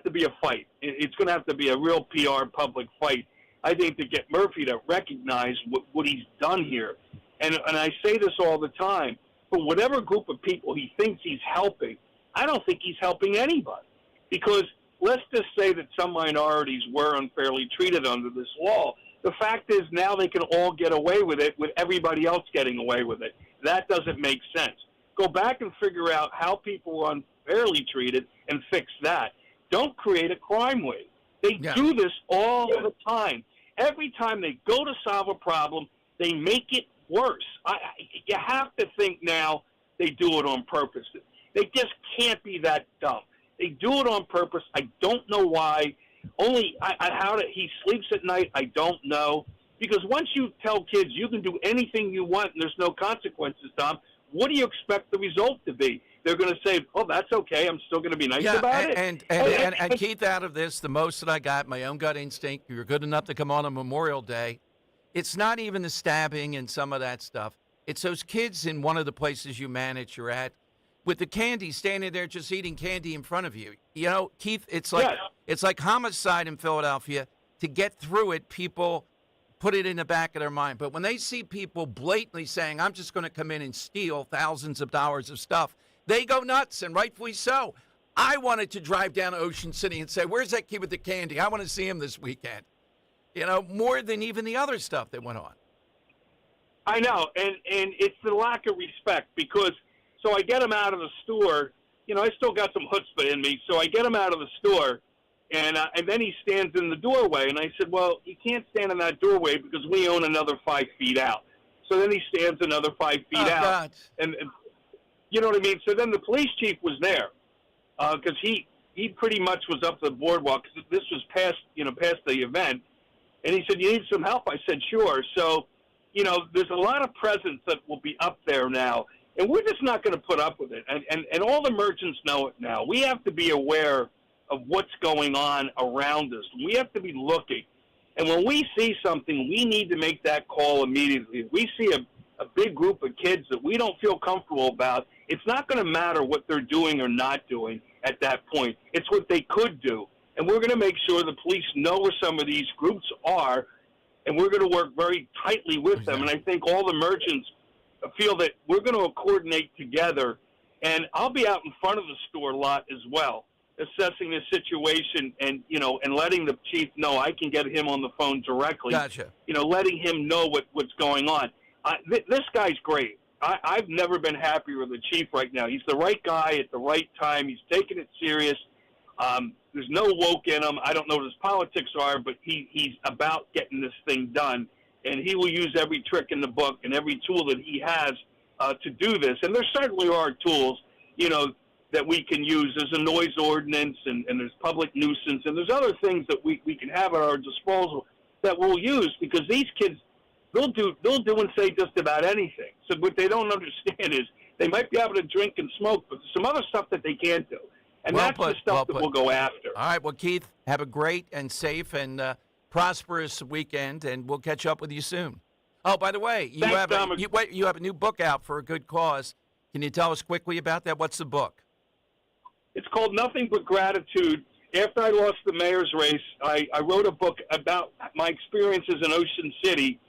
[SPEAKER 14] be a fight. It's going to have to be a real PR public fight, I think, to get Murphy to recognize what he's done here. And I say this all the time, for whatever group of people he thinks he's helping, I don't think he's helping anybody. Because let's just say that some minorities were unfairly treated under this law. The fact is now they can all get away with it with everybody else getting away with it. That doesn't make sense. Go back and figure out how people were unfairly treated and fix that. Don't create a crime wave. They do this all the time. Every time they go to solve a problem, they make it worse. You have to think now they do it on purpose. They just can't be that dumb. They do it on purpose. I don't know why. How he sleeps at night, I don't know. Because once you tell kids you can do anything you want and there's no consequences, Tom, what do you expect the result to be? They're going to say, oh, that's okay. I'm still going to be nice about it.
[SPEAKER 12] And Keith, out of this, the most that I got, my own gut instinct, you're good enough to come on Memorial Day. It's not even the stabbing and some of that stuff. It's those kids in one of the places you manage you're at with the candy, standing there just eating candy in front of you. You know, Keith, it's like homicide in Philadelphia. To get through it, people put it in the back of their mind. But when they see people blatantly saying, I'm just going to come in and steal thousands of dollars of stuff, they go nuts, and rightfully so. I wanted to drive down to Ocean City and say, where's that kid with the candy? I want to see him this weekend. You know, more than even the other stuff that went on.
[SPEAKER 14] I know, and it's the lack of respect because, so I get him out of the store. You know, I still got some chutzpah in me, so I get him out of the store, And then he stands in the doorway. And I said, well, you can't stand in that doorway because we own another 5 feet out. So then he stands another 5 feet out.
[SPEAKER 12] God.
[SPEAKER 14] And you know what I mean? So then the police chief was there because he pretty much was up the boardwalk. Cause this was past the event. And he said, you need some help? I said, sure. So, there's a lot of presence that will be up there now. And we're just not going to put up with it. And all the merchants know it now. We have to be aware of what's going on around us. We have to be looking. And when we see something, we need to make that call immediately. If we see a big group of kids that we don't feel comfortable about, it's not going to matter what they're doing or not doing at that point. It's what they could do. And we're going to make sure the police know where some of these groups are, and we're going to work very tightly with them. And I think all the merchants feel that we're going to coordinate together. And I'll be out in front of the store lot as well, assessing the situation and letting the chief know. I can get him on the phone directly.
[SPEAKER 12] Gotcha.
[SPEAKER 14] Letting him know what's going on. This guy's great. I've never been happier with the chief right now. He's the right guy at the right time. He's taking it serious. There's no woke in him. I don't know what his politics are, but he's about getting this thing done. And he will use every trick in the book and every tool that he has to do this. And there certainly are tools, that we can use. There's a noise ordinance and there's public nuisance. And there's other things that we can have at our disposal that we'll use because these kids, they'll do and say just about anything. So what they don't understand is they might be able to drink and smoke, but there's some other stuff that they can't do. And that's the stuff that we'll go after.
[SPEAKER 12] All right. Well, Keith, have a great and safe and prosperous weekend, and we'll catch up with you soon. Oh, by the way, you have a new book out for a good cause. Can you tell us quickly about that? What's the book?
[SPEAKER 14] It's called Nothing But Gratitude. After I lost the mayor's race, I wrote a book about my experiences in Ocean City.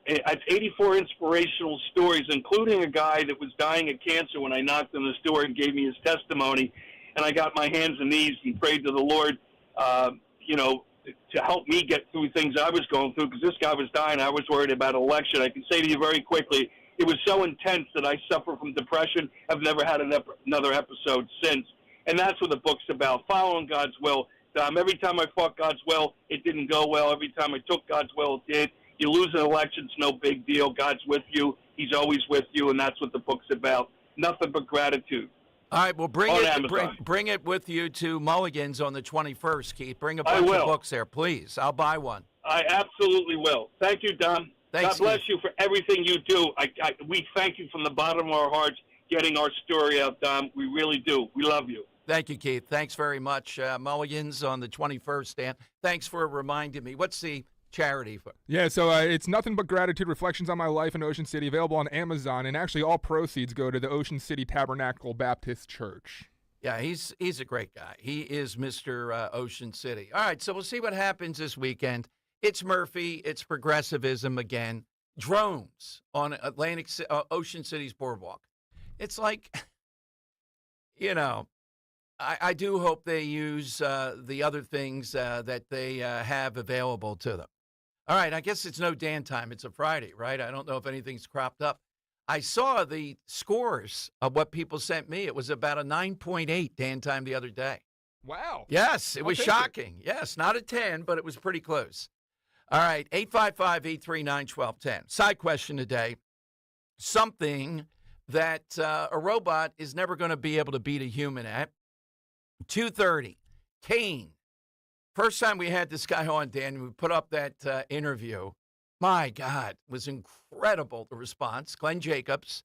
[SPEAKER 14] It's 84 inspirational stories, including a guy that was dying of cancer when I knocked on his door and gave me his testimony. And I got my hands and knees and prayed to the Lord, to help me get through things I was going through because this guy was dying. I was worried about an election. I can say to you very quickly, it was so intense that I suffer from depression. I've never had another episode since. And that's what the book's about, following God's will. Every time I fought God's will, it didn't go well. Every time I took God's will, it did. You lose an election, it's no big deal. God's with you. He's always with you, and that's what the book's about. Nothing but gratitude.
[SPEAKER 12] All right, well, bring it with you to Mulligan's on the 21st, Keith. Bring a bunch of books there, please. I'll buy one.
[SPEAKER 14] I absolutely will. Thank you, Dom.
[SPEAKER 12] Thanks,
[SPEAKER 14] God bless you for everything you do. We thank you from the bottom of our hearts getting our story out, Dom. We really do. We love you.
[SPEAKER 12] Thank you, Keith. Thanks very much. Mulligan's on the 21st, Dan. Thanks for reminding me. What's the charity for?
[SPEAKER 13] Yeah, so it's Nothing But Gratitude, Reflections on My Life in Ocean City, available on Amazon, and actually all proceeds go to the Ocean City Tabernacle Baptist Church.
[SPEAKER 12] Yeah, he's a great guy. He is Mr. Ocean City. All right, so we'll see what happens this weekend. It's Murphy. It's progressivism again. Drones on Ocean City's boardwalk. It's like, I do hope they use the other things that they have available to them. All right, I guess it's no Dan time. It's a Friday, right? I don't know if anything's cropped up. I saw the scores of what people sent me. It was about a 9.8 Dan time the other day.
[SPEAKER 13] Wow.
[SPEAKER 12] Yes, it was shocking. Yes, not a 10, but it was pretty close. All right, 855-839-1210. Side question today. Something that a robot is never going to be able to beat a human at. 2:30, Kane. First time we had this guy on, Dan, we put up that interview. My God, it was incredible, the response. Glenn Jacobs,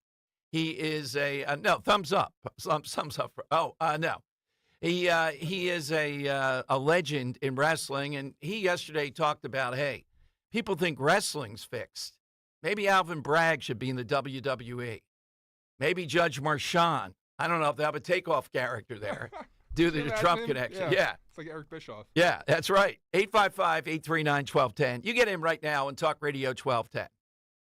[SPEAKER 12] he is no, thumbs up. Thumbs up. No. He is a legend in wrestling, and he yesterday talked about, hey, people think wrestling's fixed. Maybe Alvin Bragg should be in the WWE. Maybe Judge Marchand. I don't know if they have a takeoff character there. Do the Trump connection. Yeah.
[SPEAKER 13] It's like Eric Bischoff.
[SPEAKER 12] Yeah, that's right. 855-839-1210. You get in right now on Talk Radio 1210.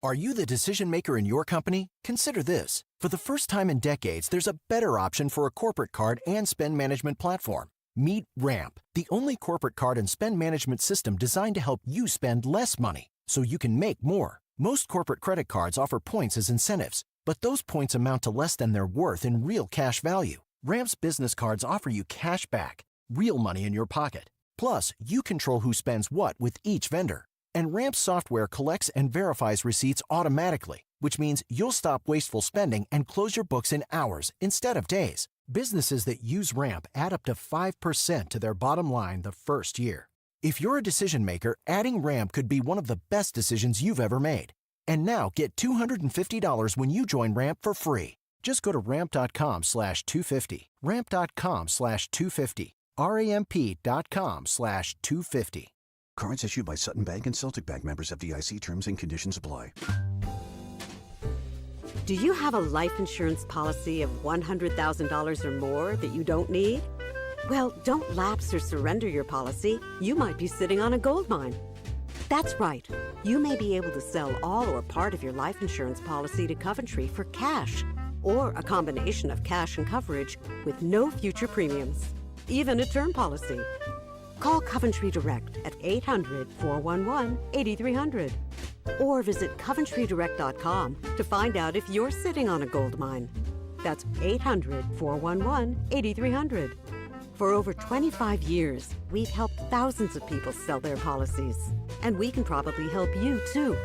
[SPEAKER 4] Are you the decision maker in your company? Consider this. For the first time in decades, there's a better option for a corporate card and spend management platform. Meet Ramp, the only corporate card and spend management system designed to help you spend less money so you can make more. Most corporate credit cards offer points as incentives, but those points amount to less than their worth in real cash value. Ramp's business cards offer you cash back, real money in your pocket. Plus, you control who spends what with each vendor. And Ramp software collects and verifies receipts automatically, which means you'll stop wasteful spending and close your books in hours instead of days. Businesses that use Ramp add up to 5% to their bottom line the first year. If you're a decision maker, adding Ramp could be one of the best decisions you've ever made. And now get $250 when you join Ramp for free. Just go to ramp.com/250. Ramp.com/250. ramp.com/250.
[SPEAKER 7] Cards issued by Sutton Bank and Celtic Bank, members of FDIC. Terms and conditions apply.
[SPEAKER 9] Do you have a life insurance policy of $100,000 or more that you don't need? Well, don't lapse or surrender your policy. You might be sitting on a gold mine. That's right. You may be able to sell all or part of your life insurance policy to Coventry for cash, or a combination of cash and coverage with no future premiums, even a term policy. Call Coventry Direct at 800-411-8300 or visit coventrydirect.com to find out if you're sitting on a gold mine. That's 800-411-8300. For over 25 years, we've helped thousands of people sell their policies, and we can probably help you too.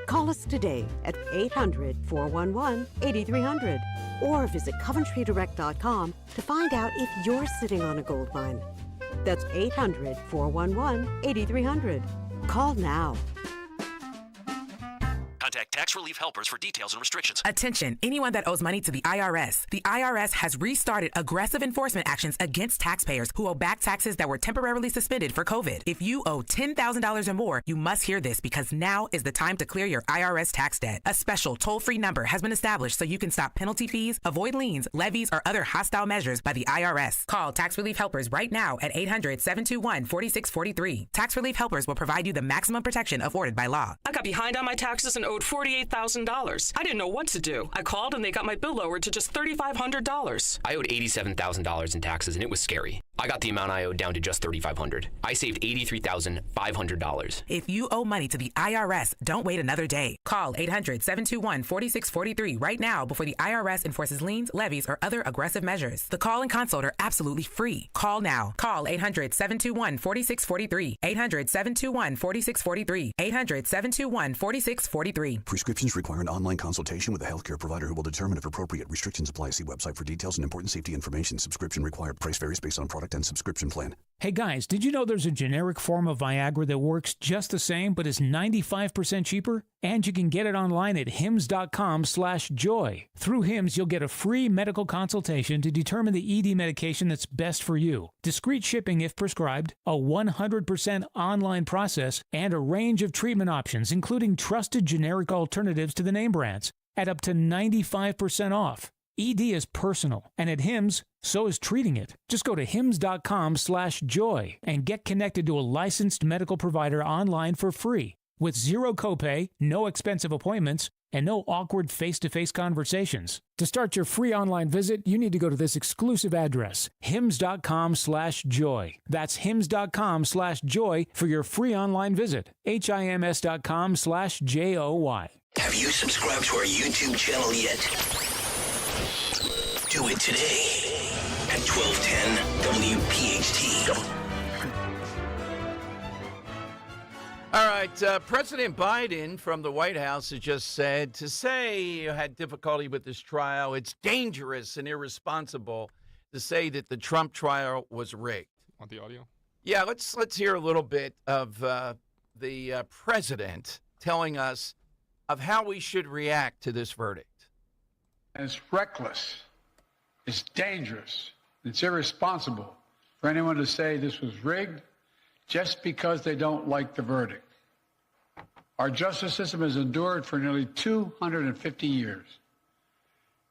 [SPEAKER 9] Call us today at 800-411-8300 or visit coventrydirect.com to find out if you're sitting on a gold mine. That's 800-411-8300. Call now.
[SPEAKER 10] Contact Tax Relief Helpers for details and restrictions.
[SPEAKER 15] Attention, anyone that owes money to the IRS. The IRS has restarted aggressive enforcement actions against taxpayers who owe back taxes that were temporarily suspended for COVID. If you owe $10,000 or more, you must hear this because now is the time to clear your IRS tax debt. A special toll-free number has been established so you can stop penalty fees, avoid liens, levies, or other hostile measures by the IRS. Call Tax Relief Helpers right now at 800-721-4643. Tax Relief Helpers will provide you the maximum protection afforded by law.
[SPEAKER 19] I got behind on my taxes and owed $48,000. I didn't know what to do. I called and they got my bill lowered to just $3,500.
[SPEAKER 20] I owed $87,000 in taxes and it was scary. I got the amount I owed down to just $3,500. I saved $83,500.
[SPEAKER 15] If you owe money to the IRS, don't wait another day. Call 800-721-4643 right now before the IRS enforces liens, levies, or other aggressive measures. The call and consult are absolutely free. Call now. Call 800-721-4643. 800-721-4643. 800-721-4643.
[SPEAKER 7] Prescriptions require an online consultation with a healthcare provider who will determine if appropriate. Restrictions apply. See website for details and important safety information. Subscription required. Price varies based on product and subscription plan.
[SPEAKER 25] Hey guys, did you know there's a generic form of Viagra that works just the same but is 95% cheaper? And you can get it online at hims.com/joy. Through Hims, you'll get a free medical consultation to determine the ED medication that's best for you, discreet shipping if prescribed, a 100% online process, and a range of treatment options, including trusted generic alternatives to the name brands, at up to 95% off. ED is personal, and at Hims, so is treating it. Just go to hims.com/joy and get connected to a licensed medical provider online for free with zero copay, no expensive appointments, and no awkward face-to-face conversations. To start your free online visit, you need to go to this exclusive address, hims.com/joy. That's hims.com/joy for your free online visit. hims.com/joy.
[SPEAKER 11] Have you subscribed to our YouTube channel yet? Do it today at 1210 WPHT.
[SPEAKER 12] All right, President Biden from the White House has just said to say you had difficulty with this trial, it's dangerous and irresponsible to say that the Trump trial was rigged.
[SPEAKER 13] Want the audio?
[SPEAKER 12] Yeah, let's hear a little bit of the president telling us of how we should react to this verdict.
[SPEAKER 26] It's reckless. It's dangerous. It's irresponsible for anyone to say this was rigged just because they don't like the verdict. Our justice system has endured for nearly 250 years,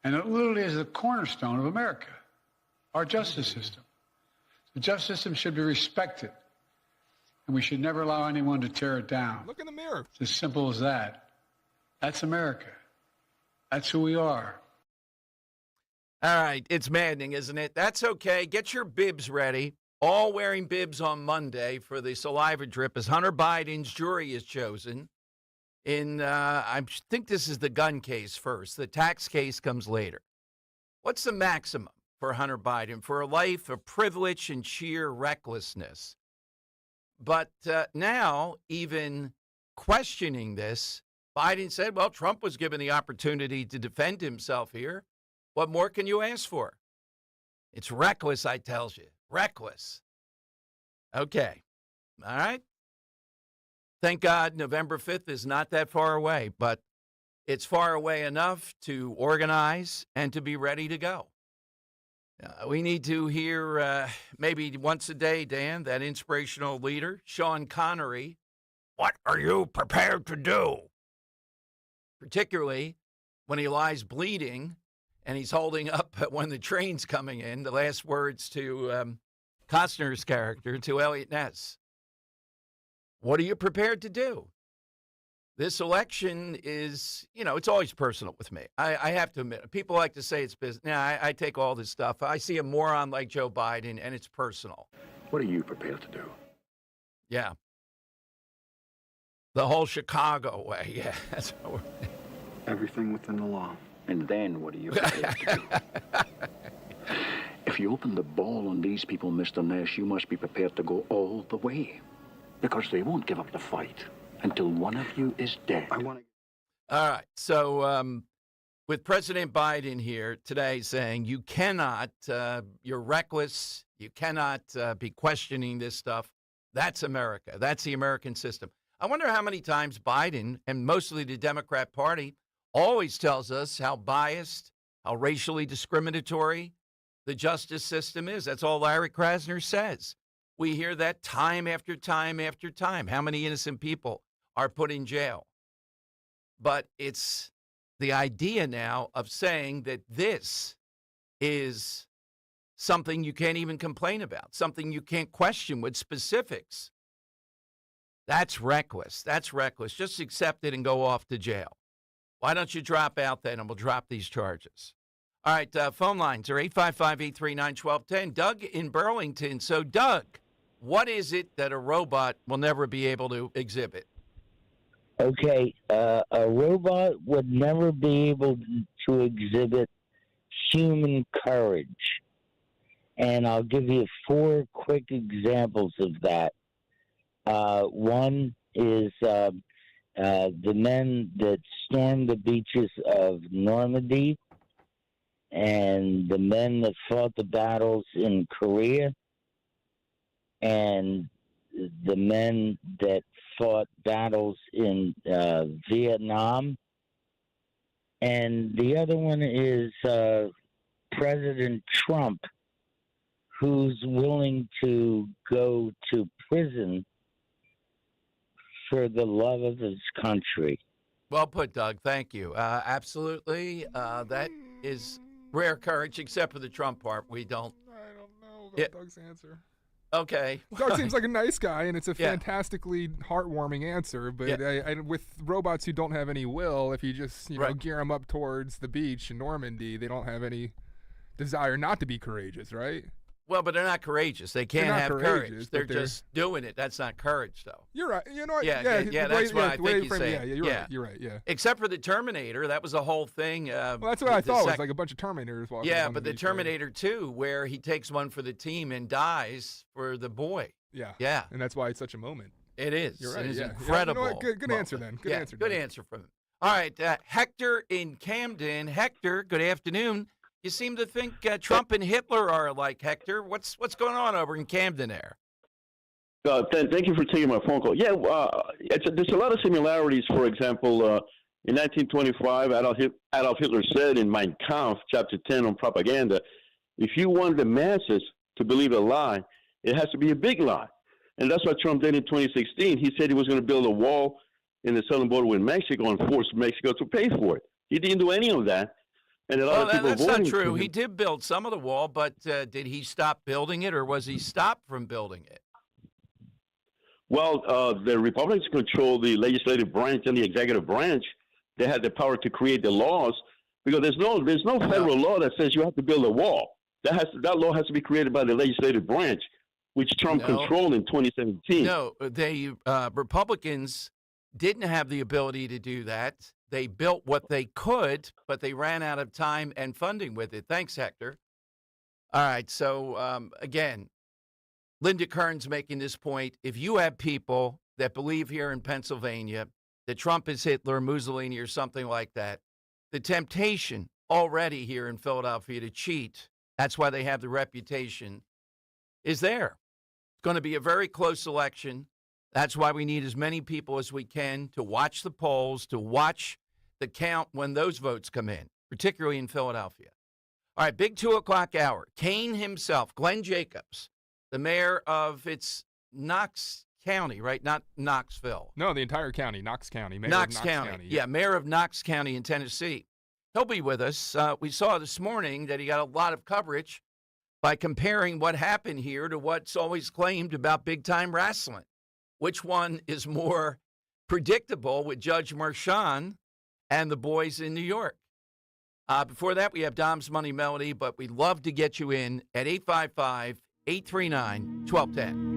[SPEAKER 26] and it literally is the cornerstone of America, our justice system. The justice system should be respected, and we should never allow anyone to tear it down.
[SPEAKER 13] Look in the mirror.
[SPEAKER 26] It's as simple as that. That's America. That's who we are.
[SPEAKER 12] All right, it's maddening, isn't it? That's okay. Get your bibs ready. All wearing bibs on Monday for the saliva drip as Hunter Biden's jury is chosen. I think this is the gun case first. The tax case comes later. What's the maximum? for Hunter Biden, for a life of privilege and sheer recklessness. But now, even questioning this, Biden said, well, Trump was given the opportunity to defend himself here. What more can you ask for? It's reckless, I tells you. Reckless. Okay. All right. Thank God November 5th is not that far away, but it's far away enough to organize and to be ready to go. We need to hear maybe once a day, Dan, that inspirational leader, Sean Connery. What are you prepared to do? Particularly when he lies bleeding and he's holding up when the train's coming in, the last words to Costner's character, to Elliot Ness. What are you prepared to do? This election is, it's always personal with me. I have to admit, people like to say it's business. Nah, I take all this stuff. I see a moron like Joe Biden, and it's personal.
[SPEAKER 1] What are you prepared to do?
[SPEAKER 12] Yeah. The whole Chicago way. Yeah, that's what we're...
[SPEAKER 1] Everything within the law. And then what are you prepared to do? If you open the ball on these people, Mr. Nash, you must be prepared to go all the way. Because they won't give up the fight until one of you is dead.
[SPEAKER 12] All right. So with President Biden here today saying you cannot, you're reckless, you cannot be questioning this stuff. That's America. That's the American system. I wonder how many times Biden, and mostly the Democrat Party, always tells us how biased, how racially discriminatory the justice system is. That's all Larry Krasner says. We hear that time after time after time. How many innocent people are put in jail? But it's the idea now of saying that this is something you can't even complain about, something you can't question with specifics. That's reckless. That's reckless. Just accept it and go off to jail. Why don't you drop out then and we'll drop these charges? All right, phone lines are 855-839-1210. Doug in Burlington. So, Doug, what is it that a robot will never be able to exhibit?
[SPEAKER 8] Okay, a robot would never be able to exhibit human courage. And I'll give you 4 quick examples of that. One is the men that stormed the beaches of Normandy and the men that fought the battles in Korea and the men that fought battles in Vietnam. And the other one is President Trump, who's willing to go to prison for the love of his country.
[SPEAKER 12] Well put, Doug. Thank you. Absolutely. That is rare courage, except for the Trump part. We don't.
[SPEAKER 13] I don't know about Doug's answer.
[SPEAKER 12] Okay.
[SPEAKER 13] Doug seems like a nice guy, and it's a fantastically heartwarming answer. But with robots who don't have any will, if you just gear them up towards the beach in Normandy, they don't have any desire not to be courageous, right?
[SPEAKER 12] Well, but they're not courageous. They can't have courage. They're just doing it. That's not courage, though.
[SPEAKER 13] You're right. You know what?
[SPEAKER 12] Yeah, that's what I think you say.
[SPEAKER 13] Yeah, you're right. You're right. Yeah.
[SPEAKER 12] Except for the Terminator, that was the whole thing.
[SPEAKER 13] Well, that's what I thought. It was like a bunch of Terminators walking.
[SPEAKER 12] Yeah, but the Terminator 2, where he takes one for the team and dies for the boy.
[SPEAKER 13] Yeah.
[SPEAKER 12] Yeah.
[SPEAKER 13] And that's why it's such a moment.
[SPEAKER 12] It is.
[SPEAKER 13] You're right.
[SPEAKER 12] It is
[SPEAKER 13] yeah.
[SPEAKER 12] incredible.
[SPEAKER 13] You know what? Good answer then. Good answer.
[SPEAKER 12] Good answer from him. All right, Hector in Camden. Hector, good afternoon. You seem to think Trump and Hitler are alike, Hector. What's going on over in Camden there?
[SPEAKER 16] Thank you for taking my phone call. Yeah, there's a lot of similarities. For example, in 1925, Adolf Hitler said in Mein Kampf, chapter 10 on propaganda, if you want the masses to believe a lie, it has to be a big lie. And that's what Trump did in 2016. He said he was going to build a wall in the southern border with Mexico and force Mexico to pay for it. He didn't do any of that. And a lot of people
[SPEAKER 12] that's not true. He did build some of the wall, but did he stop building it, or was he stopped from building it?
[SPEAKER 16] Well, the Republicans control the legislative branch and the executive branch. They had the power to create the laws because there's no federal law that says you have to build a wall. That law has to be created by the legislative branch, which Trump controlled in 2017.
[SPEAKER 12] No, the Republicans didn't have the ability to do that. They built what they could, but they ran out of time and funding with it. Thanks, Hector. All right. So, again, Linda Kern's making this point. If you have people that believe here in Pennsylvania that Trump is Hitler, Mussolini, or something like that, the temptation already here in Philadelphia to cheat, that's why they have the reputation, is there. It's going to be a very close election. That's why we need as many people as we can to watch the polls, to watch the count when those votes come in, particularly in Philadelphia. All right, big 2 o'clock hour. Kane himself, Glenn Jacobs, the mayor of Knox County, right? Not Knoxville.
[SPEAKER 13] No, the entire county, Knox County. Mayor
[SPEAKER 12] Knox
[SPEAKER 13] of
[SPEAKER 12] County.
[SPEAKER 13] Yeah.
[SPEAKER 12] Mayor of Knox County in Tennessee. He'll be with us. We saw this morning that he got a lot of coverage by comparing what happened here to what's always claimed about big-time wrestling. Which one is more predictable with Judge Marchand and the boys in New York? Before that, we have Dom's Money Melody, but we'd love to get you in at 855-839-1210.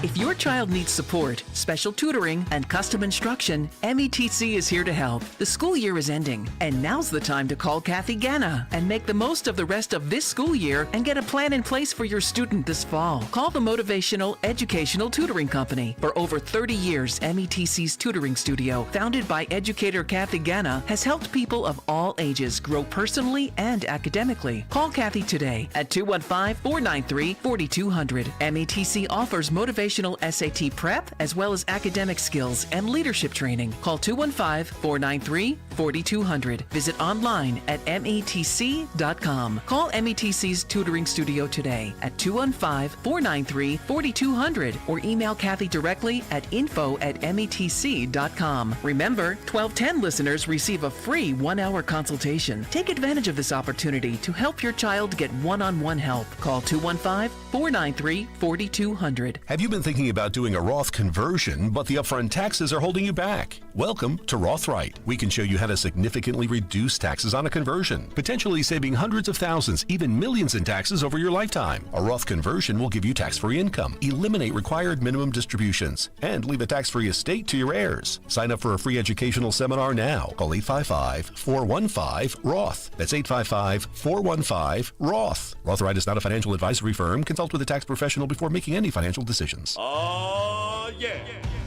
[SPEAKER 17] If your child needs support, special tutoring, and custom instruction, METC is here to help. The school year is ending, and now's the time to call Kathy Ganna and make the most of the rest of this school year and get a plan in place for your student this fall. Call the Motivational Educational Tutoring Company. For over 30 years, METC's tutoring studio, founded by educator Kathy Ganna, has helped people of all ages grow personally and academically. Call Kathy today at 215-493-4200. METC offers motivational SAT prep as well as academic skills and leadership training. Call 215-493-4200. Visit online at metc.com. Call METC's tutoring studio today at 215-493-4200 or email Kathy directly at info@metc.com. Remember, 1210 listeners receive a free 1-hour consultation. Take advantage of this opportunity to help your child get one-on-one help. Call 215-493-4200.
[SPEAKER 18] Have you been thinking about doing a Roth conversion, but the upfront taxes are holding you back? Welcome to Rothright. We can show you how to significantly reduce taxes on a conversion, potentially saving hundreds of thousands, even millions in taxes over your lifetime. A Roth conversion will give you tax-free income, eliminate required minimum distributions, and leave a tax-free estate to your heirs. Sign up for a free educational seminar now. Call 855-415-ROTH. That's 855-415-ROTH. Rothright is not a financial advisory firm. Consult with a tax professional before making any financial decisions.
[SPEAKER 21] Oh, yeah.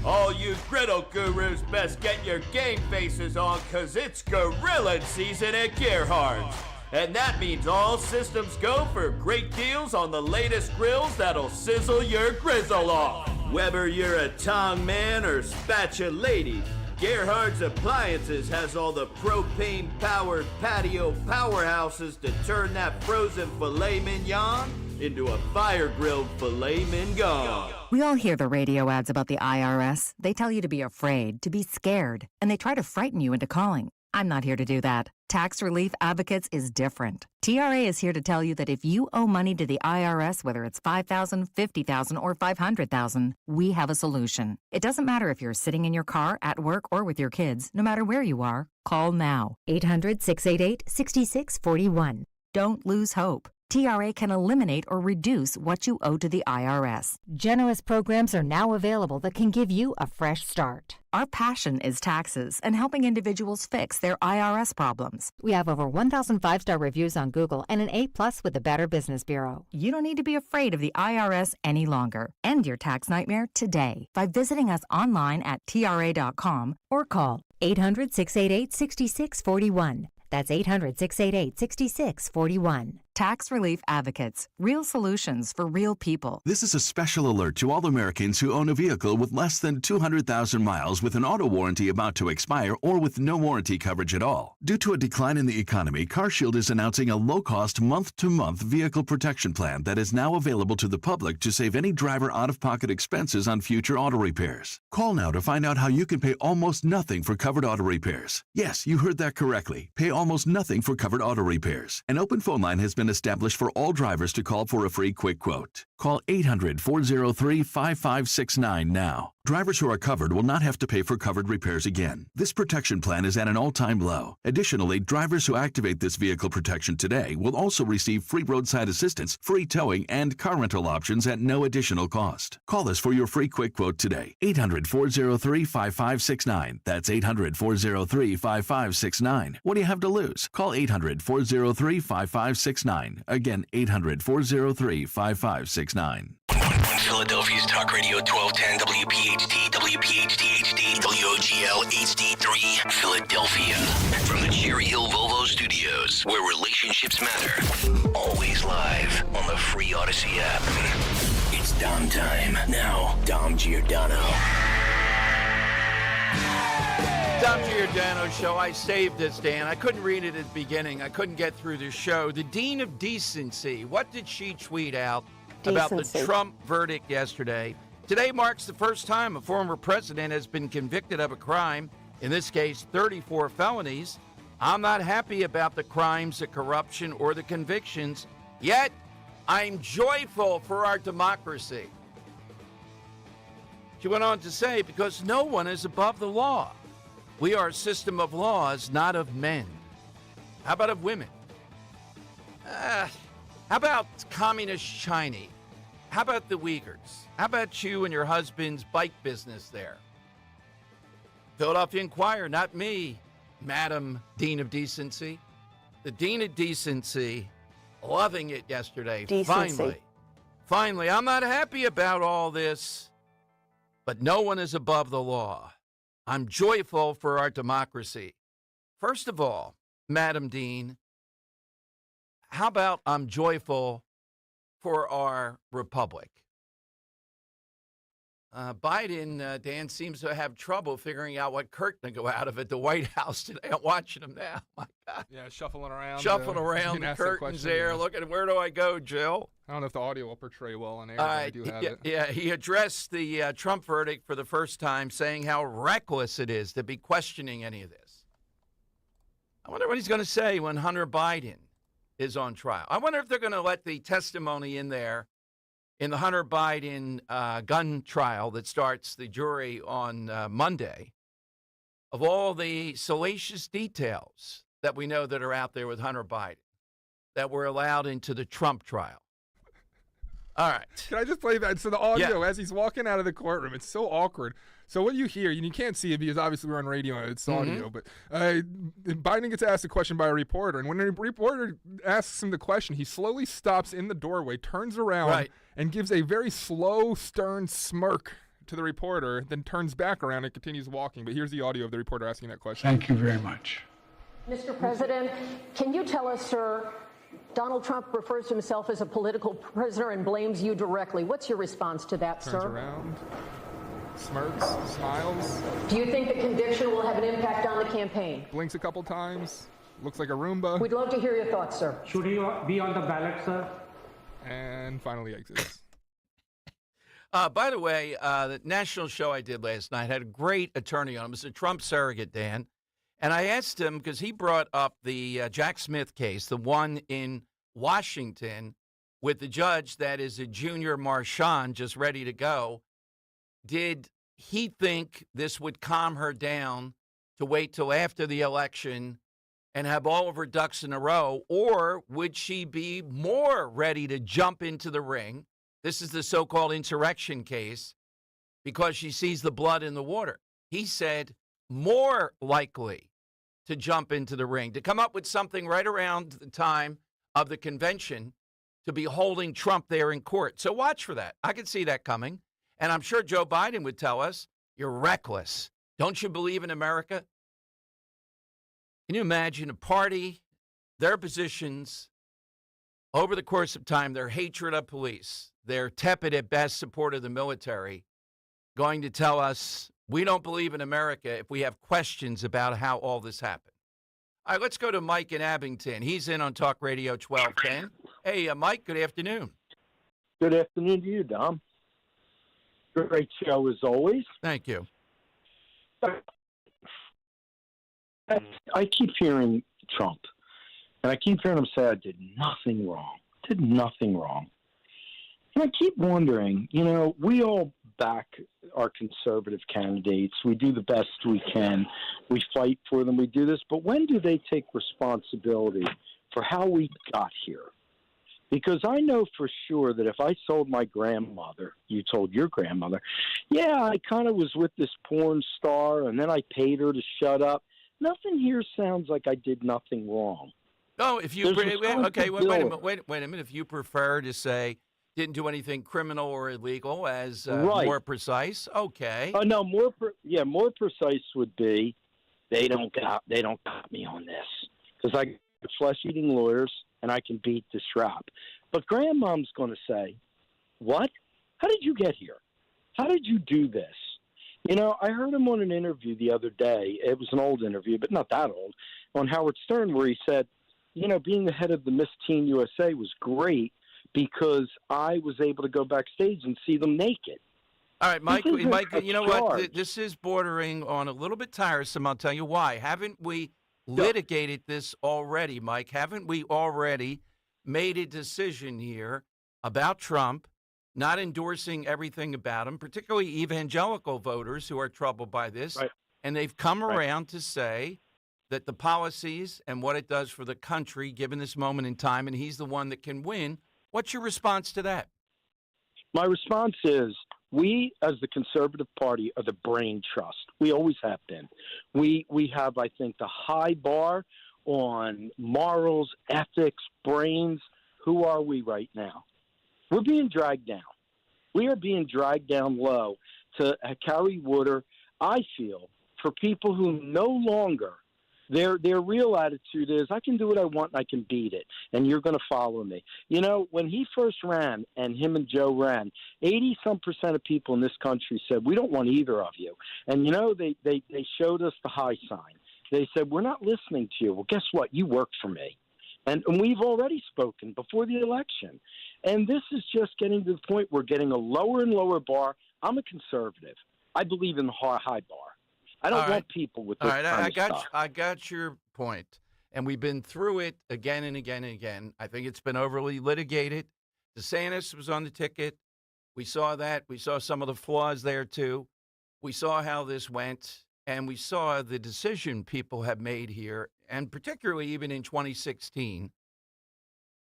[SPEAKER 21] All you griddle gurus best get your game faces on, cause it's gorilla season at Gerhardt's. And that means all systems go for great deals on the latest grills that'll sizzle your grizzle off. Whether you're a tong man or spatula lady, Gerhardt's Appliances has all the propane-powered patio powerhouses to turn that frozen filet mignon into a fire-grilled filet mignon.
[SPEAKER 22] We all hear the radio ads about the IRS. They tell you to be afraid, to be scared, and they try to frighten you into calling. I'm not here to do that. Tax Relief Advocates is different. TRA is here to tell you that if you owe money to the IRS, whether it's $5,000, $50,000, or $500,000, we have a solution. It doesn't matter if you're sitting in your car, at work, or with your kids. No matter where you are, call now. 800-688-6641. Don't lose hope. TRA can eliminate or reduce what you owe to the IRS.
[SPEAKER 23] Generous programs are now available that can give you a fresh start.
[SPEAKER 22] Our passion is taxes and helping individuals fix their IRS problems.
[SPEAKER 23] We have over 1,000 5-star reviews on Google and an A+ with the Better Business Bureau.
[SPEAKER 22] You don't need to be afraid of the IRS any longer. End your tax nightmare today by visiting us online at TRA.com or call
[SPEAKER 23] 800-688-6641. That's 800-688-6641.
[SPEAKER 22] Tax Relief Advocates. Real solutions for real people.
[SPEAKER 24] This is a special alert to all Americans who own a vehicle with less than 200,000 miles with an auto warranty about to expire or with no warranty coverage at all. Due to a decline in the economy, CarShield is announcing a low-cost month-to-month vehicle protection plan that is now available to the public to save any driver out-of-pocket expenses on future auto repairs. Call now to find out how you can pay almost nothing for covered auto repairs. Yes, you heard that correctly. Pay almost nothing for covered auto repairs. An open phone line has been been established for all drivers to call for a free quick quote. Call 800-403-5569 now. Drivers who are covered will not have to pay for covered repairs again. This protection plan is at an all-time low. Additionally, drivers who activate this vehicle protection today will also receive free roadside assistance, free towing, and car rental options at no additional cost. Call us for your free quick quote today. 800-403-5569. That's 800-403-5569. What do you have to lose? Call 800-403-5569. Again, 800-403-5569.
[SPEAKER 11] Philadelphia's Talk Radio 1210 WPHT, WPHT HD, WOGL HD3, Philadelphia. From the Cherry Hill Volvo Studios, where relationships matter. Always live on the free Odyssey app. It's Dom time. Now, Dom Giordano.
[SPEAKER 12] Dom Giordano Show. I saved this, Dan. I couldn't read it at the beginning. I couldn't get through the show. The Dean of Decency. What did she tweet out about the Trump verdict yesterday? Today marks the first time a former president has been convicted of a crime, in this case 34 felonies. I'm not happy about the crimes, the corruption, or the convictions, yet I'm joyful for our democracy. She went on to say, because no one is above the law. We are a system of laws, not of men. How about of women? How about communist China? How about the Uyghurs? How about you and your husband's bike business there? Philadelphia Inquirer, not me, Madam Dean of Decency. The Dean of Decency, loving it yesterday.
[SPEAKER 2] Decency.
[SPEAKER 12] Finally, I'm not happy about all this, but no one is above the law. I'm joyful for our democracy. First of all, Madam Dean, how about I'm joyful for our republic? Biden, Dan, seems to have trouble figuring out what curtain to go out of at the White House today. I'm watching him now. My God.
[SPEAKER 13] Yeah, shuffling around.
[SPEAKER 12] The curtains there. Look at where do I go, Jill?
[SPEAKER 13] I don't know if the audio will portray well on air, but I do have it.
[SPEAKER 12] Yeah, he addressed the Trump verdict for the first time, saying how reckless it is to be questioning any of this. I wonder what he's going to say when Hunter Biden is on trial. I wonder if they're going to let the testimony in there in the Hunter Biden gun trial that starts the jury on Monday of all the salacious details that we know that are out there with Hunter Biden that were allowed into the Trump trial. All right.
[SPEAKER 13] Can I just play that? So the audio, as he's walking out of the courtroom, it's so awkward. So what you hear, and you can't see it because obviously we're on radio and it's audio, but Biden gets asked a question by a reporter, and when the reporter asks him the question, he slowly stops in the doorway, turns around, and gives a very slow, stern smirk to the reporter, then turns back around and continues walking. But here's the audio of the reporter asking that question.
[SPEAKER 26] Thank you very much.
[SPEAKER 3] Mr. President, can you tell us, sir, Donald Trump refers to himself as a political prisoner and blames you directly. What's your response to that, sir?
[SPEAKER 13] Turns around, smirks, smiles.
[SPEAKER 3] Do you think the conviction will have an impact on the campaign?
[SPEAKER 13] Blinks a couple times, looks like a Roomba.
[SPEAKER 3] We'd love to hear your thoughts, sir.
[SPEAKER 4] Should he be on the ballot, sir?
[SPEAKER 13] And finally exits.
[SPEAKER 12] By the way, the national show I did last night had a great attorney on. It was a Trump surrogate, Dan. And I asked him, because he brought up the Jack Smith case, the one in Washington with the judge that is a junior Marchand just ready to go. Did he think this would calm her down to wait till after the election and have all of her ducks in a row? Or would she be more ready to jump into the ring? This is the so-called insurrection case because she sees the blood in the water. He said more likely to jump into the ring, to come up with something right around the time of the convention to be holding Trump there in court. So watch for that. I can see that coming. And I'm sure Joe Biden would tell us, you're reckless. Don't you believe in America? Can you imagine a party, their positions over the course of time, their hatred of police, their tepid at best support of the military, going to tell us we don't believe in America if we have questions about how all this happened. All right, let's go to Mike in Abington. He's in on Talk Radio 1210. Hey, Mike, good afternoon.
[SPEAKER 5] Good afternoon to you, Dom. Great show as always.
[SPEAKER 12] Thank you.
[SPEAKER 5] I keep hearing Trump. And I keep hearing him say, I did nothing wrong. Did nothing wrong. And I keep wondering, we all back our conservative candidates. We do the best we can. We fight for them. We do this. But when do they take responsibility for how we got here? Because I know for sure that if I told my grandmother, you told your grandmother, yeah, I kind of was with this porn star and then I paid her to shut up. Nothing here sounds like I did nothing wrong.
[SPEAKER 12] No, if you wait a minute. If you prefer to say didn't do anything criminal or illegal, as more precise, okay.
[SPEAKER 5] Oh no, more precise would be they don't got me on this because I got flesh-eating lawyers and I can beat this rap. But Grandmom's going to say, "What? How did you get here? How did you do this?" I heard him on an interview the other day. It was an old interview, but not that old, on Howard Stern, where he said, being the head of the Miss Teen USA was great because I was able to go backstage and see them naked.
[SPEAKER 12] All right, Mike, you know what? This is bordering on a little bit tiresome. I'll tell you why. Haven't we litigated this already, Mike? Haven't we already made a decision here about Trump not endorsing everything about him, particularly evangelical voters who are troubled by this? Right. And they've come around to say that the policies and what it does for the country, given this moment in time, and he's the one that can win. What's your response to that?
[SPEAKER 5] My response is we, as the Conservative Party, are the brain trust. We always have been. We have, I think, the high bar on morals, ethics, brains. Who are we right now? We're being dragged down. We are being dragged down low to carry water, I feel, for people who no longer – Their real attitude is, I can do what I want and I can beat it, and you're going to follow me. When he first ran and him and Joe ran, 80-some% of people in this country said, we don't want either of you. And, they showed us the high sign. They said, we're not listening to you. Well, guess what? You worked for me. And we've already spoken before the election. And this is just getting to the point we're getting a lower and lower bar. I'm a conservative. I believe in the high bar. I don't want people with this kind of stuff.
[SPEAKER 12] I got your point, and we've been through it again and again and again. I think it's been overly litigated. DeSantis was on the ticket. We saw that. We saw some of the flaws there, too. We saw how this went, and we saw the decision people have made here, and particularly even in 2016,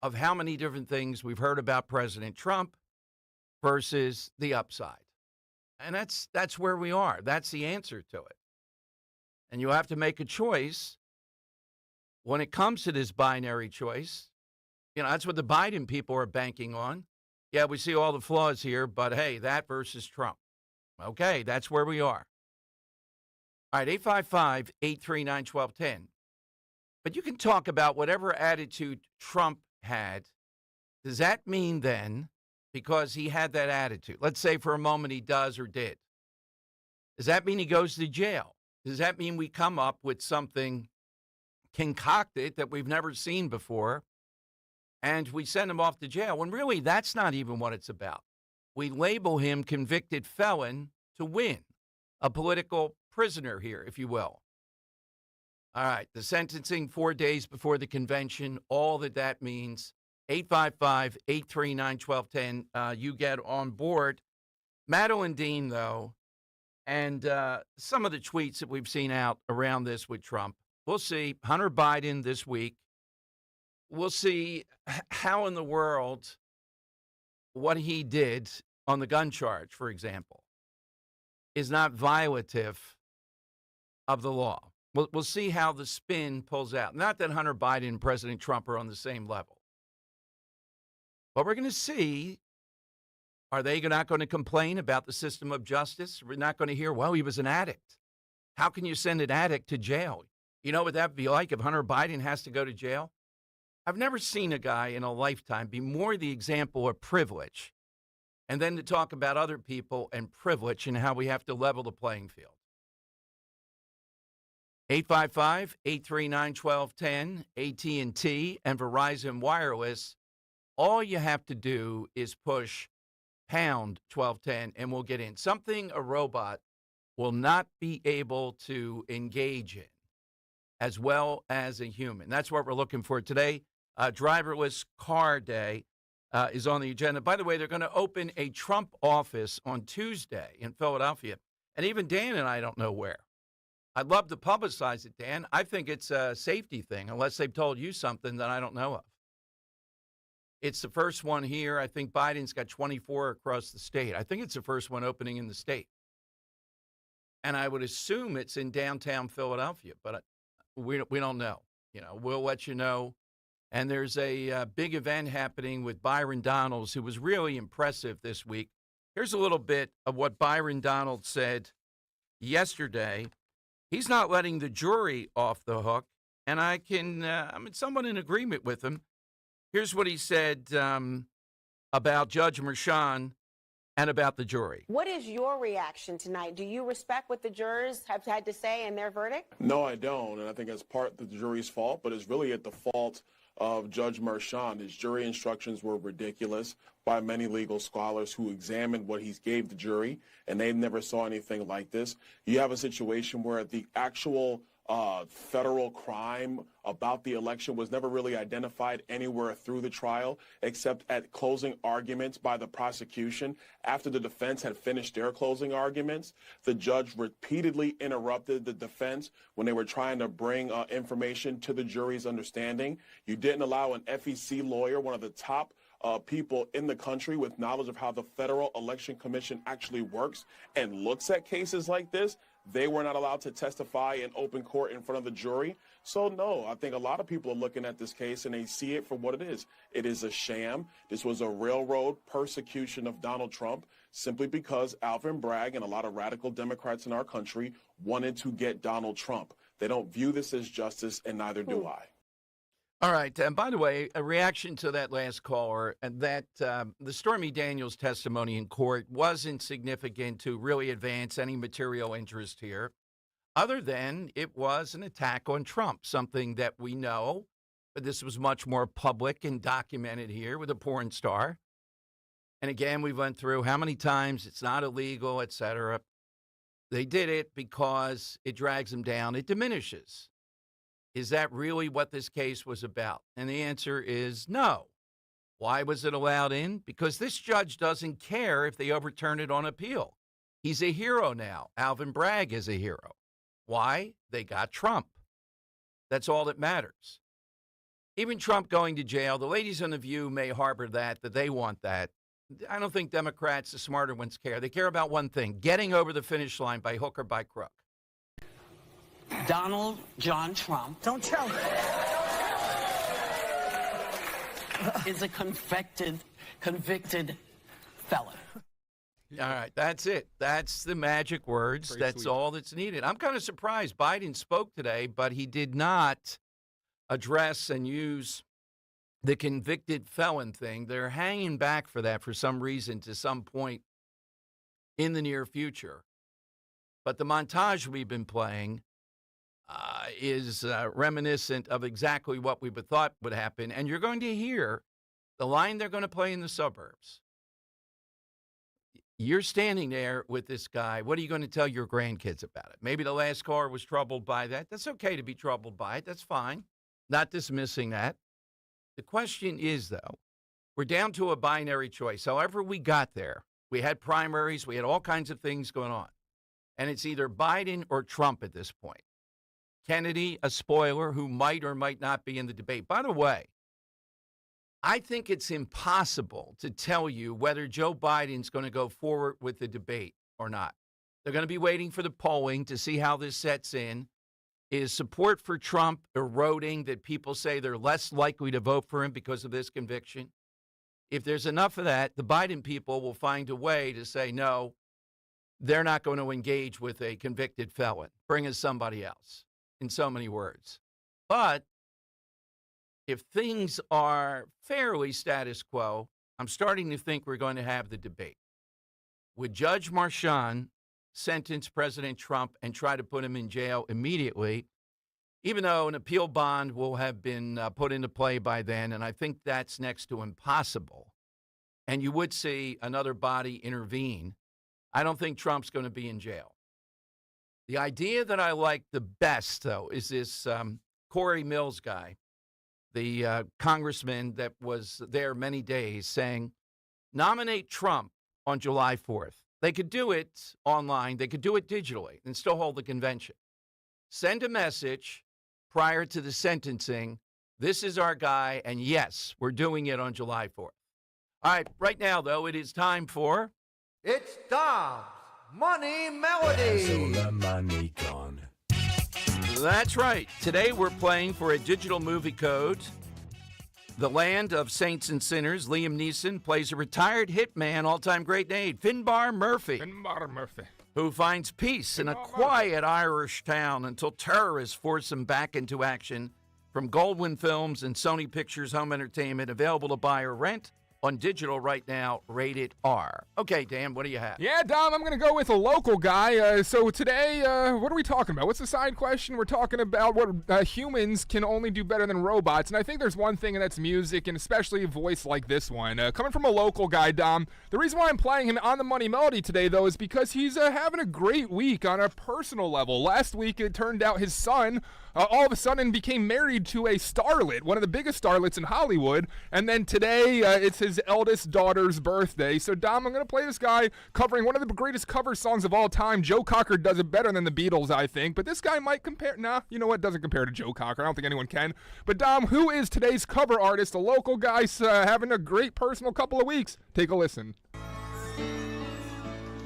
[SPEAKER 12] of how many different things we've heard about President Trump versus the upside. And that's where we are. That's the answer to it. And you have to make a choice when it comes to this binary choice. That's what the Biden people are banking on. Yeah, we see all the flaws here, but hey, that versus Trump. Okay, that's where we are. All right, 855-839-1210. But you can talk about whatever attitude Trump had. Does that mean then, because he had that attitude, let's say for a moment he does or did, does that mean he goes to jail? Does that mean we come up with something concocted that we've never seen before and we send him off to jail? When really that's not even what it's about. We label him convicted felon to win, a political prisoner here, if you will. All right, the sentencing 4 days before the convention, all that means. 855-839-1210, you get on board. Madeline Dean, though, and some of the tweets that we've seen out around this with Trump. We'll see. Hunter Biden this week. We'll see how in the world what he did on the gun charge, for example, is not violative of the law. We'll see how the spin pulls out. Not that Hunter Biden and President Trump are on the same level. But we're going to see. Are they not going to complain about the system of justice? We're not going to hear, well, he was an addict. How can you send an addict to jail? You know what that would be like if Hunter Biden has to go to jail? I've never seen a guy in a lifetime be more the example of privilege and then to talk about other people and privilege and how we have to level the playing field. 855-839-1210, AT&T and Verizon Wireless. All you have to do is push pound 1210 and we'll get in. Something a robot will not be able to engage in as well as a human. That's what we're looking for today. Driverless car day is on the agenda. By the way, they're going to open a Trump office on Tuesday in Philadelphia. And even Dan and I don't know where. I'd love to publicize it, Dan. I think it's a safety thing, unless they've told you something that I don't know of. It's the first one here. I think Biden's got 24 across the state. I think it's the first one opening in the state. And I would assume it's in downtown Philadelphia, but we don't know. We'll let you know. And there's a big event happening with Byron Donalds, who was really impressive this week. Here's a little bit of what Byron Donalds said yesterday. He's not letting the jury off the hook, and I'm somewhat in agreement with him. Here's what he said about Judge Merchan and about the jury.
[SPEAKER 2] What is your reaction tonight? Do you respect what the jurors have had to say in their verdict?
[SPEAKER 6] No, I don't, and I think it's part the jury's fault, but it's really at the fault of Judge Merchan. His jury instructions were ridiculous by many legal scholars who examined what he gave the jury, and they never saw anything like this. You have a situation where the actual federal crime about the election was never really identified anywhere through the trial, except at closing arguments by the prosecution. After the defense had finished their closing arguments, the judge repeatedly interrupted the defense when they were trying to bring information to the jury's understanding. You didn't allow an FEC lawyer, one of the top people in the country with knowledge of how the Federal Election Commission actually works and looks at cases like this. They were not allowed to testify in open court in front of the jury. So, no, I think a lot of people are looking at this case and they see it for what it is. It is a sham. This was a railroad persecution of Donald Trump simply because Alvin Bragg and a lot of radical Democrats in our country wanted to get Donald Trump. They don't view this as justice, and neither do I.
[SPEAKER 12] All right. And by the way, a reaction to that last caller, and that the Stormy Daniels testimony in court wasn't significant to really advance any material interest here, other than it was an attack on Trump, something that we know, but this was much more public and documented here with a porn star. And again, we went through how many times it's not illegal, et cetera. They did it because it drags them down. It diminishes. Is that really what this case was about? And the answer is no. Why was it allowed in? Because this judge doesn't care if they overturn it on appeal. He's a hero now. Alvin Bragg is a hero. Why? They got Trump. That's all that matters. Even Trump going to jail, the ladies on The View may harbor that they want that. I don't think Democrats, the smarter ones, care. They care about one thing, getting over the finish line by hook or by crook.
[SPEAKER 9] Donald John Trump. Don't tell me. Is a convicted felon.
[SPEAKER 12] All right, that's it. That's the magic words.
[SPEAKER 13] Very
[SPEAKER 12] that's
[SPEAKER 13] sweet.
[SPEAKER 12] all that's needed. I'm kind of surprised Biden spoke today, but he did not address and use the convicted felon thing. They're hanging back for that for some reason to some point in the near future. But the montage we've been playing is reminiscent of exactly what we thought would happen. And you're going to hear the line they're going to play in the suburbs. You're standing there with this guy. What are you going to tell your grandkids about it? Maybe the last caller was troubled by that. That's okay to be troubled by it. That's fine. Not dismissing that. The question is, though, we're down to a binary choice. However we got there, we had primaries, we had all kinds of things going on. And it's either Biden or Trump at this point. Kennedy, a spoiler, who might or might not be in the debate. By the way, I think it's impossible to tell you whether Joe Biden's going to go forward with the debate or not. They're going to be waiting for the polling to see how this sets in. Is support for Trump eroding that people say they're less likely to vote for him because of this conviction? If there's enough of that, the Biden people will find a way to say, no, they're not going to engage with a convicted felon. Bring us somebody else, in so many words. But if things are fairly status quo, I'm starting to think we're going to have the debate. Would Judge Merchan sentence President Trump and try to put him in jail immediately, even though an appeal bond will have been put into play by then? And I think that's next to impossible. And you would see another body intervene. I don't think Trump's going to be in jail. The idea that I like the best, though, is this Corey Mills guy, the congressman that was there many days, saying, nominate Trump on July 4th. They could do it online. They could do it digitally and still hold the convention. Send a message prior to the sentencing. This is our guy, and yes, we're doing it on July 4th. All right, right now, though, it is time for...
[SPEAKER 7] It's Dom's Money Melody.
[SPEAKER 12] Money gone. That's right. Today we're playing for a digital movie code. The Land of Saints and Sinners. Liam Neeson plays a retired hitman, all-time great name, Finbar Murphy.
[SPEAKER 13] Finbar Murphy.
[SPEAKER 12] Who finds peace in a quiet Irish town until terrorists force him back into action. From Goldwyn Films and Sony Pictures Home Entertainment, available to buy or rent on digital right now, rated R. Okay, Dan, what do you have?
[SPEAKER 13] Yeah, Dom, I'm going to go with a local guy. So today, what are we talking about? What's the side question? We're talking about what humans can only do better than robots. And I think there's one thing, and that's music, and especially a voice like this one. Coming from a local guy, Dom, the reason why I'm playing him on the Money Melody today, though, is because he's having a great week on a personal level. Last week, it turned out his son all of a sudden became married to a starlet, one of the biggest starlets in Hollywood. And then today, it's his eldest daughter's birthday. So, Dom, I'm going to play this guy covering one of the greatest cover songs of all time. Joe Cocker does it better than the Beatles, I think. But this guy might compare. Nah, you know what? Doesn't compare to Joe Cocker. I don't think anyone can. But, Dom, who is today's cover artist? A local guy having a great personal couple of weeks. Take a listen.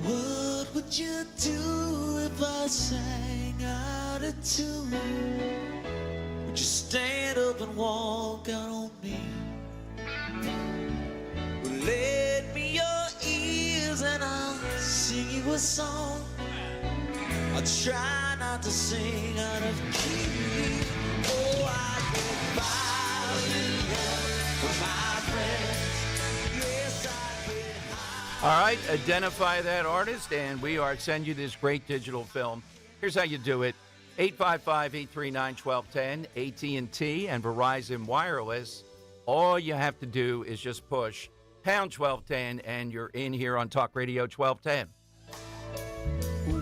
[SPEAKER 10] What would you do if I sang out of tune? Would you stand up and walk out on me? Well, lend me your ears and I'll sing you a song. I'll try not to sing out of key. Oh, I go violin for my friends. Yes, I've been high.
[SPEAKER 12] All right, identify that artist, and we are sending you this great digital film. Here's how you do it. 855-839-1210, AT&T and Verizon Wireless. All you have to do is just push pound 1210, and you're in here on Talk Radio 1210.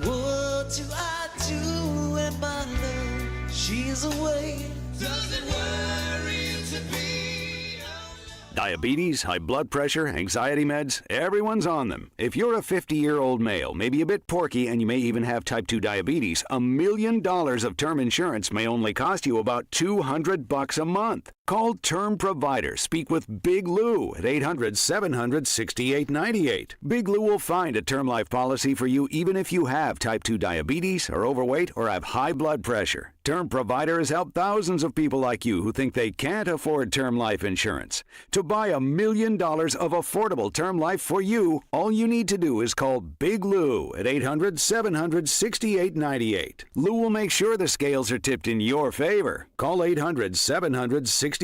[SPEAKER 10] What do I do when my love, she's away? Does it worry to be alone?
[SPEAKER 14] Diabetes, high blood pressure, anxiety meds, everyone's on them. If you're a 50-year-old male, maybe a bit porky, and you may even have type 2 diabetes, $1 million of term insurance may only cost you about $200 a month. Call Term Provider. Speak with Big Lou at 800-700-6898. Big Lou will find a term life policy for you even if you have type 2 diabetes, are overweight, or have high blood pressure. Term Provider has helped thousands of people like you who think they can't afford term life insurance. To buy $1 million of affordable term life for you, all you need to do is call Big Lou at 800-700-6898. Lou will make sure the scales are tipped in your favor. Call 800-700-6898.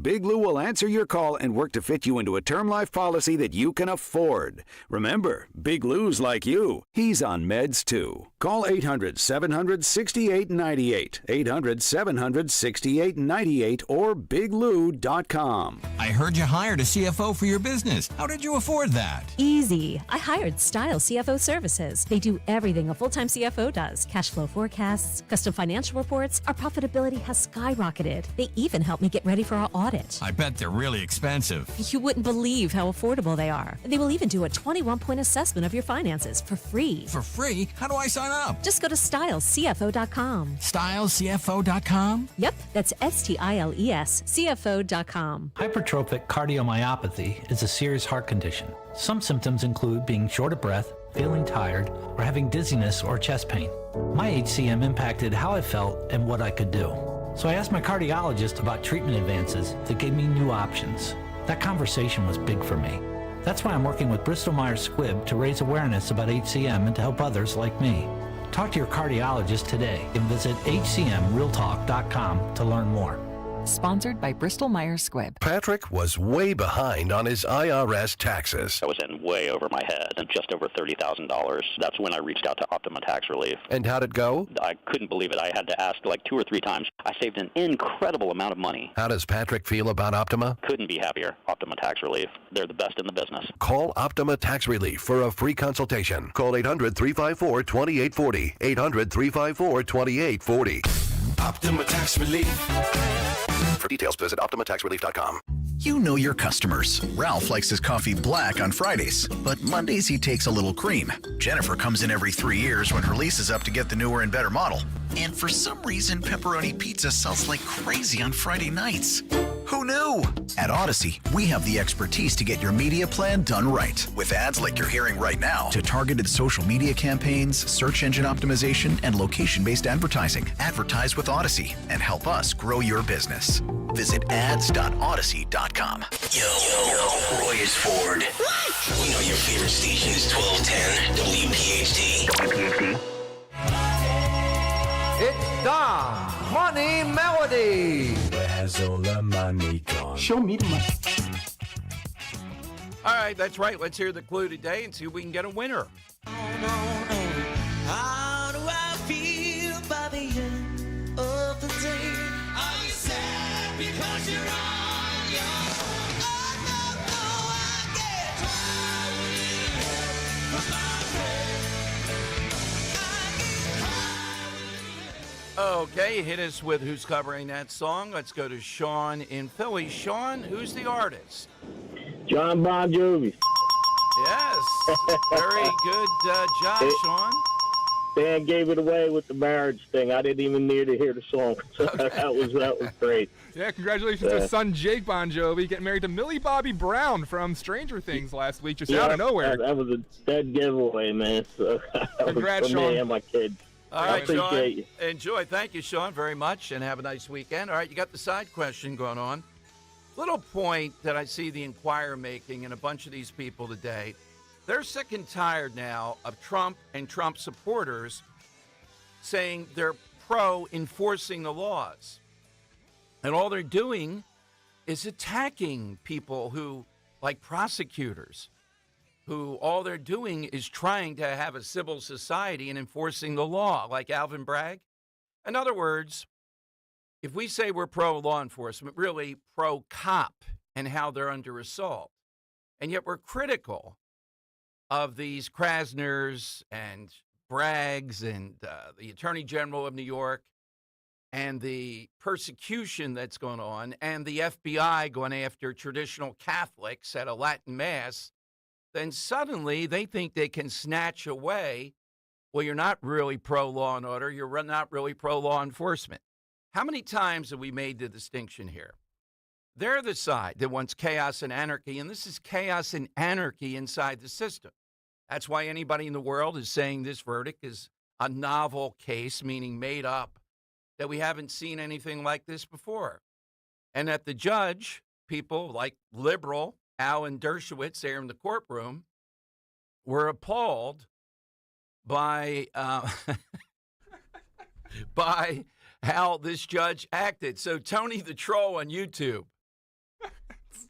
[SPEAKER 14] Big Lou will answer your call and work to fit you into a term life policy that you can afford. Remember, Big Lou's like you. He's on meds too. Call 800-700-6898, 800-700-6898, or biglou.com.
[SPEAKER 15] I heard you hired a CFO for your business. How did you afford that?
[SPEAKER 19] Easy. I hired Style CFO Services. They do everything a full-time CFO does. Cash flow forecasts, custom financial reports. Our profitability has skyrocketed. They even help me get ready for our audit.
[SPEAKER 15] I bet they're really expensive.
[SPEAKER 19] You wouldn't believe how affordable they are. They will even do a 21-point assessment of your finances for free.
[SPEAKER 15] For free? How do I sign up?
[SPEAKER 19] Just go to stylescfo.com.
[SPEAKER 15] Stylescfo.com?
[SPEAKER 19] Yep, that's STILES CFO.com.
[SPEAKER 20] Hypertrophic cardiomyopathy is a serious heart condition. Some symptoms include being short of breath, feeling tired, or having dizziness or chest pain. My HCM impacted how I felt and what I could do. So I asked my cardiologist about treatment advances that gave me new options. That conversation was big for me. That's why I'm working with Bristol Myers Squibb to raise awareness about HCM and to help others like me. Talk to your cardiologist today and visit hcmrealtalk.com to learn more.
[SPEAKER 1] Sponsored by Bristol-Myers Squibb.
[SPEAKER 8] Patrick was way behind on his IRS taxes.
[SPEAKER 16] I was in way over my head, and just over $30,000. That's when I reached out to Optima Tax Relief.
[SPEAKER 8] And how'd it go?
[SPEAKER 16] I couldn't believe it. I had to ask like 2 or 3 times. I saved an incredible amount of money.
[SPEAKER 8] How does Patrick feel about Optima?
[SPEAKER 16] Couldn't be happier. Optima Tax Relief. They're the best in the business.
[SPEAKER 8] Call Optima Tax Relief for a free consultation. Call 800-354-2840. 800-354-2840.
[SPEAKER 11] Optima Tax Relief.
[SPEAKER 8] For details, visit OptimaTaxRelief.com.
[SPEAKER 17] You know your customers. Ralph likes his coffee black on Fridays, but Mondays he takes a little cream. Jennifer comes in every 3 years when her lease is up to get the newer and better model. And for some reason, pepperoni pizza sells like crazy on Friday nights. Who knew? At Odyssey, we have the expertise to get your media plan done right. With ads like you're hearing right now, to targeted social media campaigns, search engine optimization, and location-based advertising. Advertise with Odyssey and help us grow your business. Visit ads.odyssey.com.
[SPEAKER 11] Yo, Roy is Ford. We know your favorite station is 1210 WPHT. WPHT.
[SPEAKER 7] It's Dom's Money Melody.
[SPEAKER 11] Where's all the money gone?
[SPEAKER 7] Show me the money.
[SPEAKER 12] All right, that's right. Let's hear the clue today and see if we can get a winner.
[SPEAKER 10] How do I feel by the end of the day? Are you sad because you're on your own? Oh, no, I get tired from my
[SPEAKER 12] Okay, hit us with who's covering that song. Let's go to Sean in Philly. Sean, who's the artist?
[SPEAKER 18] John Bon Jovi.
[SPEAKER 12] Yes, very good job, Sean.
[SPEAKER 18] Dan gave it away with the marriage thing. I didn't even need to hear the song.
[SPEAKER 12] Okay.
[SPEAKER 18] that was great.
[SPEAKER 13] Yeah, congratulations to son Jake Bon Jovi getting married to Millie Bobby Brown from Stranger Things last week, just out of nowhere.
[SPEAKER 18] That was a dead giveaway, man. So,
[SPEAKER 13] Congrats,
[SPEAKER 18] for me
[SPEAKER 13] Sean.
[SPEAKER 18] and my kids.
[SPEAKER 12] All
[SPEAKER 18] I
[SPEAKER 12] right,
[SPEAKER 18] appreciate
[SPEAKER 12] Sean.
[SPEAKER 18] you.
[SPEAKER 12] Enjoy. Thank you, Sean, very much, and have a nice weekend. All right, you got the side question going on. Little point that I see the Inquirer making and a bunch of these people today. They're sick and tired now of Trump and Trump supporters saying they're pro-enforcing the laws. And all they're doing is attacking people who, like prosecutors, who all they're doing is trying to have a civil society and enforcing the law, like Alvin Bragg. In other words, if we say we're pro-law enforcement, really pro-cop and how they're under assault, and yet we're critical of these Krasners and Braggs and the Attorney General of New York and the persecution that's going on and the FBI going after traditional Catholics at a Latin Mass, then suddenly they think they can snatch away, well, you're not really pro-law and order, you're not really pro-law enforcement. How many times have we made the distinction here? They're the side that wants chaos and anarchy, and this is chaos and anarchy inside the system. That's why anybody in the world is saying this verdict is a novel case, meaning made up, that we haven't seen anything like this before. And that the judge, people like liberal Alan Dershowitz there in the courtroom, were appalled by by how this judge acted. So Tony the Troll on YouTube.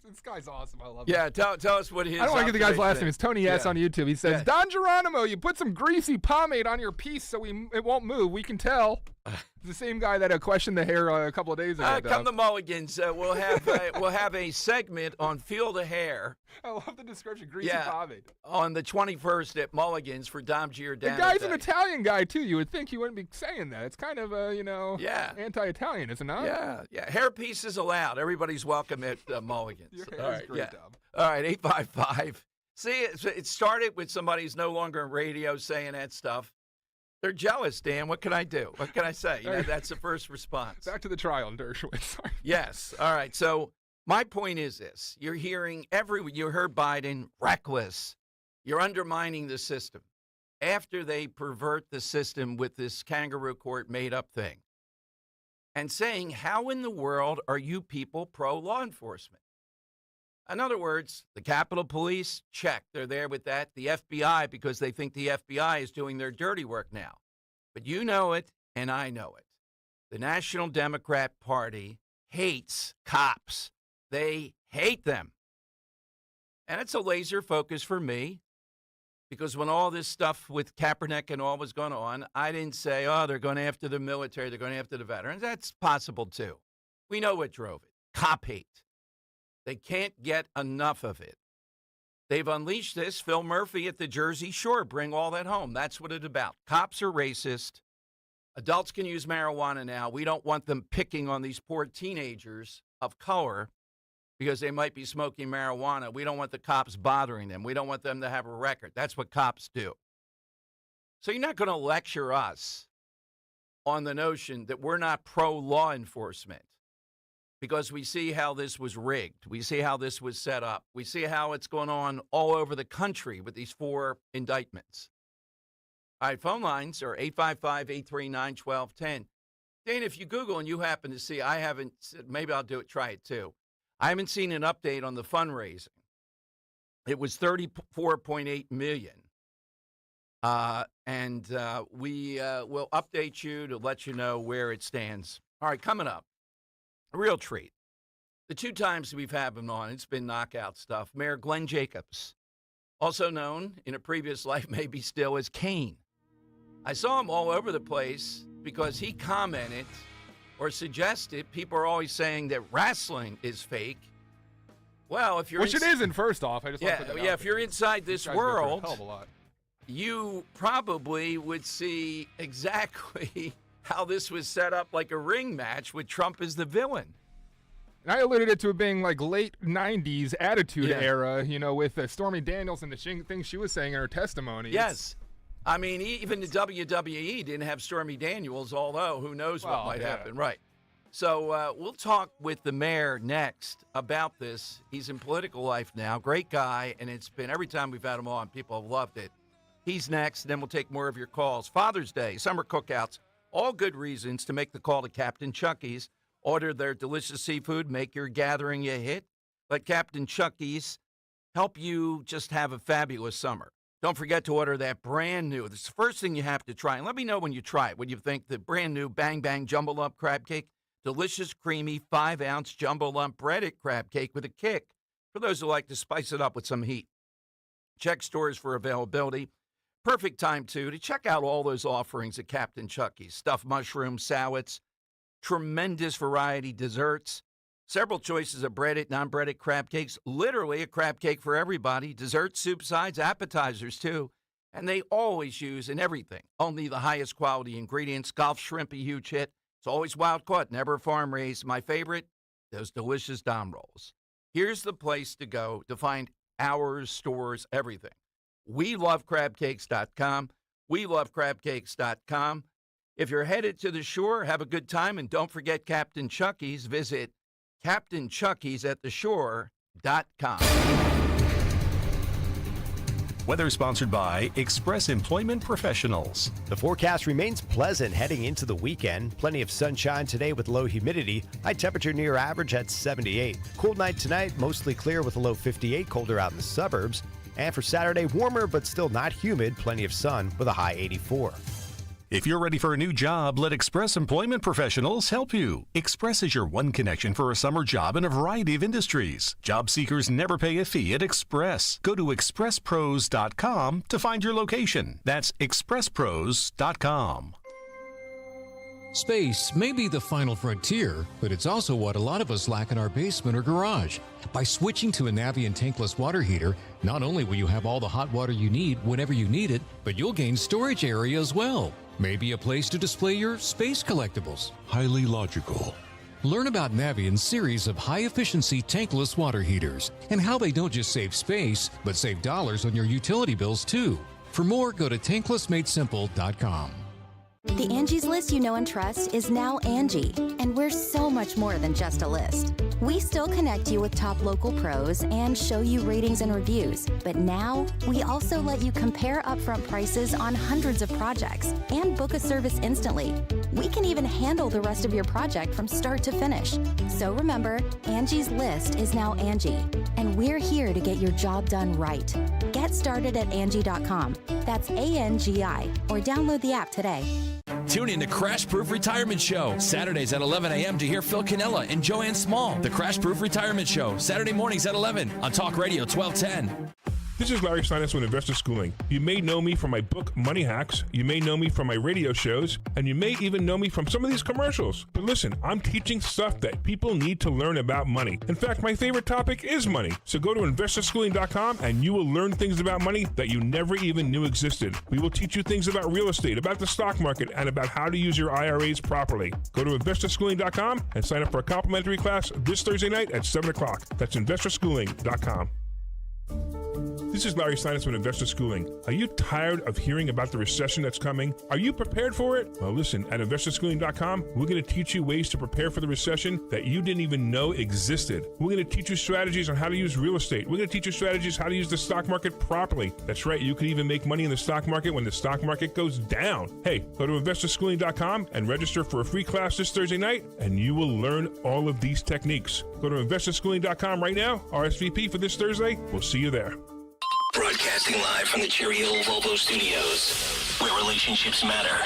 [SPEAKER 13] This guy's awesome. I love
[SPEAKER 12] Yeah,
[SPEAKER 13] him.
[SPEAKER 12] tell us what his.
[SPEAKER 13] I don't want to get the guy's last name.
[SPEAKER 12] is.
[SPEAKER 13] It's Tony S. on YouTube. He says, Don Geronimo, you put some greasy pomade on your piece so it won't move. We can tell. It's the same guy that questioned the hair a couple of days ago.
[SPEAKER 12] Come to Mulligan's. We'll have a segment on Feel the Hair.
[SPEAKER 13] I love the description, greasy pomade.
[SPEAKER 12] On the 21st at Mulligan's for Dom Giordano.
[SPEAKER 13] The guy's
[SPEAKER 12] Day.
[SPEAKER 13] an Italian guy, too. You would think he wouldn't be saying that. It's kind of, anti-Italian, is it not?
[SPEAKER 12] Yeah. Hair pieces allowed. Everybody's welcome at Mulligan's.
[SPEAKER 13] Your hair is great, Dom.
[SPEAKER 12] All right, 855. See, it started with somebody who's no longer on radio saying that stuff. They're jealous, Dan. What can I do? What can I say? That's the first response.
[SPEAKER 13] Back to the trial in Dershowitz.
[SPEAKER 12] Yes. All right. So my point is this. You're hearing you heard Biden reckless. You're undermining the system after they pervert the system with this kangaroo court made up thing and saying, how in the world are you people pro-law enforcement? In other words, the Capitol Police, check. They're there with that. The FBI, because they think the FBI is doing their dirty work now. But you know it, and I know it. The National Democrat Party hates cops. They hate them. And it's a laser focus for me because when all this stuff with Kaepernick and all was going on, I didn't say, oh, they're going after the military, they're going after the veterans. That's possible, too. We know what drove it. Cop hate. They can't get enough of it. They've unleashed this. Phil Murphy at the Jersey Shore. Bring all that home. That's what it's about. Cops are racist. Adults can use marijuana now. We don't want them picking on these poor teenagers of color because they might be smoking marijuana. We don't want the cops bothering them. We don't want them to have a record. That's what cops do. So you're not going to lecture us on the notion that we're not pro-law enforcement because we see how this was rigged. We see how this was set up. We see how it's going on all over the country with these 4 indictments. All right, phone lines are 855-839-1210. Dana, if you Google and you happen to see, I haven't, maybe I'll try it too. I haven't seen an update on the fundraising. It was $34.8 million. And we will update you to let you know where it stands. All right, coming up, a real treat. The 2 times we've had him on, it's been knockout stuff. Mayor Glenn Jacobs, also known in a previous life maybe still as Kane. I saw him all over the place because he commented or suggested, people are always saying that wrestling is fake. Well, if you're
[SPEAKER 13] Which it isn't, first off. I just want to put that out
[SPEAKER 12] if you're inside this world,
[SPEAKER 13] hell of a lot.
[SPEAKER 12] You probably would see exactly how this was set up like a ring match with Trump as the villain.
[SPEAKER 13] And I alluded it to it being like late 90s attitude era, you know, with Stormy Daniels and the things she was saying in her testimony.
[SPEAKER 12] Yes. I mean, even the WWE didn't have Stormy Daniels, although who knows what might happen. Right. So we'll talk with the mayor next about this. He's in political life now. Great guy, and it's been every time we've had him on, people have loved it. He's next, then we'll take more of your calls. Father's Day, summer cookouts, all good reasons to make the call to Captain Chucky's. Order their delicious seafood, make your gathering a hit. Let Captain Chucky's help you just have a fabulous summer. Don't forget to order that brand new. This is the first thing you have to try. And let me know when you try it, what you think. The brand new Bang Bang Jumbo Lump Crab Cake. Delicious, creamy, 5-ounce jumbo lump breaded crab cake with a kick. For those who like to spice it up with some heat. Check stores for availability. Perfect time, too, to check out all those offerings at Captain Chucky's. Stuffed mushrooms, salads, tremendous variety desserts, several choices of breaded, non-breaded crab cakes, literally a crab cake for everybody, desserts, soup sides, appetizers, too. And they always use in everything only the highest quality ingredients. Golf shrimp, a huge hit. It's always wild caught, never farm raised. My favorite, those delicious Dom rolls. Here's the place to go to find hours, stores, everything. WeLoveCrabCakes.com. WeLoveCrabCakes.com. If you're headed to the shore, have a good time, and don't forget Captain Chucky's. Visit CaptainChucky'sAtTheShore.com.
[SPEAKER 21] Weather sponsored by Express Employment Professionals.
[SPEAKER 22] The forecast remains pleasant heading into the weekend. Plenty of sunshine today with low humidity. High temperature near average at 78. Cool night tonight, mostly clear with a low 58, colder out in the suburbs. And for Saturday, warmer but still not humid. Plenty of sun with a high 84.
[SPEAKER 21] If you're ready for a new job, let Express Employment Professionals help you. Express is your one connection for a summer job in a variety of industries. Job seekers never pay a fee at Express. Go to expresspros.com to find your location. That's expresspros.com.
[SPEAKER 23] Space may be the final frontier, but it's also what a lot of us lack in our basement or garage. By switching to a Navien tankless water heater, not only will you have all the hot water you need whenever you need it, but you'll gain storage area as well. Maybe a place to display your space collectibles.
[SPEAKER 24] Highly logical.
[SPEAKER 23] Learn about Navien's series of high-efficiency tankless water heaters and how they don't just save space, but save dollars on your utility bills too. For more, go to tanklessmadesimple.com.
[SPEAKER 25] The Angie's List you know and trust is now Angie, and we're so much more than just a list. We still connect you with top local pros and show you ratings and reviews, but now we also let you compare upfront prices on hundreds of projects and book a service instantly. We can even handle the rest of your project from start to finish. So remember, Angie's List is now Angie, and we're here to get your job done right. Get started at Angie.com. That's ANGI, or download the app today.
[SPEAKER 2] Tune in to Crash Proof Retirement Show, Saturdays at 11 a.m. to hear Phil Canella and Joanne Small. The Crash Proof Retirement Show, Saturday mornings at 11 on Talk Radio 1210.
[SPEAKER 3] This is Larry Steinitz with Investor Schooling. You may know me from my book, Money Hacks. You may know me from my radio shows. And you may even know me from some of these commercials. But listen, I'm teaching stuff that people need to learn about money. In fact, my favorite topic is money. So go to investorschooling.com and you will learn things about money that you never even knew existed. We will teach you things about real estate, about the stock market, and about how to use your IRAs properly. Go to investorschooling.com and sign up for a complimentary class this Thursday night at 7 o'clock. That's investorschooling.com. This is Larry Steinitz with Investor Schooling. Are you tired of hearing about the recession that's coming? Are you prepared for it? Well, listen, at investorschooling.com, we're going to teach you ways to prepare for the recession that you didn't even know existed. We're going to teach you strategies on how to use real estate. We're going to teach you strategies how to use the stock market properly. That's right, you can even make money in the stock market when the stock market goes down. Hey, go to investorschooling.com and register for a free class this Thursday night, and you will learn all of these techniques. Go to investorschooling.com right now, RSVP for this Thursday. We'll see you there.
[SPEAKER 11] Broadcasting live from the Cherry Hill Volvo Studios, where relationships matter.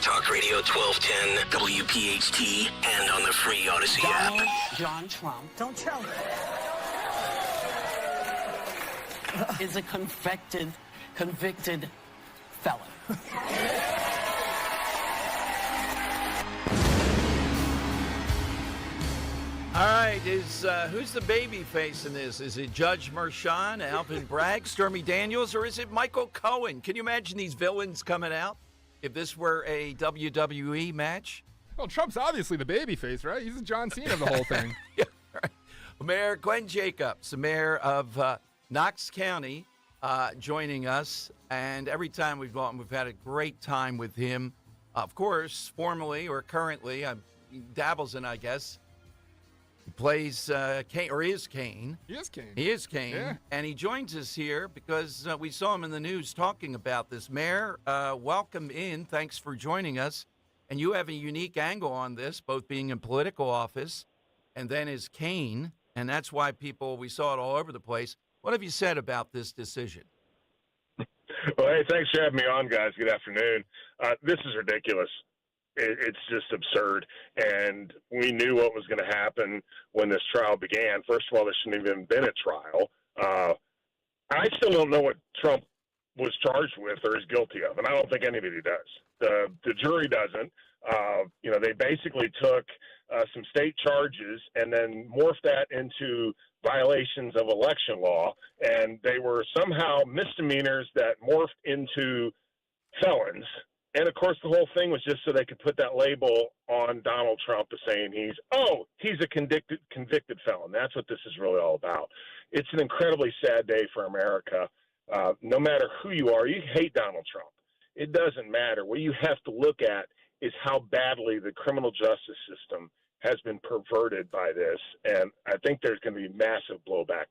[SPEAKER 11] Talk Radio 1210, WPHT, and on the free Odyssey app.
[SPEAKER 9] John Trump, don't tell me, is a convicted felon.
[SPEAKER 12] All right, who's the baby face in this? Is it Judge Merchan, Alvin Bragg, Stormy Daniels, or is it Michael Cohen? Can you imagine these villains coming out if this were a WWE match?
[SPEAKER 13] Well, Trump's obviously the baby face, right? He's the John Cena of the whole thing.
[SPEAKER 12] Yeah, right. Mayor Glenn Jacobs, the mayor of Knox County, joining us. And every time we've gone, we've had a great time with him. Of course, formerly or currently, he dabbles in, I guess. He plays Kane, or is Kane.
[SPEAKER 13] He is Kane.
[SPEAKER 12] He is Kane.
[SPEAKER 13] Yeah.
[SPEAKER 12] And he joins us here because we saw him in the news talking about this. Mayor, welcome in. Thanks for joining us. And you have a unique angle on this, both being in political office and then as Kane. And that's why we saw it all over the place. What have you said about this decision?
[SPEAKER 4] Well, hey, thanks for having me on, guys. Good afternoon. This is ridiculous. It's just absurd. And we knew what was going to happen when this trial began. First of all, there shouldn't have even been a trial. I still don't know what Trump was charged with or is guilty of, and I don't think anybody does. The jury doesn't. They basically took some state charges and then morphed that into violations of election law, and they were somehow misdemeanors that morphed into felons. And, of course, the whole thing was just so they could put that label on Donald Trump as saying he's a convicted felon. That's what this is really all about. It's an incredibly sad day for America. No matter who you are, you hate Donald Trump. It doesn't matter. What you have to look at is how badly the criminal justice system has been perverted by this. And I think there's going to be massive blowback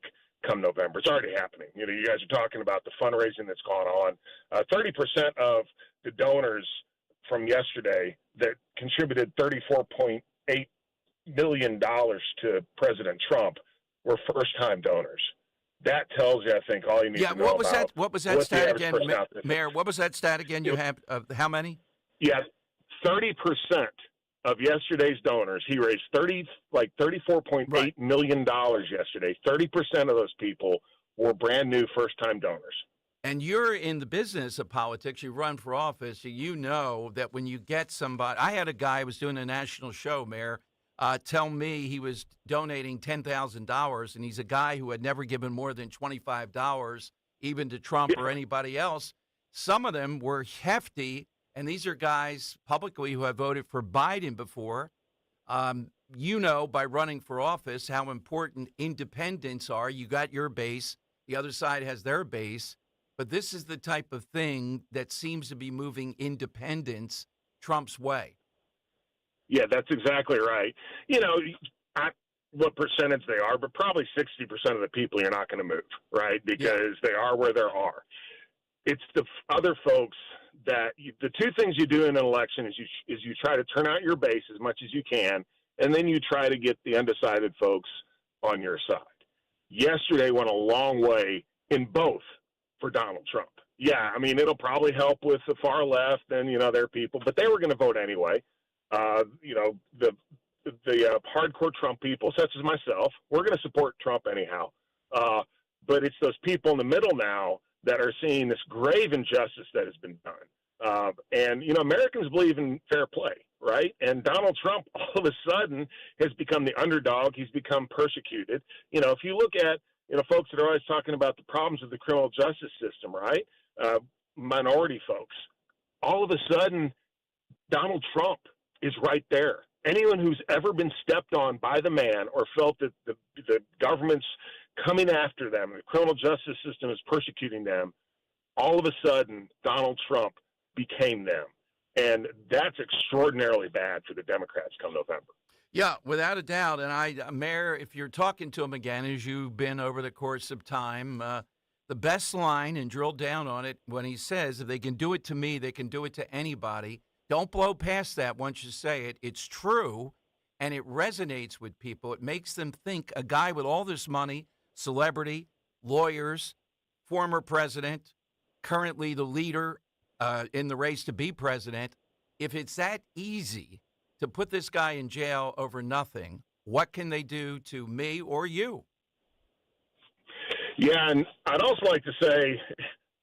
[SPEAKER 4] come November. It's already happening. You guys are talking about the fundraising that's gone on. 30% of the donors from yesterday that contributed $34.8 million to President Trump were first-time donors. That tells you, I think, all you need to know about
[SPEAKER 12] what was that stat again, Mayor? What was that stat again? You have how many?
[SPEAKER 4] Yeah, 30% of yesterday's donors. He raised $34.8 million yesterday. 30% of those people were brand new first-time donors.
[SPEAKER 12] And you're in the business of politics. You run for office. You know that when you get somebody, I had a guy who was doing a national show, Mayor, tell me he was donating $10,000, and he's a guy who had never given more than $25, even to Trump or anybody else. Some of them were hefty, and these are guys publicly who have voted for Biden before. By running for office, how important independents are. You got your base. The other side has their base. But this is the type of thing that seems to be moving independents Trump's way.
[SPEAKER 4] Yeah, that's exactly right. What percentage they are, but probably 60% of the people you're not going to move, right? Because they are where they are. It's the other folks that the two things you do in an election is you try to turn out your base as much as you can, and then you try to get the undecided folks on your side. Yesterday went a long way in both for Donald Trump. yeah, I mean, it'll probably help with the far left and, their people, but they were going to vote anyway. The hardcore Trump people, such as myself, we're going to support Trump anyhow. But it's those people in the middle now that are seeing this grave injustice that has been done. And Americans believe in fair play, right? And Donald Trump all of a sudden has become the underdog. He's become persecuted. If you look at, folks that are always talking about the problems of the criminal justice system, right? Minority folks. All of a sudden, Donald Trump is right there. Anyone who's ever been stepped on by the man or felt that the government's coming after them, the criminal justice system is persecuting them, all of a sudden, Donald Trump became them. And that's extraordinarily bad for the Democrats come November.
[SPEAKER 12] Yeah, without a doubt. And Mayor, if you're talking to him again, as you've been over the course of time, the best line, and drill down on it, when he says, if they can do it to me, they can do it to anybody. Don't blow past that once you say it. It's true, and it resonates with people. It makes them think a guy with all this money, celebrity, lawyers, former president, currently the leader in the race to be president, if it's that easy to put this guy in jail over nothing, what can they do to me or you?
[SPEAKER 4] Yeah, and I'd also like to say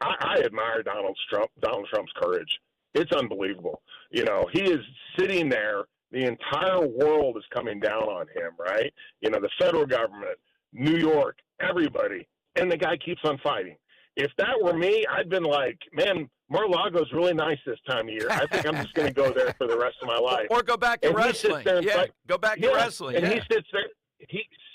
[SPEAKER 4] I admire Donald Trump's courage. It's unbelievable. He is sitting there. The entire world is coming down on him, right? The federal government, New York, everybody, and the guy keeps on fighting. If that were me, I'd been like, man, Mar-a-Lago's really nice this time of year. I think I'm just going to go there for the rest of my life.
[SPEAKER 12] Or go back to wrestling. Go back to wrestling.
[SPEAKER 4] And he sits there.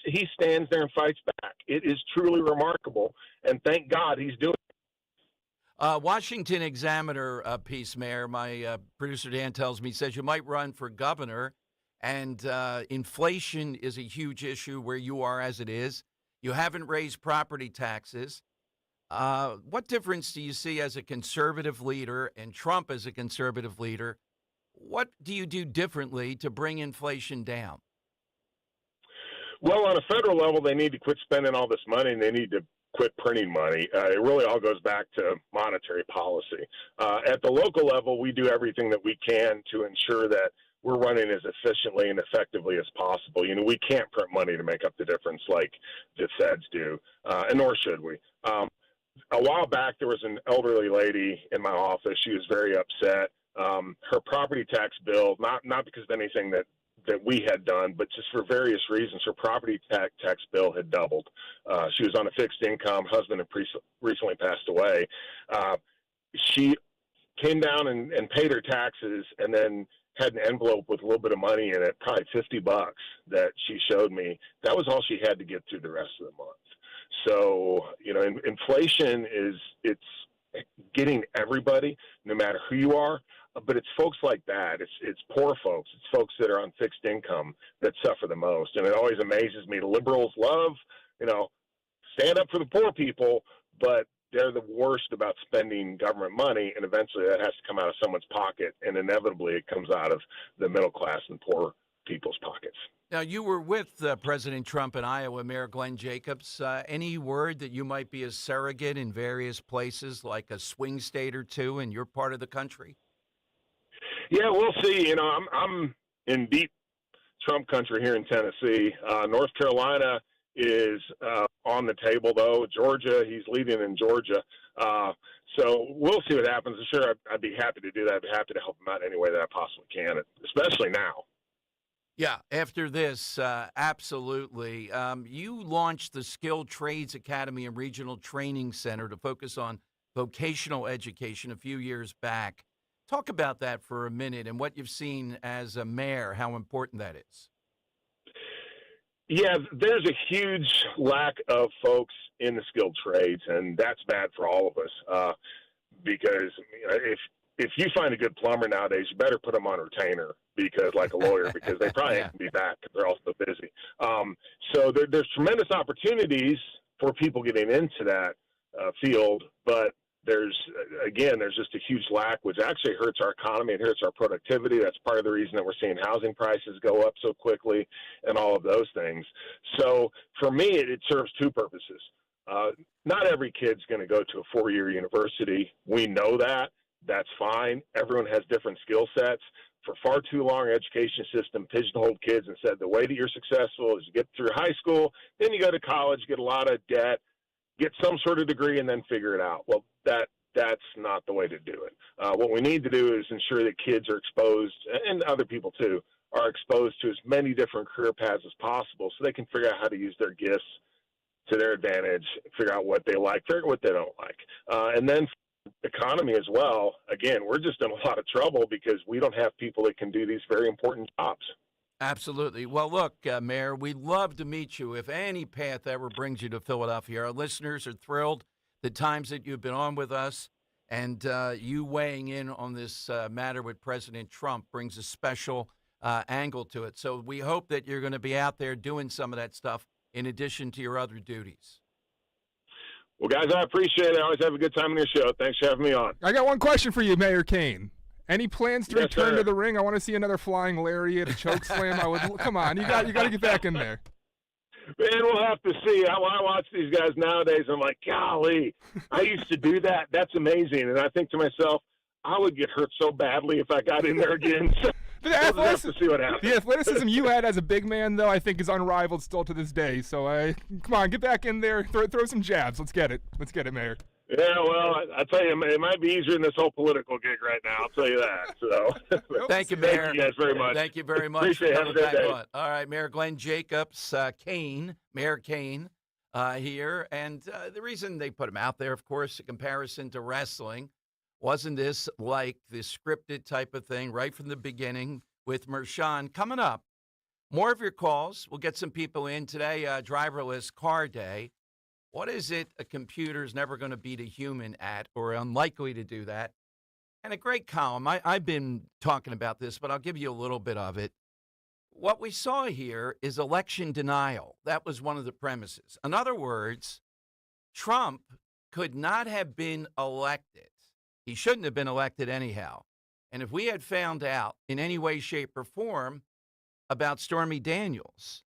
[SPEAKER 4] He stands there and fights back. It is truly remarkable, and thank God he's doing it.
[SPEAKER 12] Washington Examiner piece, Mayor, my producer Dan tells me, says you might run for governor, and inflation is a huge issue where you are as it is. You haven't raised property taxes. What difference do you see as a conservative leader and Trump as a conservative leader? What do you do differently to bring inflation down?
[SPEAKER 4] Well, on a federal level, they need to quit spending all this money, and they need to quit printing money. It really all goes back to monetary policy. At the local level, we do everything that we can to ensure that we're running as efficiently and effectively as possible. We can't print money to make up the difference like the feds do, and nor should we. A while back, there was an elderly lady in my office. She was very upset. Her property tax bill, not because of anything that we had done, but just for various reasons, her property tax bill had doubled. She was on a fixed income. Husband had recently passed away. She came down and paid her taxes, and then had an envelope with a little bit of money in it, probably $50 that she showed me. That was all she had to get through the rest of the month. So, inflation it's getting everybody, no matter who you are. But it's folks like that. It's poor folks. It's folks that are on fixed income that suffer the most. And it always amazes me. The liberals love, stand up for the poor people, but they're the worst about spending government money, and eventually that has to come out of someone's pocket, and inevitably it comes out of the middle class and poor people's pockets.
[SPEAKER 12] Now, you were with President Trump in Iowa, Mayor Glenn Jacobs. Any word that you might be a surrogate in various places, like a swing state or two in your part of the country?
[SPEAKER 4] Yeah, we'll see. I'm in deep Trump country here in Tennessee. North Carolina is on the table, though. Georgia, he's leading in Georgia. So we'll see what happens. Sure, I'd be happy to do that. I'd be happy to help him out any way that I possibly can, especially now.
[SPEAKER 12] Yeah, after this, absolutely. You launched the Skilled Trades Academy and Regional Training Center to focus on vocational education a few years back. Talk about that for a minute and what you've seen as a mayor, how important that is.
[SPEAKER 4] Yeah, there's a huge lack of folks in the skilled trades, and that's bad for all of us because if you find a good plumber nowadays, you better put them on retainer like a lawyer, because they probably have to be back because they're all so busy. So there's tremendous opportunities for people getting into that field, but there's just a huge lack, which actually hurts our economy and hurts our productivity. That's part of the reason that we're seeing housing prices go up so quickly and all of those things. So for me, it serves two purposes. Not every kid's going to go to a 4-year university. We know that. That's fine. Everyone has different skill sets. For far too long, our education system pigeonholed kids and said the way that you're successful is you get through high school, then you go to college, get a lot of debt, get some sort of degree, and then figure it out. Well, that's not the way to do it. What we need to do is ensure that kids are exposed, and other people too, are exposed to as many different career paths as possible so they can figure out how to use their gifts to their advantage, figure out what they like, figure out what they don't like. And then economy as well. Again, we're just in a lot of trouble because we don't have people that can do these very important jobs.
[SPEAKER 12] Absolutely. Well, look, Mayor, we'd love to meet you if any path ever brings you to Philadelphia. Our listeners are thrilled the times that you've been on with us, and you weighing in on this matter with President Trump brings a special angle to it. So we hope that you're going to be out there doing some of that stuff in addition to your other duties.
[SPEAKER 4] Well, guys, I appreciate it. I always have a good time on your show. Thanks for having me on.
[SPEAKER 13] I got one question for you, Mayor Kane. Any plans to return to the ring? I want to see another flying lariat, a choke slam. Come on, you got to get back in there.
[SPEAKER 4] Man, we'll have to see. I watch these guys nowadays. I'm like, golly, I used to do that. That's amazing. And I think to myself, I would get hurt so badly if I got in there again.
[SPEAKER 13] The athleticism you had as a big man, though, I think is unrivaled still to this day. So, come on, get back in there, throw some jabs. Let's get it, Mayor.
[SPEAKER 4] Yeah, well, I tell you, it might be easier than this whole political gig right now. I'll tell you that. So,
[SPEAKER 12] thank you, Mayor.
[SPEAKER 4] Thank you guys very much.
[SPEAKER 12] Thank you very much.
[SPEAKER 4] Appreciate it. Have a good day.
[SPEAKER 12] All right, Mayor Glenn Jacobs, Mayor Kane here. And the reason they put him out there, of course, in comparison to wrestling, wasn't this like the scripted type of thing right from the beginning with Mershon? Coming up, more of your calls. We'll get some people in today, driverless car day. What is it a computer's never going to beat a human at, or unlikely to do that? And a great column. I've been talking about this, but I'll give you a little bit of it. What we saw here is election denial. That was one of the premises. In other words, Trump could not have been elected. He shouldn't have been elected anyhow. And if we had found out in any way, shape, or form about Stormy Daniels,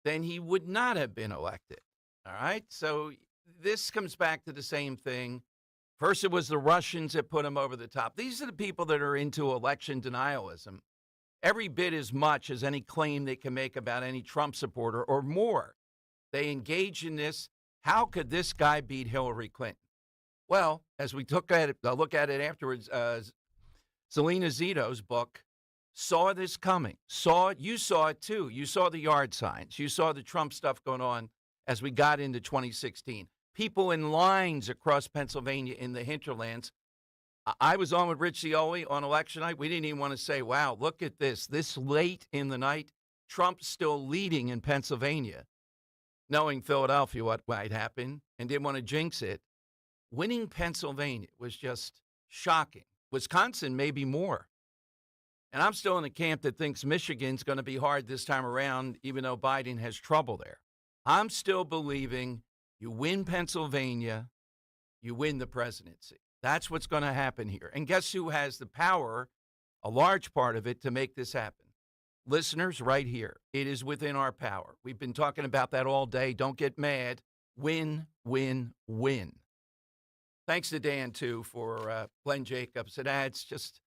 [SPEAKER 12] then he would not have been elected. All right? So this comes back to the same thing. First, it was the Russians that put him over the top. These are the people that are into election denialism, every bit as much as any claim they can make about any Trump supporter or more. They engage in this. How could this guy beat Hillary Clinton? Well, as we look at it afterwards, Selena Zito's book saw this coming. You saw it too. You saw the yard signs. You saw the Trump stuff going on as we got into 2016. People in lines across Pennsylvania in the hinterlands. I was on with Rich Cioli on election night. We didn't even want to say, wow, look at this. This late in the night, Trump's still leading in Pennsylvania, knowing Philadelphia what might happen, and didn't want to jinx it. Winning Pennsylvania was just shocking. Wisconsin, maybe more. And I'm still in the camp that thinks Michigan's going to be hard this time around, even though Biden has trouble there. I'm still believing you win Pennsylvania, you win the presidency. That's what's going to happen here. And guess who has the power, a large part of it, to make this happen? Listeners, right here. It is within our power. We've been talking about that all day. Don't get mad. Win, win, win. Thanks to Dan, too, for Glenn Jacobs. It adds just,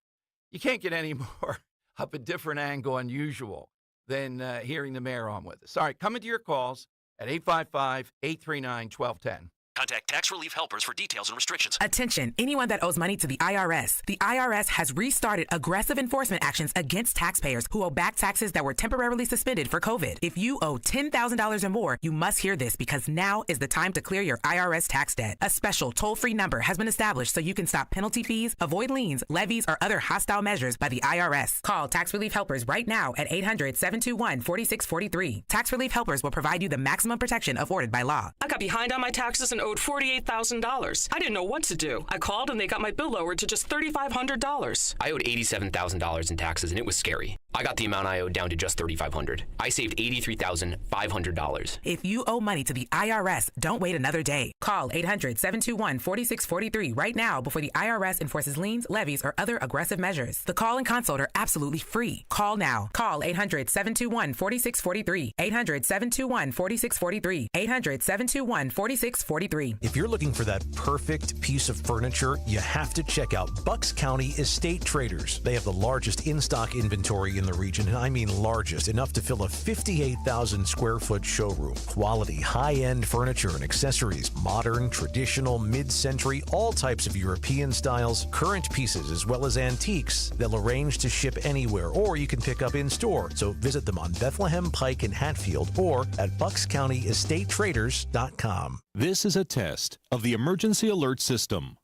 [SPEAKER 12] you can't get any more of a different angle unusual than hearing the mayor on with us. All right, coming to your calls at 855-839-1210.
[SPEAKER 11] Contact Tax Relief Helpers for details and restrictions.
[SPEAKER 5] Attention, anyone that owes money to the IRS. The IRS has restarted aggressive enforcement actions against taxpayers who owe back taxes that were temporarily suspended for COVID. If you owe $10,000 or more, you must hear this because now is the time to clear your IRS tax debt. A special toll-free number has been established so you can stop penalty fees, avoid liens, levies, or other hostile measures by the IRS. Call Tax Relief Helpers right now at 800-721-4643. Tax Relief Helpers will provide you the maximum protection afforded by law.
[SPEAKER 6] I got behind on my taxes and owed $48,000. I didn't know what to do. I called and they got my bill lowered to just $3,500.
[SPEAKER 14] I owed $87,000 in taxes and it was scary. I got the amount I owed down to just $3,500. I saved $83,500.
[SPEAKER 5] If you owe money to the IRS, don't wait another day. Call 800-721-4643 right now before the IRS enforces liens, levies, or other aggressive measures. The call and consult are absolutely free. Call now. Call 800-721-4643. 800-721-4643. 800-721-4643.
[SPEAKER 15] If you're looking for that perfect piece of furniture, you have to check out Bucks County Estate Traders. They have the largest in-stock inventory in the region, and I mean largest, enough to fill a 58,000 square foot showroom. Quality, high-end furniture and accessories, modern, traditional, mid-century, all types of European styles, current pieces as well as antiques. They'll arrange to ship anywhere, or you can pick up in-store. So visit them on Bethlehem Pike in Hatfield or at buckscountyestatetraders.com.
[SPEAKER 21] This is a test of the emergency alert system.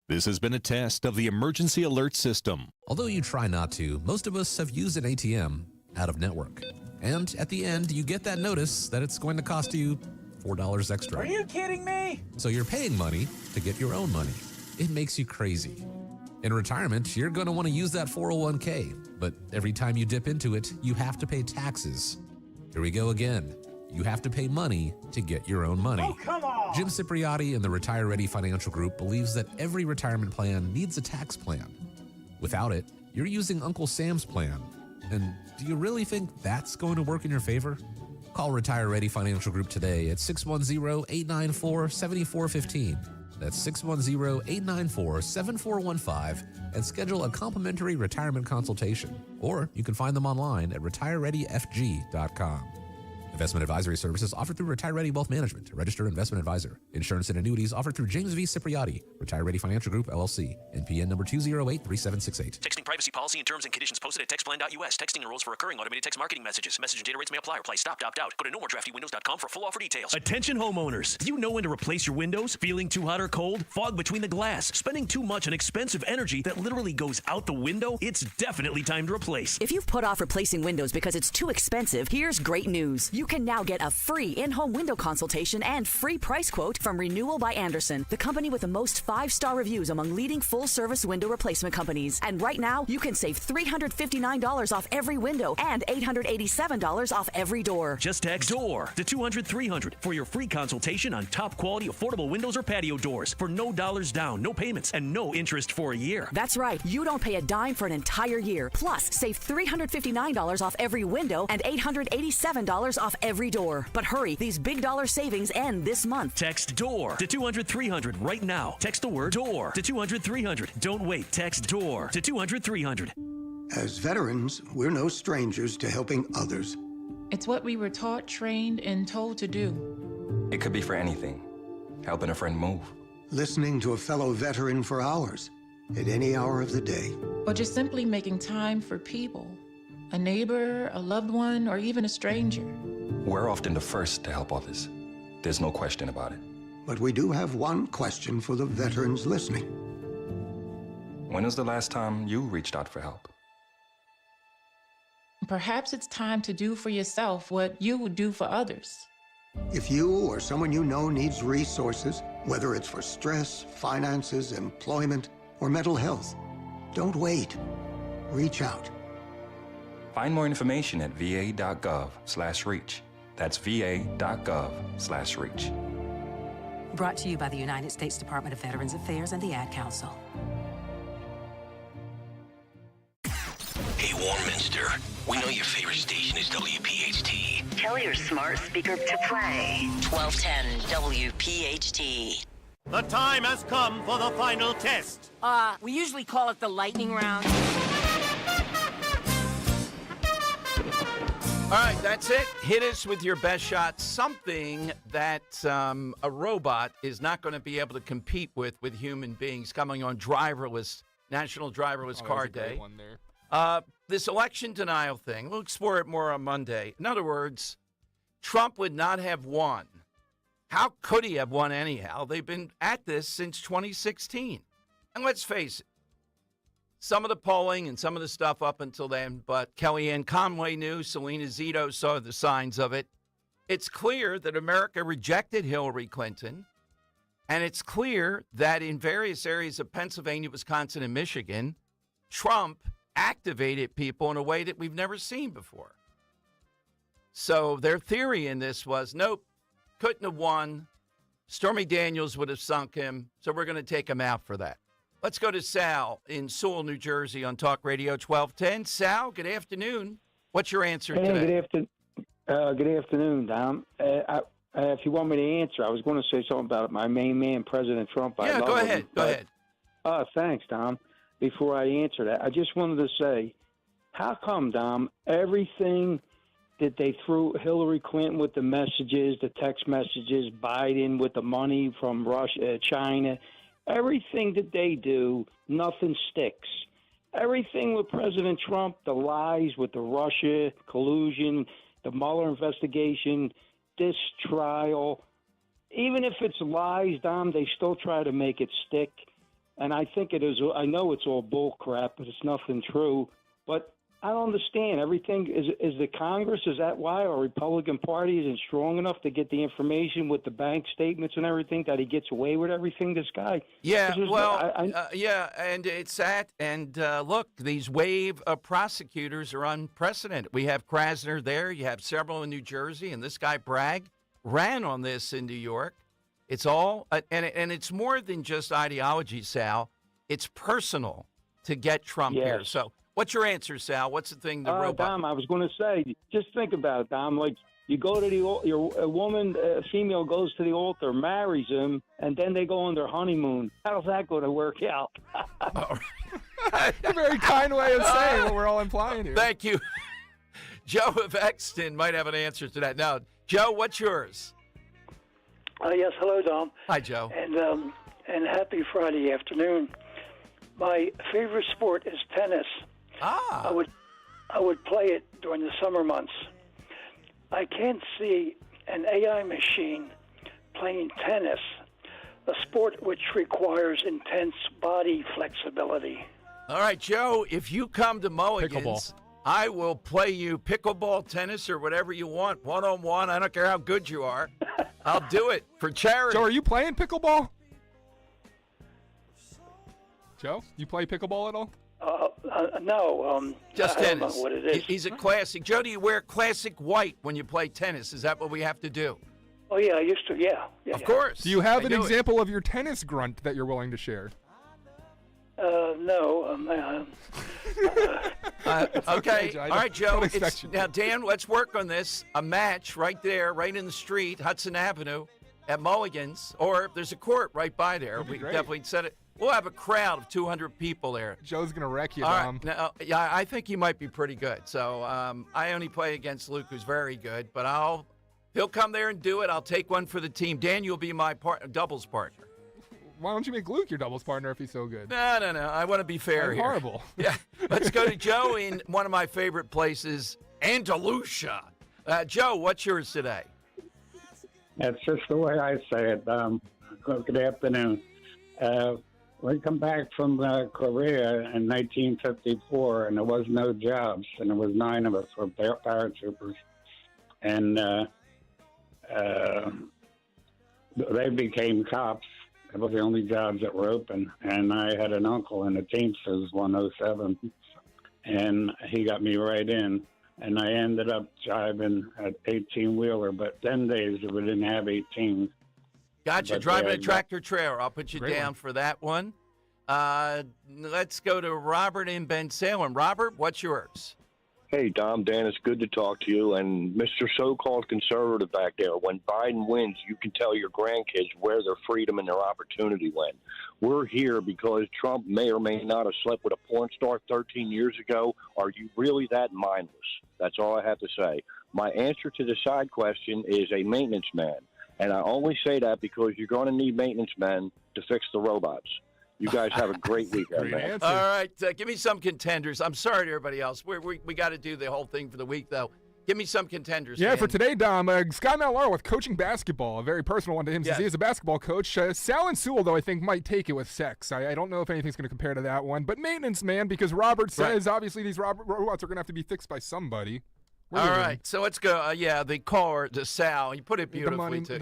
[SPEAKER 21] This has been a test of the emergency alert system.
[SPEAKER 19] Although you try not to, most of us have used an ATM out of network. And at the end, you get that notice that it's going to cost you $4 extra.
[SPEAKER 20] Are you kidding me?
[SPEAKER 19] So you're paying money to get your own money. It makes you crazy. In retirement, you're going to want to use that 401k, but every time you dip into it, you have to pay taxes. Here we go again. You have to pay money to get your own money.
[SPEAKER 20] Oh, come on!
[SPEAKER 19] Jim Cipriotti and the Retire Ready Financial Group believes that every retirement plan needs a tax plan. Without it, you're using Uncle Sam's plan. And do you really think that's going to work in your favor? Call Retire Ready Financial Group today at 610-894-7415. That's 610-894-7415 and schedule a complimentary retirement consultation. Or you can find them online at retirereadyfg.com. Investment advisory services offered through Retire Ready Wealth Management, a registered investment advisor. Insurance and annuities offered through James V. Cipriotti, Retire Ready Financial Group, LLC. NPN number 2083768.
[SPEAKER 24] Texting privacy policy and terms and conditions posted at textplan.us. Texting enrolls for recurring automated text marketing messages. Message and data rates may apply. Reply stop, opt out. Go to nomoredraftywindows.com for full offer details.
[SPEAKER 26] Attention homeowners. Do you know when to replace your windows? Feeling too hot or cold? Fog between the glass? Spending too much on expensive energy that literally goes out the window? It's definitely time to replace.
[SPEAKER 27] If you've put off replacing windows because it's too expensive, here's great news. You can now get a free in-home window consultation and free price quote from Renewal by Andersen, the company with the most 5-star reviews among leading full-service window replacement companies. And right now, you can save $359 off every window and $887 off every door.
[SPEAKER 26] Just text DOOR to 200-300 for your free consultation on top-quality affordable windows or patio doors for no dollars down, no payments, and no interest for a year.
[SPEAKER 27] That's right. You don't pay a dime for an entire year. Plus, save $359 off every window and $887 off every door. But hurry, these big dollar savings end this month.
[SPEAKER 26] Text DOOR to 200-300 right now. Text the word DOOR to 200-300. Don't wait. Text DOOR to 200-300.
[SPEAKER 28] As veterans, we're no strangers to helping others.
[SPEAKER 29] It's what we were taught, trained, and told to do.
[SPEAKER 30] It could be for anything. Helping a friend move.
[SPEAKER 28] Listening to a fellow veteran for hours, at any hour of the day.
[SPEAKER 29] Or just simply making time for people. A neighbor, a loved one, or even a stranger.
[SPEAKER 30] We're often the first to help others. There's no question about it.
[SPEAKER 28] But we do have one question for the veterans listening.
[SPEAKER 30] When was the last time you reached out for help?
[SPEAKER 29] Perhaps it's time to do for yourself what you would do for others.
[SPEAKER 28] If you or someone you know needs resources, whether it's for stress, finances, employment, or mental health, don't wait. Reach out.
[SPEAKER 30] Find more information at va.gov/reach. That's va.gov/reach.
[SPEAKER 31] Brought to you by the United States Department of Veterans Affairs and the Ad Council.
[SPEAKER 11] Hey, Warminster, we know your favorite station is WPHT.
[SPEAKER 32] Tell your smart speaker to play 1210 WPHT.
[SPEAKER 33] The time has come for the final test.
[SPEAKER 34] We usually call it the lightning round.
[SPEAKER 12] All right, that's it. Hit us with your best shot. Something that a robot is not going to be able to compete with human beings coming on National Driverless Car Day.
[SPEAKER 13] One there.
[SPEAKER 12] This election denial thing, we'll explore it more on Monday. In other words, Trump would not have won. How could he have won anyhow? They've been at this since 2016. And let's face it, some of the polling and some of the stuff up until then, but Kellyanne Conway knew, Selena Zito saw the signs of it. It's clear that America rejected Hillary Clinton, and it's clear that in various areas of Pennsylvania, Wisconsin, and Michigan, Trump activated people in a way that we've never seen before. So their theory in this was, nope, couldn't have won. Stormy Daniels would have sunk him, so we're going to take him out for that. Let's go to Sal in Sewell, New Jersey on Talk Radio 1210. Sal, good afternoon. What's your answer today?
[SPEAKER 1] Good afternoon, Dom. If you want me to answer, I was going to say something about my main man, President Trump.
[SPEAKER 12] Yeah, go ahead. Go ahead.
[SPEAKER 1] Thanks, Dom. Before I answer that, I just wanted to say, how come, Dom, everything that they threw Hillary Clinton with the messages, the text messages, Biden with the money from Russia, China, everything that they do, nothing sticks. Everything with President Trump, the lies with the Russia collusion, the Mueller investigation, this trial, even if it's lies, Dom, they still try to make it stick. And I think it is. I know it's all bull crap, but it's nothing true. But I don't understand. Everything is the Congress. Is that why our Republican Party isn't strong enough to get the information with the bank statements and everything that he gets away with everything? This guy.
[SPEAKER 12] Yeah. Yeah, and it's that. And look, these wave of prosecutors are unprecedented. We have Krasner there. You have several in New Jersey, and this guy Bragg ran on this in New York. It's all, and it's more than just ideology, Sal. It's personal to get Trump here. So what's your answer, Sal? What's the thing the robot?
[SPEAKER 1] Dom, I was going to say, just think about it, Dom. Like, you go to a female goes to the altar, marries him, and then they go on their honeymoon. How's that going to work out?
[SPEAKER 13] A very kind way of saying what we're all implying here.
[SPEAKER 12] Thank you. Joe of Exton might have an answer to that. Now, Joe, what's yours?
[SPEAKER 2] Yes, hello, Dom.
[SPEAKER 12] Hi, Joe.
[SPEAKER 2] And happy Friday afternoon. My favorite sport is tennis. I would play it during the summer months. I can't see an AI machine playing tennis, a sport which requires intense body flexibility.
[SPEAKER 12] All right, Joe, if you come to Mulligan's, I will play you pickleball, tennis, or whatever you want, one-on-one. I don't care how good you are. I'll do it for charity.
[SPEAKER 13] Joe, are you playing pickleball? Joe, you play pickleball at all?
[SPEAKER 2] No.
[SPEAKER 12] Just
[SPEAKER 2] I
[SPEAKER 12] tennis.
[SPEAKER 2] don't know what it is.
[SPEAKER 12] He's a classic. Joe, do you wear classic white when you play tennis? Is that what we have to do?
[SPEAKER 2] Oh, yeah, I used to, yeah.
[SPEAKER 12] Of course.
[SPEAKER 13] Do you have an example of your tennis grunt that you're willing to share?
[SPEAKER 2] No.
[SPEAKER 12] Okay. All right, Joe. Now, Dan, let's work on this. A match right there, right in the street, Hudson Avenue, at Mulligan's, or if there's a court right by there, we definitely set it. We'll have a crowd of 200 people there.
[SPEAKER 13] Joe's going to wreck you,
[SPEAKER 12] All
[SPEAKER 13] Dom.
[SPEAKER 12] right. Now, yeah, I think he might be pretty good. So I only play against Luke, who's very good, but he'll come there and do it. I'll take one for the team. Dan, you'll be my doubles partner.
[SPEAKER 13] Why don't you make Luke your doubles partner if he's so good?
[SPEAKER 12] No. I want to be fair here.
[SPEAKER 13] Horrible.
[SPEAKER 12] Yeah. Let's go to Joe in one of my favorite places, Andalusia. Joe, what's yours today?
[SPEAKER 3] That's just the way I say it. Good afternoon. We come back from Korea in 1954, and there was no jobs, and there was 9 of us were paratroopers. And they became cops. It was the only jobs that were open. And I had an uncle in the Teamsters 107, and he got me right in. And I ended up driving an 18-wheeler, but 10 days we didn't have 18.
[SPEAKER 12] Gotcha. Driving a tractor trailer. I'll put you down for that one. Let's go to Robert in Ben Salem. Robert, what's yours?
[SPEAKER 7] Hey, Dom, Dan, it's good to talk to you. And Mr. So-called conservative back there, when Biden wins, you can tell your grandkids where their freedom and their opportunity went. We're here because Trump may or may not have slept with a porn star 13 years ago. Are you really that mindless? That's all I have to say. My answer to the side question is a maintenance man. And I only say that because you're going to need maintenance men to fix the robots. You guys have a great weekend, man.
[SPEAKER 12] All right, give me some contenders. I'm sorry to everybody else. We got to do the whole thing for the week, though. Give me some contenders.
[SPEAKER 13] Yeah,
[SPEAKER 12] man.
[SPEAKER 13] for today, Dom, Scott Malaro with coaching basketball, a very personal one to him since he is a basketball coach. Sal and Sewell, though, I think might take it with sex. I don't know if anything's going to compare to that one. But maintenance man, because Robert says, obviously, these robots are going to have to be fixed by somebody.
[SPEAKER 12] All right, so let's go. The caller, the Sal, you put it beautifully, too.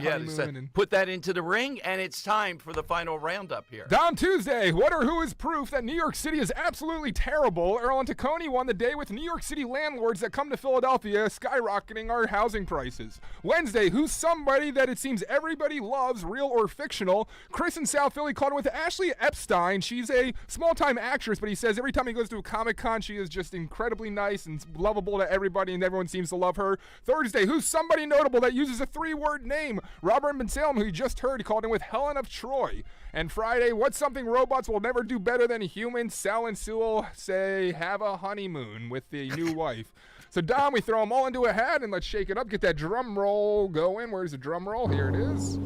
[SPEAKER 12] Put that into the ring, and it's time for the final roundup here.
[SPEAKER 13] Dom Tuesday, what or who is proof that New York City is absolutely terrible? Earl and Taccone won the day with New York City landlords that come to Philadelphia skyrocketing our housing prices. Wednesday, who's somebody that it seems everybody loves, real or fictional? Chris in South Philly called in with Ashley Epstein. She's a small-time actress, but he says every time he goes to a Comic-Con, she is just incredibly nice and lovable to everybody, and everyone seems to love her. Thursday, who's somebody notable that uses a 3-word name? Robert Ben Salem, who you just heard, called in with Helen of Troy. And Friday, what's something robots will never do better than humans? Sal and Sewell say have a honeymoon with the new wife. So, Dom, we throw them all into a hat and let's shake it up. Get that drum roll going. Where's the drum roll? Here it is.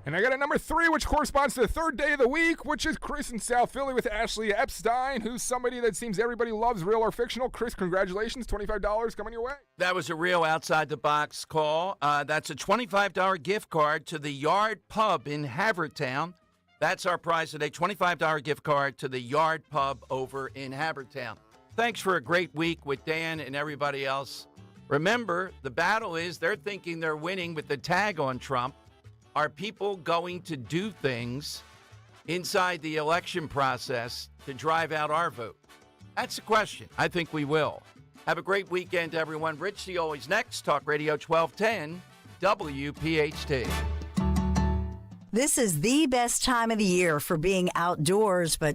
[SPEAKER 13] And I got a number 3, which corresponds to the third day of the week, which is Chris in South Philly with Ashley Epstein, who's somebody that seems everybody loves, real or fictional. Chris, congratulations, $25 coming your way.
[SPEAKER 12] That was a real outside-the-box call. That's a $25 gift card to the Yard Pub in Havertown. That's our prize today, $25 gift card to the Yard Pub over in Havertown. Thanks for a great week with Dan and everybody else. Remember, the battle is they're thinking they're winning with the tag on Trump. Are people going to do things inside the election process to drive out our vote? That's the question. I think we will. Have a great weekend, everyone. Rich Cioli's next. Talk Radio 1210, WPHT.
[SPEAKER 4] This is the best time of the year for being outdoors, but